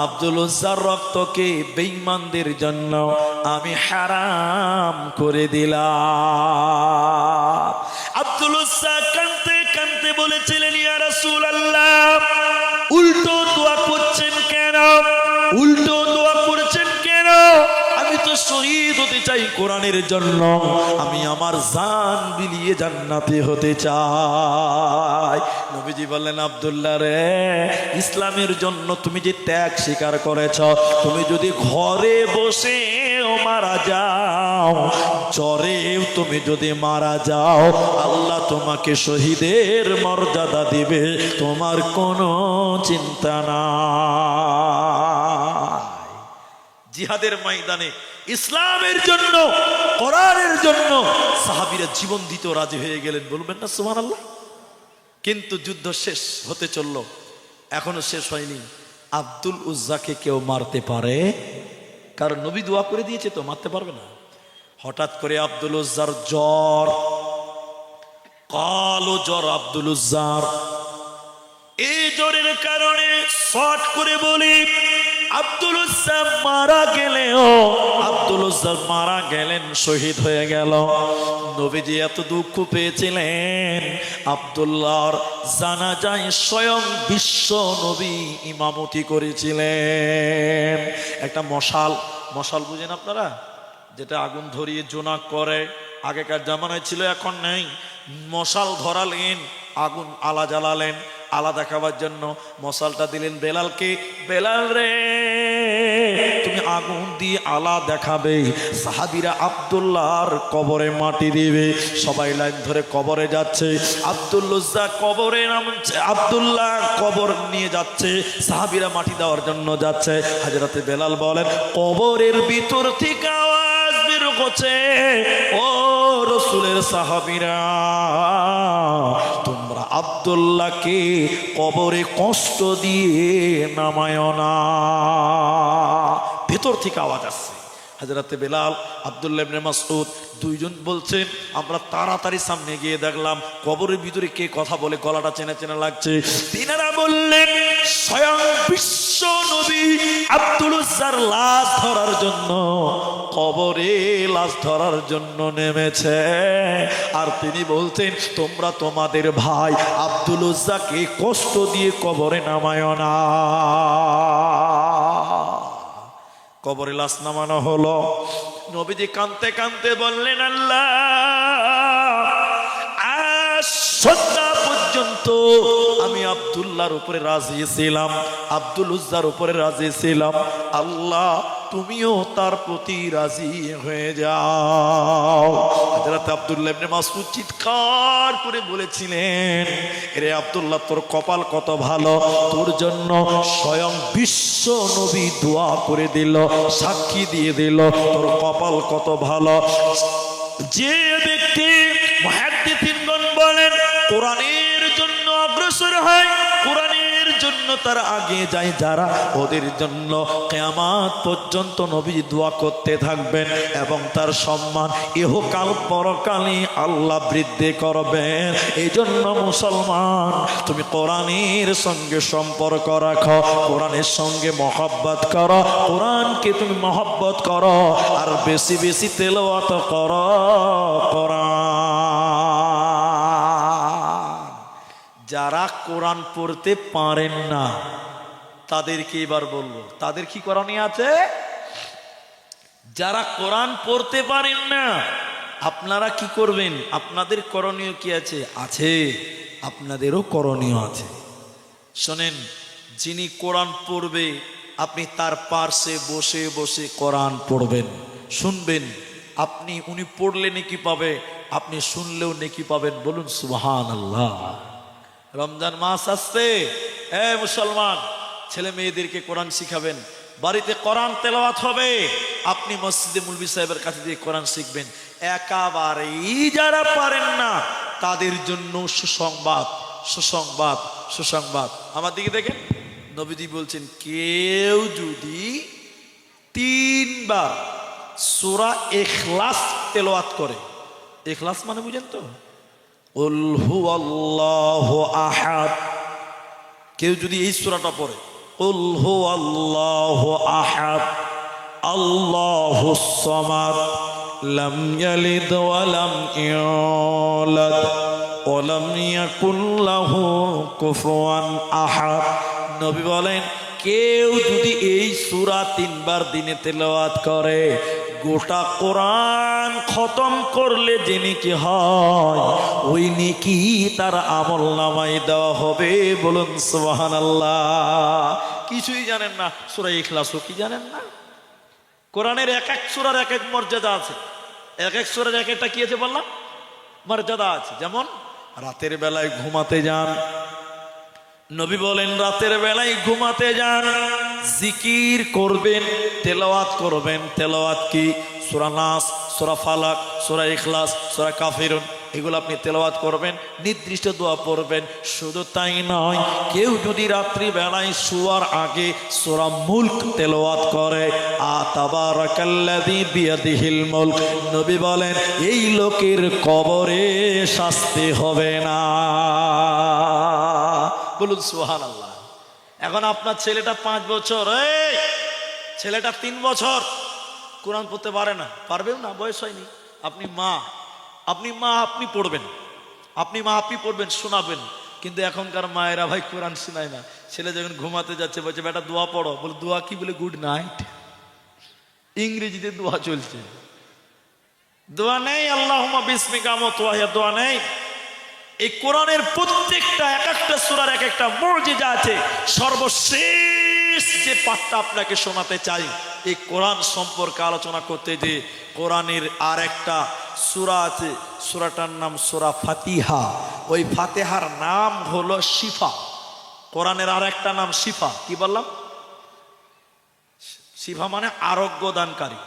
আব্দুল উজ্জার রক্তকে বেঈমানদের জন্য আমি হারাম করে দিলাম। আব্দুল উজ্জা কাঁদতে কাঁদতে বলেছিলেন, ইয়া রাসূলুল্লাহ, উল্টো দোয়া করছেন কেন? উল্টো দোয়া করছেন কেন? আমি তো শহীদ হতে চাই কোরআনের জন্য, আমি আমার জান বিলিয়ে জান্নাতে হতে চাই। নবীজি বললেন, আব্দুল্লাহ রে, ইসলামের জন্য তুমি যে ত্যাগ স্বীকার করেছ, তুমি যদি ঘরে বসে মারা যাও, জ্বরেও তুমি যদি মারা যাও, আল্লাহ তোমাকে শহীদের মর্যাদা দিবে, তোমার কোনো চিন্তা নাই। জিহাদের ময়দানে ইসলামের জন্য, কোরআনের জন্য সাহাবীরা জীবন দিতে রাজি হয়ে গেলেন। বলবেন না সুবহানাল্লাহ? কিন্তু যুদ্ধ শেষ হতে চলল, এখনো শেষ হয়নি। আব্দুল উজ্জাকে কেউ মারতে পারে? কারণ নবী দোয়া করে দিয়েছে, তো মারতে পারবে না। হঠাৎ করে আব্দুল উজ্জার জ্বর, কালো জ্বর আব্দুল উজ্জার। এই জ্বরের কারণে শর্ট করে বলি, আব্দুল উজ্জা মারা গেলেও, আব্দুল উজ্জা মারা গেলেন, শহীদ হয়ে গেল। নবীজি এত দুঃখ পেয়েছিলেন, আব্দুল্লাহর জানাজায় স্বয়ং বিশ্ব নবী ইমামতি করেছিলেন। একটা মশাল, মশাল বুঝেন আপনারা? যেটা আগুন ধরিয়ে জোনাক করে, আগেকার জামানায় ছিল, এখন নেই। মশাল ধরালেন, আগুন আলা জ্বালালেন, আলা দেখাবার জন্য মশালটা দিলেন বেলালকে। বেলাল রে, তুমি আগুন দিয়ে আলা দেখাবে, সাহাবীরা আব্দুল্লাহর কবরে মাটি দিবে। সবাই লাইন ধরে কবরে যাচ্ছে, আব্দুল উজ্জা কবরে নামছে, আব্দুল্লাহ কবর নিয়ে যাচ্ছে, সাহাবীরা মাটি দেওয়ার জন্য যাচ্ছে। হযরতে বেলাল বলেন, কবরের ভিতর থেকে আওয়াজ বের হচ্ছে, ও রাসূলের সাহাবীরা, তোমরা আব্দুল্লাহকে কবরে কষ্ট দিয়ে নামায় না। ভেতর থেকে আওয়াজ আসছে। হযরতে বেলাল, আব্দুল্লাহ ইবনে মাসউদ দুইজন বলছেন, আমরা তাড়াতাড়ি সামনে গিয়ে দেখলাম কবরের ভিতরে কে কথা বলে, গলাটা চেনা চেনা লাগছে। তিনারা বললেন, স্বয়ং বিশ্ব নবী আব্দুল উজ্জার লাশ ধরার জন্য কবরে লাশ ধরার জন্য নেমেছে। আর তিনি বলছেন, তোমরা তোমাদের ভাই আব্দুল উজ্জাকে কষ্ট দিয়ে কবরে নামায় না। কবরে লাশ নামানো হলো। নবীজি কাঁদতে কাঁদতে বললেন, আল্লাহ, আজ সন্ধ্যা পর্যন্ত আমি আব্দুল্লাহর উপরে রাজি ছিলাম, আব্দুল উজ্জার উপরে রাজি ছিলাম, আল্লাহ তুমিও তার প্রতি রাজি হয়ে যাও। হযরত আব্দুল্লাহ ইবনে মাসউদ চিৎকার করে বলেছিলেন, রে আব্দুল্লাহ, তোর কপাল কত ভালো, তোর জন্য স্বয়ং বিশ্ব নবী দোয়া করে দিল, সাক্ষী দিয়ে দিল, তোর কপাল কত ভালো। যে ব্যক্তি, মুহাদ্দিসিনগণ বলেন, কোরআনের জন্য অগ্রসর হয়, কোরআনের জন্য তারা আগে যায় যারা, ওদের জন্য কিয়ামত পর্যন্ত নবী দোয়া করতে থাকবেন এবং তার সম্মান ইহকাল পরকালে আল্লাহ বৃদ্ধি করবেন। এই জন্য মুসলমান, তুমি কোরআনের সঙ্গে সম্পর্ক রাখো, কোরআনের সঙ্গে মহব্বত করো, কোরআনকে তুমি মহব্বত করো, আর বেশি বেশি তেলাওয়াত করো কোরআন। যারা কোরআন পড়তে পারেন না তাদেরকে এবার বলবো, তাদের কি করণীয় আছে? যারা কোরআন পড়তে পারেন না, আপনারা কি করবেন? আপনাদের করণীয় কি আছে? আছে, আপনাদেরও করণীয় আছে। শোনেন, যিনি কোরআন পড়বে আপনি তার পার্শ্বে বসে বসে কোরআন পড়বেন, শুনবেন। উনি পড়লে নেকি পাবে, আপনি শুনলেও নেকি পাবেন। বলুন সুবহানাল্লাহ। রমজান মাস আসছে, মুসলমান ছেলে মেয়েদেরকে কোরআন শিখাবেন, বাড়িতে কোরআন তেলাওয়াত হবে, আপনি মসজিদে মুলবি সাহেবের কাছে দিয়ে কোরআন শিখবেন। একেবারেই যারা পারেন না তাদের জন্য সুসংবাদ, সুসংবাদ, সুসংবাদ। আমার দিকে দেখেন, নবীজি বলছেন কেউ যদি 3 বার সূরা ইখলাস তেলাওয়াত করে, ইখলাস মানে বুঝেন তো? কুল হুয়াল্লাহু আহাদ, কেউ যদি এই সূরাটা পড়ে, কুল হুয়াল্লাহু আহাদ আল্লাহুস সামাদ লাম ইয়ালিদ ওয়া লাম ইউলাদ ওয়া লাম ইয়াকুল লাহু কুফুয়ান আহাদ। নবী বলেন কেউ যদি এই সূরা 3 বার দিনে তেলাওয়াত করে, গোটা কোরআন খতম করলে যে নেকি হয়, ওই নেকি তার আমলনামায় দেওয়া হবে। বলুন সুবহানাল্লাহ। কিছুই জানেন না, সূরা ইখলাসও কি জানেন না? কোরআনের এক এক সূরার এক এক মর্যাদা আছে, এক এক সূরার এক একটা কি আছে বললাম? মর্যাদা আছে। যেমন রাতের বেলায় ঘুমাতে যান, নবী বলেন রাতের বেলায় ঘুমাতে যান, জিকির করবেন, তেলাওয়াত করবেন। তেলাওয়াত কি? সূরা নাস, সূরা ফালাক, সূরা ইখলাস, সূরা কাফিরুন, এগুলো আপনি তেলাওয়াত করবেন, নির্দিষ্ট দোয়া পড়বেন। শুধু তাই নয়, কেউ যদি রাত্রি বেলায় শোয়ার আগে সূরা মুলক তেলাওয়াত করে, তাবারাকাল্লাযী বিয়াদিহিল মুলক, নবী বলেন এই লোকের কবরে শাস্তি হবে না। বলুন সুবহানাল্লাহ। এখন আপনার ছেলেটা 5 বছর, ছেলেটা 3 বছর, কোরআন পড়তে পারে না, পারবেও না, বয়স হয়নি। আপনি মা, আপনি পড়বেন, আপনি পড়বেন, শোনাবেন। কিন্তু এখনকার মায়েরা ভাই কোরআন শোনায় না। ছেলে যখন ঘুমাতে যাচ্ছে বলছে বেটা দোয়া পড়ো, বলে দোয়া কি? বলে গুড নাইট। ইংরেজিতে দোয়া চলছে, দোয়া নেই। আল্লাহুম্মা বিসমিকা আমুতু ওয়া আহইয়া, দোয়া নেই। এই কোরআনের প্রত্যেকটা এক একটা সূরার এক একটা মুজিজা আছে। সর্বশেষ যে পাঠটা আপনাকে শোনাতে চাই, এই কোরআন সম্পর্কে আলোচনা করতে, যে কোরআনের আর একটা সূরা আছে, সূরাটার নাম সূরা ফাতিহা। ওই ফাতিহার নাম হলো শিফা। কোরআনের আর একটা নাম শিফা। কি বললাম? শিফা মানে আরোগ্য দানকারী।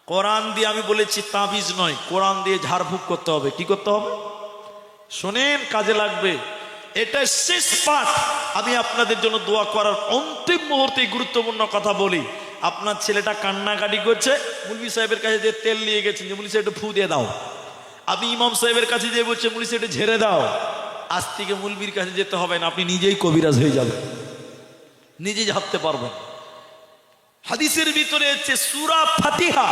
কোরআন দিয়ে, আমি বলেছি তাবিজ নয়, কোরআন দিয়ে ঝাড়ফুঁক করতে হবে। কি করতে হবে? শোনেন, কাজে লাগবে। এটা শেষ পাঠ। আমি আপনাদের জন্য দোয়া করার অন্তিম মুহূর্তে গুরুত্বপূর্ণ কথা বলি। আপনার ছেলেটা কান্নাকাটি করছে, মুলবি সাহেবের কাছে যে তেল নিয়ে গেছেন, যে মুলবি সাহেব একটু ফু দিয়ে দাও। আপনি ইমাম সাহেবের কাছে যে বলছে মুলবি সাহেব একটু ঝেড়ে দাও। আজ থেকে মুলবির কাছে যেতে হবে না, আপনি নিজেই কবিরাজ হয়ে যাবেন, নিজেই ঝাপতে পারবেন। হাদিসের ভিতরে হচ্ছে সূরা ফাতিহা,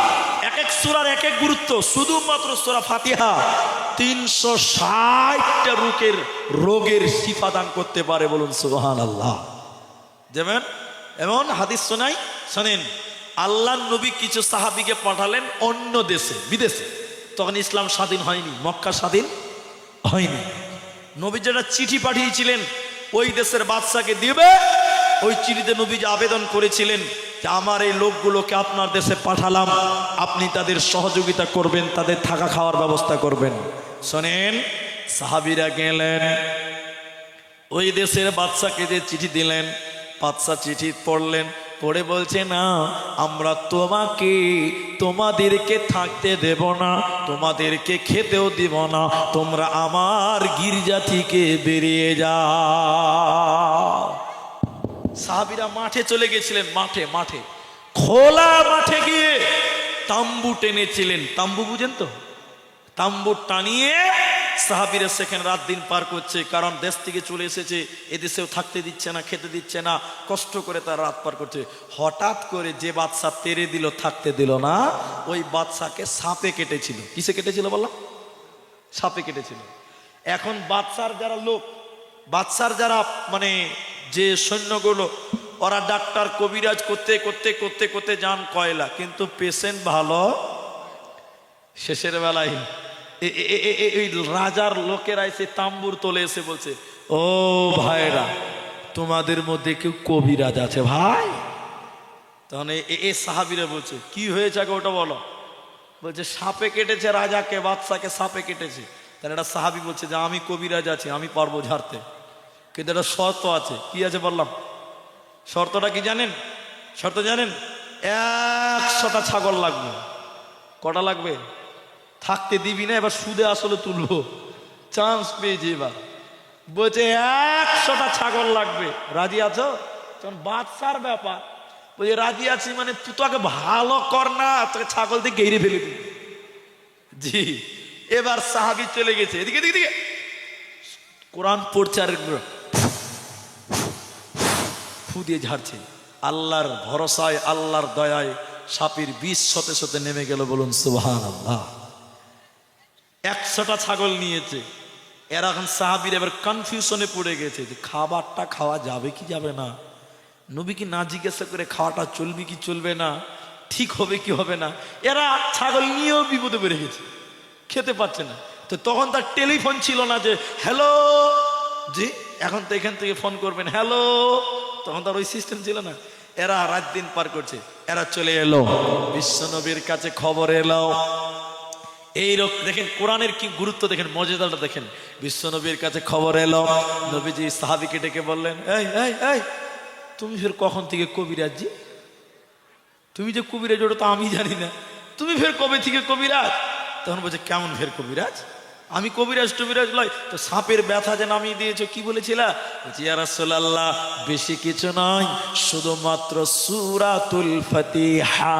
এক এক সূরার এক এক গুরুত্ব। শুধুমাত্র সূরা ফাতিহা 360টা রোগের শিফা দান করতে পারে। বলুন সুবহানাল্লাহ। যেমন এমন হাদিস শোনাই, শোনেন। আল্লাহর নবী কিছু সাহাবীকে পাঠালেন অন্য দেশে, বিদেশে। তখন ইসলাম স্বাধীন হয়নি, মক্কা স্বাধীন হয়নি। নবী যেটা চিঠি পাঠিয়েছিলেন ওই দেশের বাদশাকে দিবে, ওই চিঠিতে নবী আবেদন করেছিলেন যে আমার এই লোকগুলোকে আপনার দেশে পাঠালাম, আপনি তাদের সহযোগিতা করবেন, তাদের থাকা খাওয়ার ব্যবস্থা করবেন। শোনেন, সাহাবীরা গেলেন, ওই দেশের বাদশাকে যে চিঠি দিলেন, বাদশা চিঠি পড়লেন, পড়ে বলছে না, আমরা তোমাদেরকে থাকতে দেব না, তোমাদেরকে খেতেও দিব না, তোমরা আমার গির্জা থেকে বেরিয়ে যাও। সাহাবীরা মাঠে চলে গেছিলেন, মাঠে খোলা মাঠে গিয়ে তাম্বু টেনেছিলেন। তাম্বু বুঝেন তো? তাম্বু টানিয়ে সাহাবীরা সেখানে রাত দিন পার করছে। কারণ দেশ থেকে চলে এসেছে, এদেশেও থাকতে দিচ্ছে না, খেতে দিচ্ছে না, কষ্ট করে তারা রাত পার করছে। হঠাৎ করে যে বাদশা তেরে দিল, থাকতে দিল না, ওই বাদশাকে সাপে কেটেছিল। কিসে কেটেছিল বললাম? সাপে কেটেছিল। এখন বাদশার যারা মানে যে সৈন্যগুলো ওরা ডাক্তার কবিরাজ করতে করতে করতে করতে যান কয়লা, কিন্তু পেশেন্ট ভালো। শেষের বেলায় এই রাজার লোকেরা এসে তাম্বুর তোলে এসে বলছে, ও ভাইরা, তোমাদের মধ্যে কেউ কবিরাজ আছে ভাই? তখন এ সাহাবীরা বলছে, কি হয়েছে আগে ওটা বলো। বলছে সাপে কেটেছে রাজাকে, বাদশাকে সাপে কেটেছে। তাহলে একটা সাহাবী বলছে যে আমি কবিরাজ আছি, আমি পারবো ঝাড়তে, কিন্তু একটা শর্ত আছে। কি আছে বললাম? শর্তটা কি জানেন? শর্ত জানেন? 100টা ছাগল লাগবে। কটা লাগবে? থাকতে দিবি না, এবার সুদে আসলে তুলবো, চান্স পেয়েছি এবার। বলছে 100টা ছাগল লাগবে, রাজি আছো? তখন বাদশার ব্যাপার, বলছে রাজি আছি মানে তুই তো আগে ভালো কর না, তোকে ছাগল দিয়ে গেড়ে ফেলে দিবি। জি, এবার সাহাবী চলে গেছে, এদিকে এদিকে এদিকে কোরআন পড়ছে আর ফু দিয়ে ঝাড়ছে। আল্লাহর ভরসায়, আল্লাহর দয়ায় সাপের বিষ সতে সতে নেমে গেল। বলুন সুবহানাল্লাহ। 100টা ছাগল নিয়েছে। এরা এখন সাহাবীর এবার কনফিউশনে পড়ে গেছে যে খাবারটা খাওয়া যাবে কি যাবে না, নবী কি না জিজ্ঞাসা করে খাওয়াটা চলবে কি চলবে না, ঠিক হবে কি হবে না। এরা ছাগল নিয়েও বিপদে পড়ে গেছে, খেতে পারছে না। তো তখন তার টেলিফোন ছিল না যে হ্যালো জি, এখন তো এখান থেকে ফোন করবেন হ্যালো, তখন তার ওই সিস্টেম ছিল না। এরা রাত দিন পার করছে। এরা চলে এলো বিশ্বনবীর কাছে, খবর এলো। এইরকম দেখেন কোরআনের কি গুরুত্ব, দেখেন মর্যাদাটা দেখেন। বিশ্বনবীর কাছে খবর এলো, নবীজি সাহাবীকে ডেকে বললেন, এই এই এই তুমি ফের কখন থেকে কবিরাজ? জি, তুমি যে কবিরাজ ওটা তো আমি জানি না, তুমি ফের কবে থেকে কবিরাজ? তখন বলছে কেমন ফের কবিরাজ? আমি কবিরাজ টবিরাজ লয় তো, সাপের ব্যথা যে নামিয়ে দিয়েছো কি বলেছিলা? ইয়া রাসূলুল্লাহ বেশি কিছু নয়, শুধুমাত্র সূরাতুল ফাতিহা।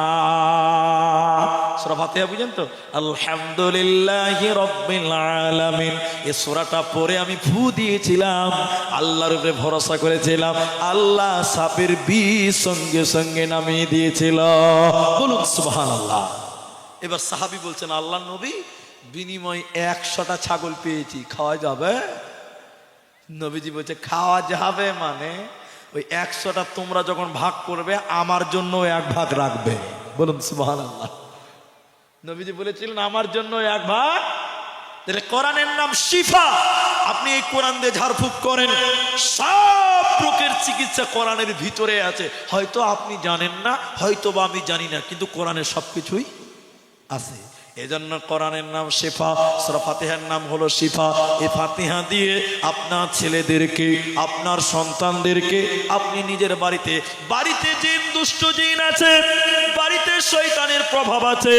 সূরা ফাতিহা বুঝেন তো? আলহামদুলিল্লাহি রাব্বিল আলামিন, এই সূরাটা পড়ে আমি ফু দিয়েছিলাম, আল্লাহর উপরে ভরসা করেছিলাম, আল্লাহ সাপের বিষ সঙ্গে সঙ্গে নামিয়ে দিয়েছিল। বলুন সুবহানাল্লাহ। এবার সাহাবী বলছেন, আল্লাহর নবী বিনিময় 100টা ছাগল পেয়েছি, খাওয়া যাবে? নবীজি বলছে খাওয়া যাবে মানে ওই 100টা তোমরা যখন ভাগ করবে আমার জন্য 1 ভাগ রাখবে। বলুন সুবহানাল্লাহ। নবীজি বলেছিলেন আমার জন্য 1 ভাগ। তাহলে কোরআনের নাম শিফা। আপনি এই কোরআন দিয়ে ঝাড়ফুঁক করেন, সব রোগের চিকিৎসা কোরআনের ভিতরে আছে। হয়তো আপনি জানেন না, হয়তো বা আমি জানি না, কিন্তু কোরআনের সবকিছুই আছে। এজন্য কোরআনের নাম শিফা, সূরা ফাতিহার নাম হলো শিফা। এই ফাতিহা দিয়ে আপনার ছেলেদেরকে, আপনার সন্তানদেরকে, আপনি নিজের বাড়িতে, বাড়িতে জিন, দুষ্ট জিন আছে, বাড়িতে শয়তানের প্রভাব আছে,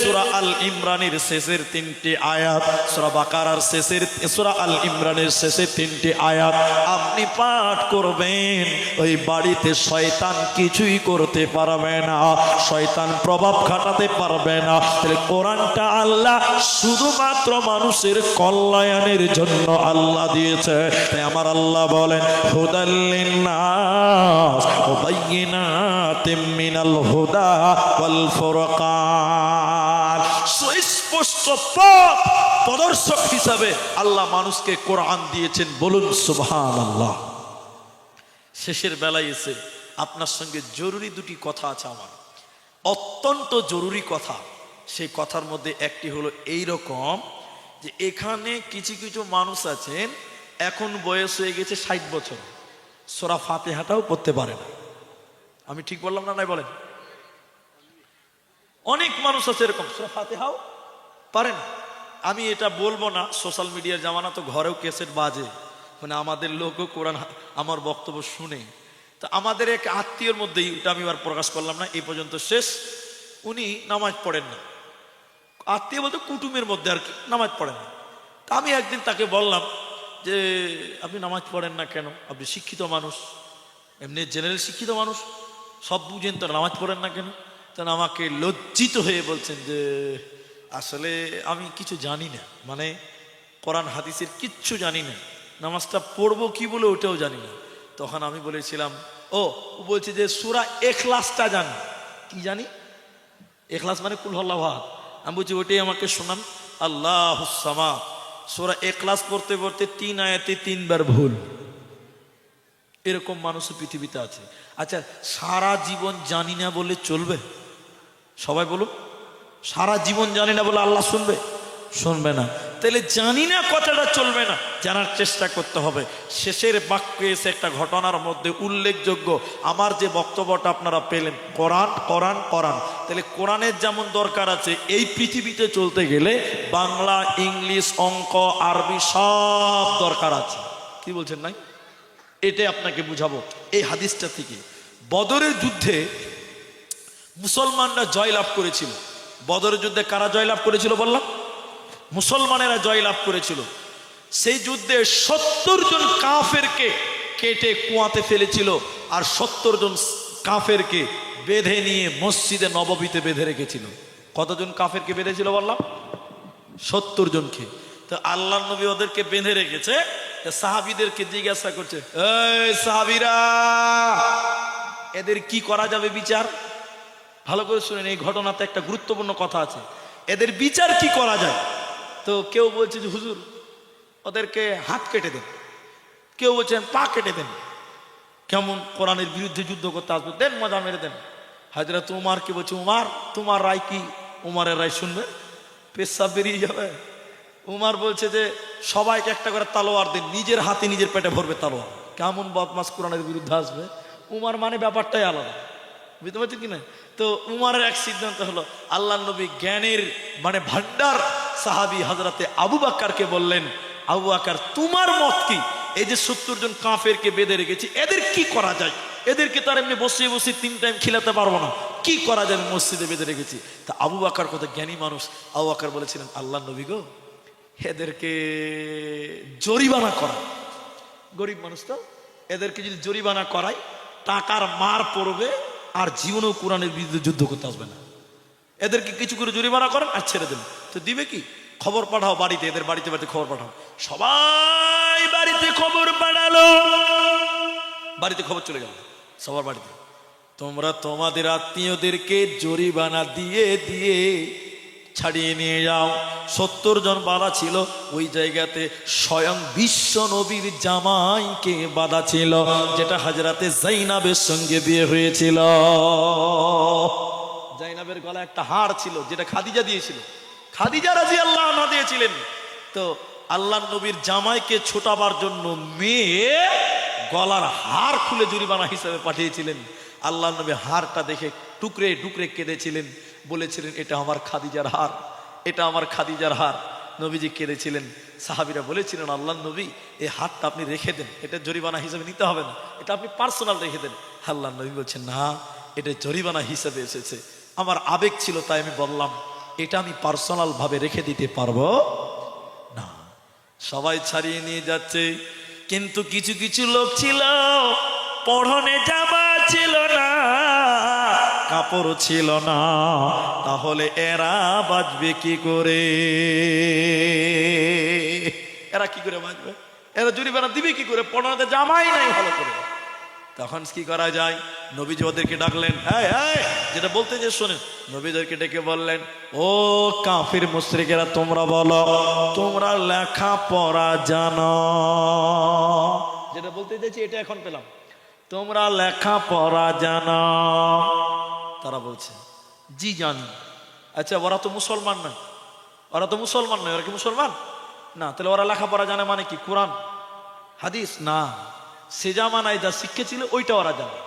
সূরা আল ইমরানের শেষের 3টি আয়াত, সূরা বাকারার শেষের, সূরা আল ইমরানের শেষের 3টি আয়াত আপনি পাঠ করবেন, ওই বাড়িতে শয়তান কিছুই করতে পারবে না, শয়তান প্রভাব খাটাতে পারবে না। তাহলে কোরআনটা আল্লাহ শুধুমাত্র মানুষের কল্যাণের জন্য আল্লাহ দিয়েছে। তাই আমার আল্লাহ বলেন হুদাল লিন্নাস ওয়া বাইয়িনাতিম মিনাল হুদা ওয়াল ফুরকান। সুস্পষ্ট পথ প্রদর্শক হিসাবে আল্লাহ মানুষকে কোরআন দিয়েছেন। বলুন সুবহানাল্লাহ। শেষের বেলায় এসে আপনার সঙ্গে জরুরি 2টি কথা আছে আমার, অত্যন্ত জরুরি কথা। সেই কথার মধ্যে একটি হলো এই রকম যে এখানে কিছু কিছু মানুষ আছেন এখন বয়স হয়ে গেছে 60 বছর, সূরা ফাতিহাটাও পড়তে পারে না। আমি ঠিক বললাম না? নাই বলেন। অনেক মানুষ আছে এরকম, সূরা ফাতিহাও পারে না। আমি এটা বলবো না, সোশ্যাল মিডিয়ার জামানা তো, ঘরেও ক্যাসেট বাজে, মানে আমাদের লোকও কোরআন আমার বক্তব্য শুনে। তো আমাদের এক আত্মীয়র মধ্যেই, ওটা আমি আর প্রকাশ করলাম না, এই পর্যন্ত শেষ। উনি নামাজ পড়েন না, আত্মীয় বলতে কুটুমের মধ্যে আর কি, নামাজ পড়েন না। তা আমি একদিন তাকে বললাম যে আপনি নামাজ পড়েন না কেন? আপনি শিক্ষিত মানুষ, এমনি জেনারেল শিক্ষিত মানুষ, সব বুঝেন, তো নামাজ পড়েন না কেন? তখন আমাকে লজ্জিত হয়ে বলছেন যে আসলে আমি কিছু জানি না, মানে কোরআন হাদিসের কিচ্ছু জানি না, নামাজটা পড়বো কি বলে ওটাও জানি না। তখন আমি বলেছিলাম, ও বলছে যে সূরা ইখলাসটা জানি। কি জানি? ইখলাস মানে কুল হুয়াল্লাহু আহাদ। আমি বলছি ওটাই আমাকে শোনান। আল্লাহুস সামাদ, সূরা ইখলাস পড়তে পড়তে 3 আয়াতে 3 বার ভুল। এরকম মানুষও পৃথিবীতে আছে। আচ্ছা, সারা জীবন জানি না বলে চলবে? সবাই বলুন, সারা জীবন জানি না বলে আল্লাহ শুনবে? শুনবে না। তাহলে জানি না কথাটা চলবে না, জানার চেষ্টা করতে হবে। শেষের বাক্যে এসে একটা ঘটনার মধ্যে উল্লেখযোগ্য, আমার যে বক্তব্যটা আপনারা পেলেন, কোরআন কোরআন কোরআন। তাহলে কোরআনের যেমন দরকার আছে এই পৃথিবীতে চলতে গেলে বাংলা, ইংলিশ, অঙ্ক, আরবি সব দরকার আছে। কি বলছেন নাই? এটাই আপনাকে বুঝাবো এই হাদিসটা থেকে। বদরের যুদ্ধে মুসলমানরা জয়লাভ করেছিল। বদরের যুদ্ধে কারা জয়লাভ করেছিল বললাম? মুসলমানেরা জয়লাভ করেছিল। সেই যুদ্ধে 70 জন কাফেরকে কেটে কুয়াতে ফেলেছিল, আর 70 জন কাফেরকে বেঁধে নিয়ে মসজিদে নববীতে বেঁধে রেখেছিল। কতজন কাফেরকে বেঁধেছিল বললাম? 70 জনকে। তো আল্লাহ নবী ওদেরকে বেঁধে রেখেছে। সাহাবীদেরকে জিজ্ঞাসা করছে, এই সাহাবীরা, এদের কি করা যাবে বিচার? ভালো করে শুনেন, এই ঘটনাতে একটা গুরুত্বপূর্ণ কথা আছে। এদের বিচার কি করা যায়? তো কেউ বলছে যে হুজুর ওদেরকে হাত কেটে দেন, কেউ বলছেন পা কেটে দেন। কেমন কোরআনের বিরুদ্ধে যুদ্ধ করতে আসবে, দেন মজা মেরে দেন। হযরত উমারকে বলছে, উমার তোমার রায় কি? উমারের রায় শুনবে? পেশাব বেরিয়ে যাবে। উমার বলছে যে সবাইকে একটা করে তালোয়ার দিন, নিজের হাতে নিজের পেটে ভরবে তালোয়ার। কেমন বদমাস কোরআনের বিরুদ্ধে আসবে। উমার মানে ব্যাপারটাই আলাদা, বুঝতে পারছেন কিনা? তো উমারের এক সিদ্ধান্ত হলো, আল্লাহ নবী জ্ঞানের মানে ভান্ডার সাহাবী হযরতে আবু বকরকে বললেন, আবু বকর তোমার মত কি? এই যে 70 জন কাফেরকে বেঁধে রেখেছি, এদের কি করা যায়? এদেরকে তার এমনি বসিয়ে বসিয়ে 3 টাইম খিলাতে পারবো না, কি করা যায়? মসজিদে বেঁধে রেখেছি। তা আবু বকর কত জ্ঞানী মানুষ, আবু বকর বলেছিলেন, আল্লাহ নবী গো, এদেরকে জরিমানা করা। গরিব মানুষ তো, এদেরকে যদি জরিমানা করাই টাকার মার পড়বে, আর জীবনেও কোরআনের বিরুদ্ধে যুদ্ধ করতে আসবে না। এদেরকে কিছু করে জরিমানা করেন আর ছেড়ে দেন। তো দিবে কি? খবর পাঠাও বাড়িতে, এদের বাড়িতে বাড়িতে খবর পাঠাও। সবাই বাড়িতে খবর পাঠালো, বাড়িতে খবর চলে গেল সবার বাড়িতে, তোমরা তোমাদের আত্মীয়দেরকে জরিমানা দিয়ে দিয়ে ছাড়িয়ে নিয়ে যাও। 70 জন বাধা ছিল ওই জায়গাতে। স্বয়ং বিশ্ব নবীর জামাইকে বাধা ছিল, যেটা হযরতে যায়েনাবের সঙ্গে বিয়ে হয়েছিল। যায়েনাবের গলায় একটা হার ছিল, যেটা খাদিজা দিয়েছিল, খাদিজা রাদিয়াল্লাহু আনহা দিয়েছিলেন। তো আল্লাহ নবীর জামাইকে ছোটাবার জন্য মেয়ে গলার হার খুলে জরিমানা হিসেবে পাঠিয়েছিলেন। আল্লাহ নবী হারটা দেখে টুকরে টুকরে কেঁদেছিলেন, বলেছিলেন এটা আমার খাদিজার হার, এটা আমার খাদিজার হার। নবীজি কেঁদেছিলেন। সাহাবীরা বলেছিলেন, আল্লাহ নবী এই হারটা আপনি রেখে দেন, এটা জরিমানা হিসেবে নিতে হবে না, এটা আপনি পার্সোনাল রেখে দেন। আল্লাহ নবী বলছেন, না, এটা জরিমানা হিসেবে এসেছে, আমার আবেগ ছিল তাই আমি বললাম, এটা আমি পার্সোনাল ভাবে রেখে দিতে পারবো না। সবাই ছাড়িয়ে নিয়ে যাচ্ছে, কিন্তু কিছু কিছু লোক ছিল পরনে জামা ছিল না, কাপড় ছিল না। তাহলে এরা বাঁচবে কি করে? এরা কি করে বাঁচবে? এরা জরিমানা দিবে কি করে? পরনে জামাই নাই ভালো করে। তখন কি করা যায়? নবীজি ওদেরকে ডাকলেন, যেটা বলতে যে শোনেন। নবীদেরকে ডেকে বললেন, ও কাফির মুশরিকেরা, তোমরা বলো তোমরা লেখাপড়া জানো। যেটা বলতে চাইছি এটা এখন পেলাম, তোমরা লেখাপড়া জানো। তারা বলছে, জি জানি। আচ্ছা, ওরা তো মুসলমান নয়, ওরা তো মুসলমান নয়, ওরা কি মুসলমান না? তাহলে ওরা লেখাপড়া জানে মানে কি? কোরআন হাদিস না, সে জামানায় যা শিখেছিল ওইটা ওরা জানে।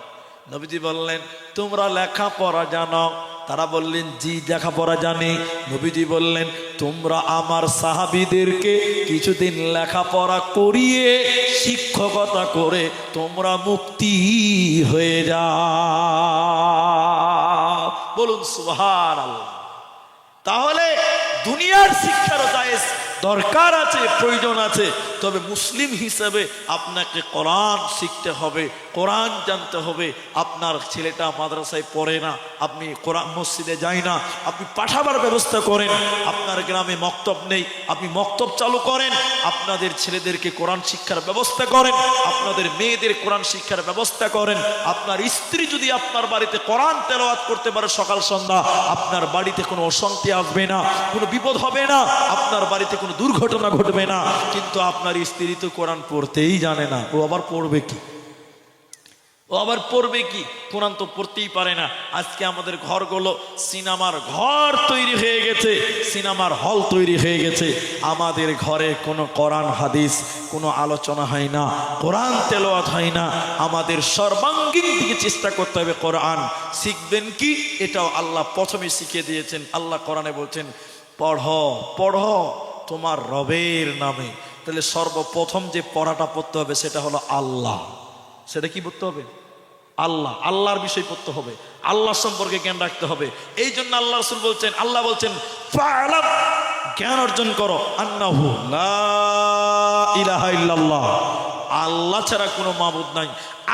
নবীজি বললেন, তোমরা লেখাপড়া জানো? তারা বললেন, জি লেখাপড়া জানি। নবীজি বললেন, তোমরা আমার সাহাবীদেরকে কিছুদিন লেখাপড়া করিয়ে শিক্ষকতা করে তোমরা মুক্তি হয়ে যাও। বলুন সুবহানাল্লাহ। তাহলে দুনিয়ার শিক্ষারও জায়েজ দরকার আছে, প্রয়োজন আছে, তবে মুসলিম হিসেবে আপনাকে কোরআন শিখতে হবে, কোরআন জানতে হবে। আপনার ছেলেটা মাদ্রাসায় পড়ে না, আপনি কোরআন মসজিদে যাই না, আপনি পাঠাবার ব্যবস্থা করেন। আপনার গ্রামে মক্তব নেই, আপনি মক্তব চালু করেন। আপনাদের ছেলেদেরকে কোরআন শিক্ষার ব্যবস্থা করেন, আপনাদের মেয়েদের কোরআন শিক্ষার ব্যবস্থা করেন। আপনার স্ত্রী যদি আপনার বাড়িতে কোরআন তেলাওয়াত করতে পারে সকাল সন্ধ্যা, আপনার বাড়িতে কোনো অশান্তি আসবে না, কোনো বিপদ হবে না, আপনার বাড়িতে কোনো দুর্ঘটনা ঘটবে না। কিন্তু আপনার স্ত্রী তো কোরআন পড়তেই জানে না, ও আবার পড়বে কি? ও আবার পড়বে কি? কোরআন তো পড়তেই পারে না। আজকে আমাদের ঘরগুলো সিনেমার ঘর তৈরি হয়ে গেছে, সিনেমার হল তৈরি হয়ে গেছে। আমাদের ঘরে কোনো কোরআন হাদিস কোনো আলোচনা হয় না, কোরআন তেলাওয়াত হয় না। আমাদের সর্বাঙ্গীন দিকে চেষ্টা করতে হবে। কোরআন শিখবেন কি? এটাও আল্লাহ প্রথমে শিখিয়ে দিয়েছেন। আল্লাহ কোরআনে বলছেন, পড়ো পড়ো তোমার রবের নামে। তাহলে সর্বপ্রথম যে পড়াটা পড়তে হবে সেটা হলো আল্লাহ। সেটা কি পড়তে হবে? আল্লাহ। আল্লাহর বিষয় পড়তে হবে, আল্লাহ সম্পর্কে জ্ঞান রাখতে হবে। এই জন্য আল্লাহ রাসূল বলছেন, আল্লাহ বলছেন ফা'লাম, জ্ঞান অর্জন করো, আন্নাহু লা ইলাহা ইল্লাল্লাহ, আল্লাহ ছাড়া কোনো মাবুদ নাই।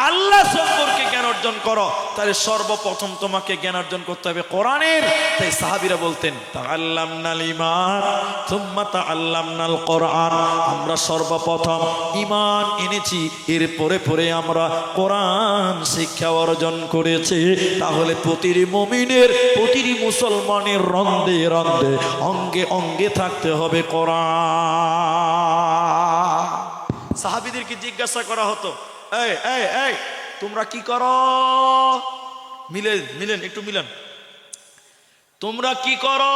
আল্লাহ সম্পর্কে জ্ঞান অর্জন করো। তাহলে সর্বপ্রথম তোমাকে জ্ঞান অর্জন করতে হবে কোরআনের। তাই সাহাবীরা বলতেন তাআল্লামনাল ঈমান সুম্মা তাআল্লামনাল কোরআন, আমরা সর্বপ্রথম ঈমান এনেছি, এরপরে পরে আমরা কোরআন শিক্ষা অর্জন করেছি। তাহলে প্রতিটি মুমিনের, প্রতিটি মুসলমানের রন্ধে রন্ধে অঙ্গে অঙ্গে থাকতে হবে কোরআন। সাহাবীদেরকে জিজ্ঞাসা করা হতো, এই এই এই তোমরা কি করো? মিলেন একটু মিলেন, তোমরা কি করো?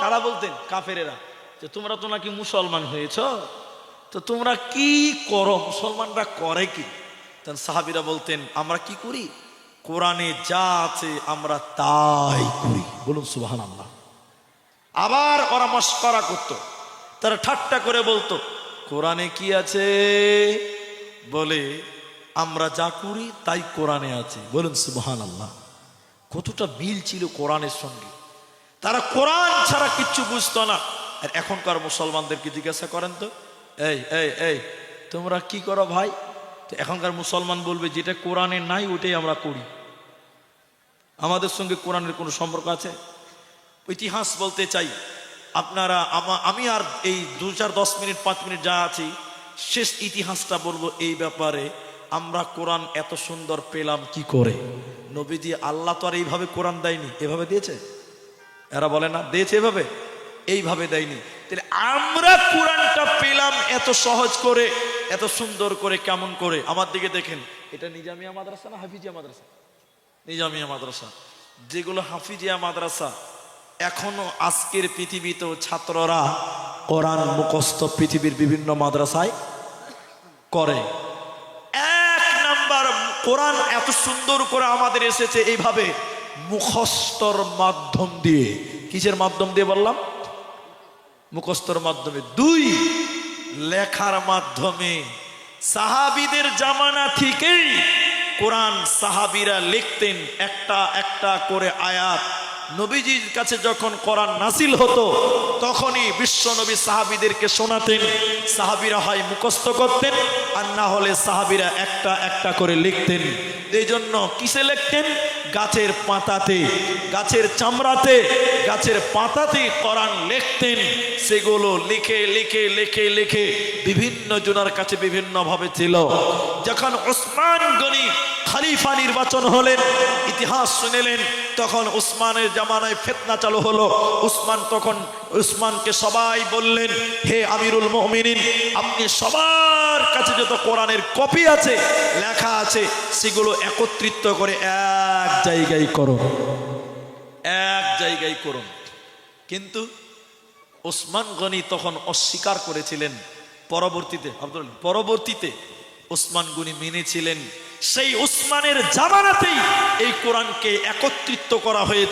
কারা বলতেন? কাফেরেরা। যে তোমরা তো নাকি মুসলমান হয়েছ, তো তোমরা কি করো? মুসলমানরা করে কি? তখন সাহাবীরা বলতেন, আমরা কি করি? কোরআনে যা আছে আমরা তাই করি। বলুন সুবহানাল্লাহ। আবার ওরা মশকরা করতো, তারা ঠাট্টা করে বলতো, কোরআনে কি আছে? বলে আমরা যা করি তাই কোরআনে আছে। বলুন সুবহানাল্লাহ। কতটা মিল ছিল কোরআনের সঙ্গে। তারা কোরআন ছাড়া কিচ্ছু বুঝতো না। আর এখনকার মুসলমানদেরকে জিজ্ঞাসা করেন তো, এই এই এই তোমরা কি করো ভাই? তো এখনকার মুসলমান বলবে, যেটা কোরআনে নাই ওটাই আমরা করি। আমাদের সঙ্গে কোরআনের কোনো সম্পর্ক আছে? ইতিহাস বলতে চাই আপনারা, আমি আর এই 2-4-10 মিনিট 5 মিনিট যা আছি, শেষ ইতিহাসটা বলবো এই ব্যাপারে। আমরা কোরআন এত সুন্দর পেলাম কি করে? নবীজি, আল্লাহ তো আর এইভাবে কোরআন দেয়নি। এভাবে দিয়েছে? এরা বলে না দিয়েছে এভাবে? এইভাবে দেয়নি। তাহলে আমরা কোরআনটা পেলাম এত সহজ করে, এত সুন্দর করে, কেমন করে? আমার দিকে দেখেন, এটা নিজামিয়া মাদ্রাসা না হাফিজিয়া মাদ্রাসা? নিজামিয়া মাদ্রাসা। যেগুলো হাফিজিয়া মাদ্রাসা, এখনো আজকের পৃথিবীতেও ছাত্ররা কোরআন মুখস্থ পৃথিবীর বিভিন্ন মাদ্রাসায় করে। এক নাম্বার, কোরআন এত সুন্দর করে আমাদের এসেছে এইভাবে মুখস্থর মাধ্যম দিয়ে। কিসের মাধ্যম দিয়ে বললাম? মুখস্থর মাধ্যমে। 2, লেখার মাধ্যমে। সাহাবীদের জামানা থেকেই কোরআন সাহাবীরা লিখতেন, একটা একটা করে আয়াত। নবীজির কাছে যখন কোরআন নাজিল হতো তখনই বিশ্ব নবী সাহাবীদেরকে শোনাতেন। সাহাবীরা হয় মুখস্থ করতেন, আর না হলে সাহাবীরা একটা একটা করে লিখতেন। এই জন্য কিসে লিখতেন? গাছের পাতাতে, গাছের চামড়াতে, গাছের পাতাতে কোরআন লিখতেন। সেগুলো লিখে লিখে লিখে লিখে বিভিন্ন জনের কাছে বিভিন্ন ভাবে ছিল। যখন ওসমান গনি খলিফা নির্বাচন হলেন, ইতিহাস শুনেলেন, তখন উসমানের জামানায় ফিতনা চালু হলো। উসমানকে সবাই বললেন, হে আমিরুল মুমিনিন, আপনি সবার কাছে যত কোরআনের কপি আছে, লেখা আছে, সেগুলো একত্রিত করে এক জায়গায় করুন, এক জায়গায় করুন। কিন্তু উসমান গনি তখন অস্বীকার করেছিলেন। পরবর্তীতে উসমান গনি মেনেছিলেন। সেই উসমানের জামানাতেই এই কোরআনকে একত্রিত করা হয়েছে।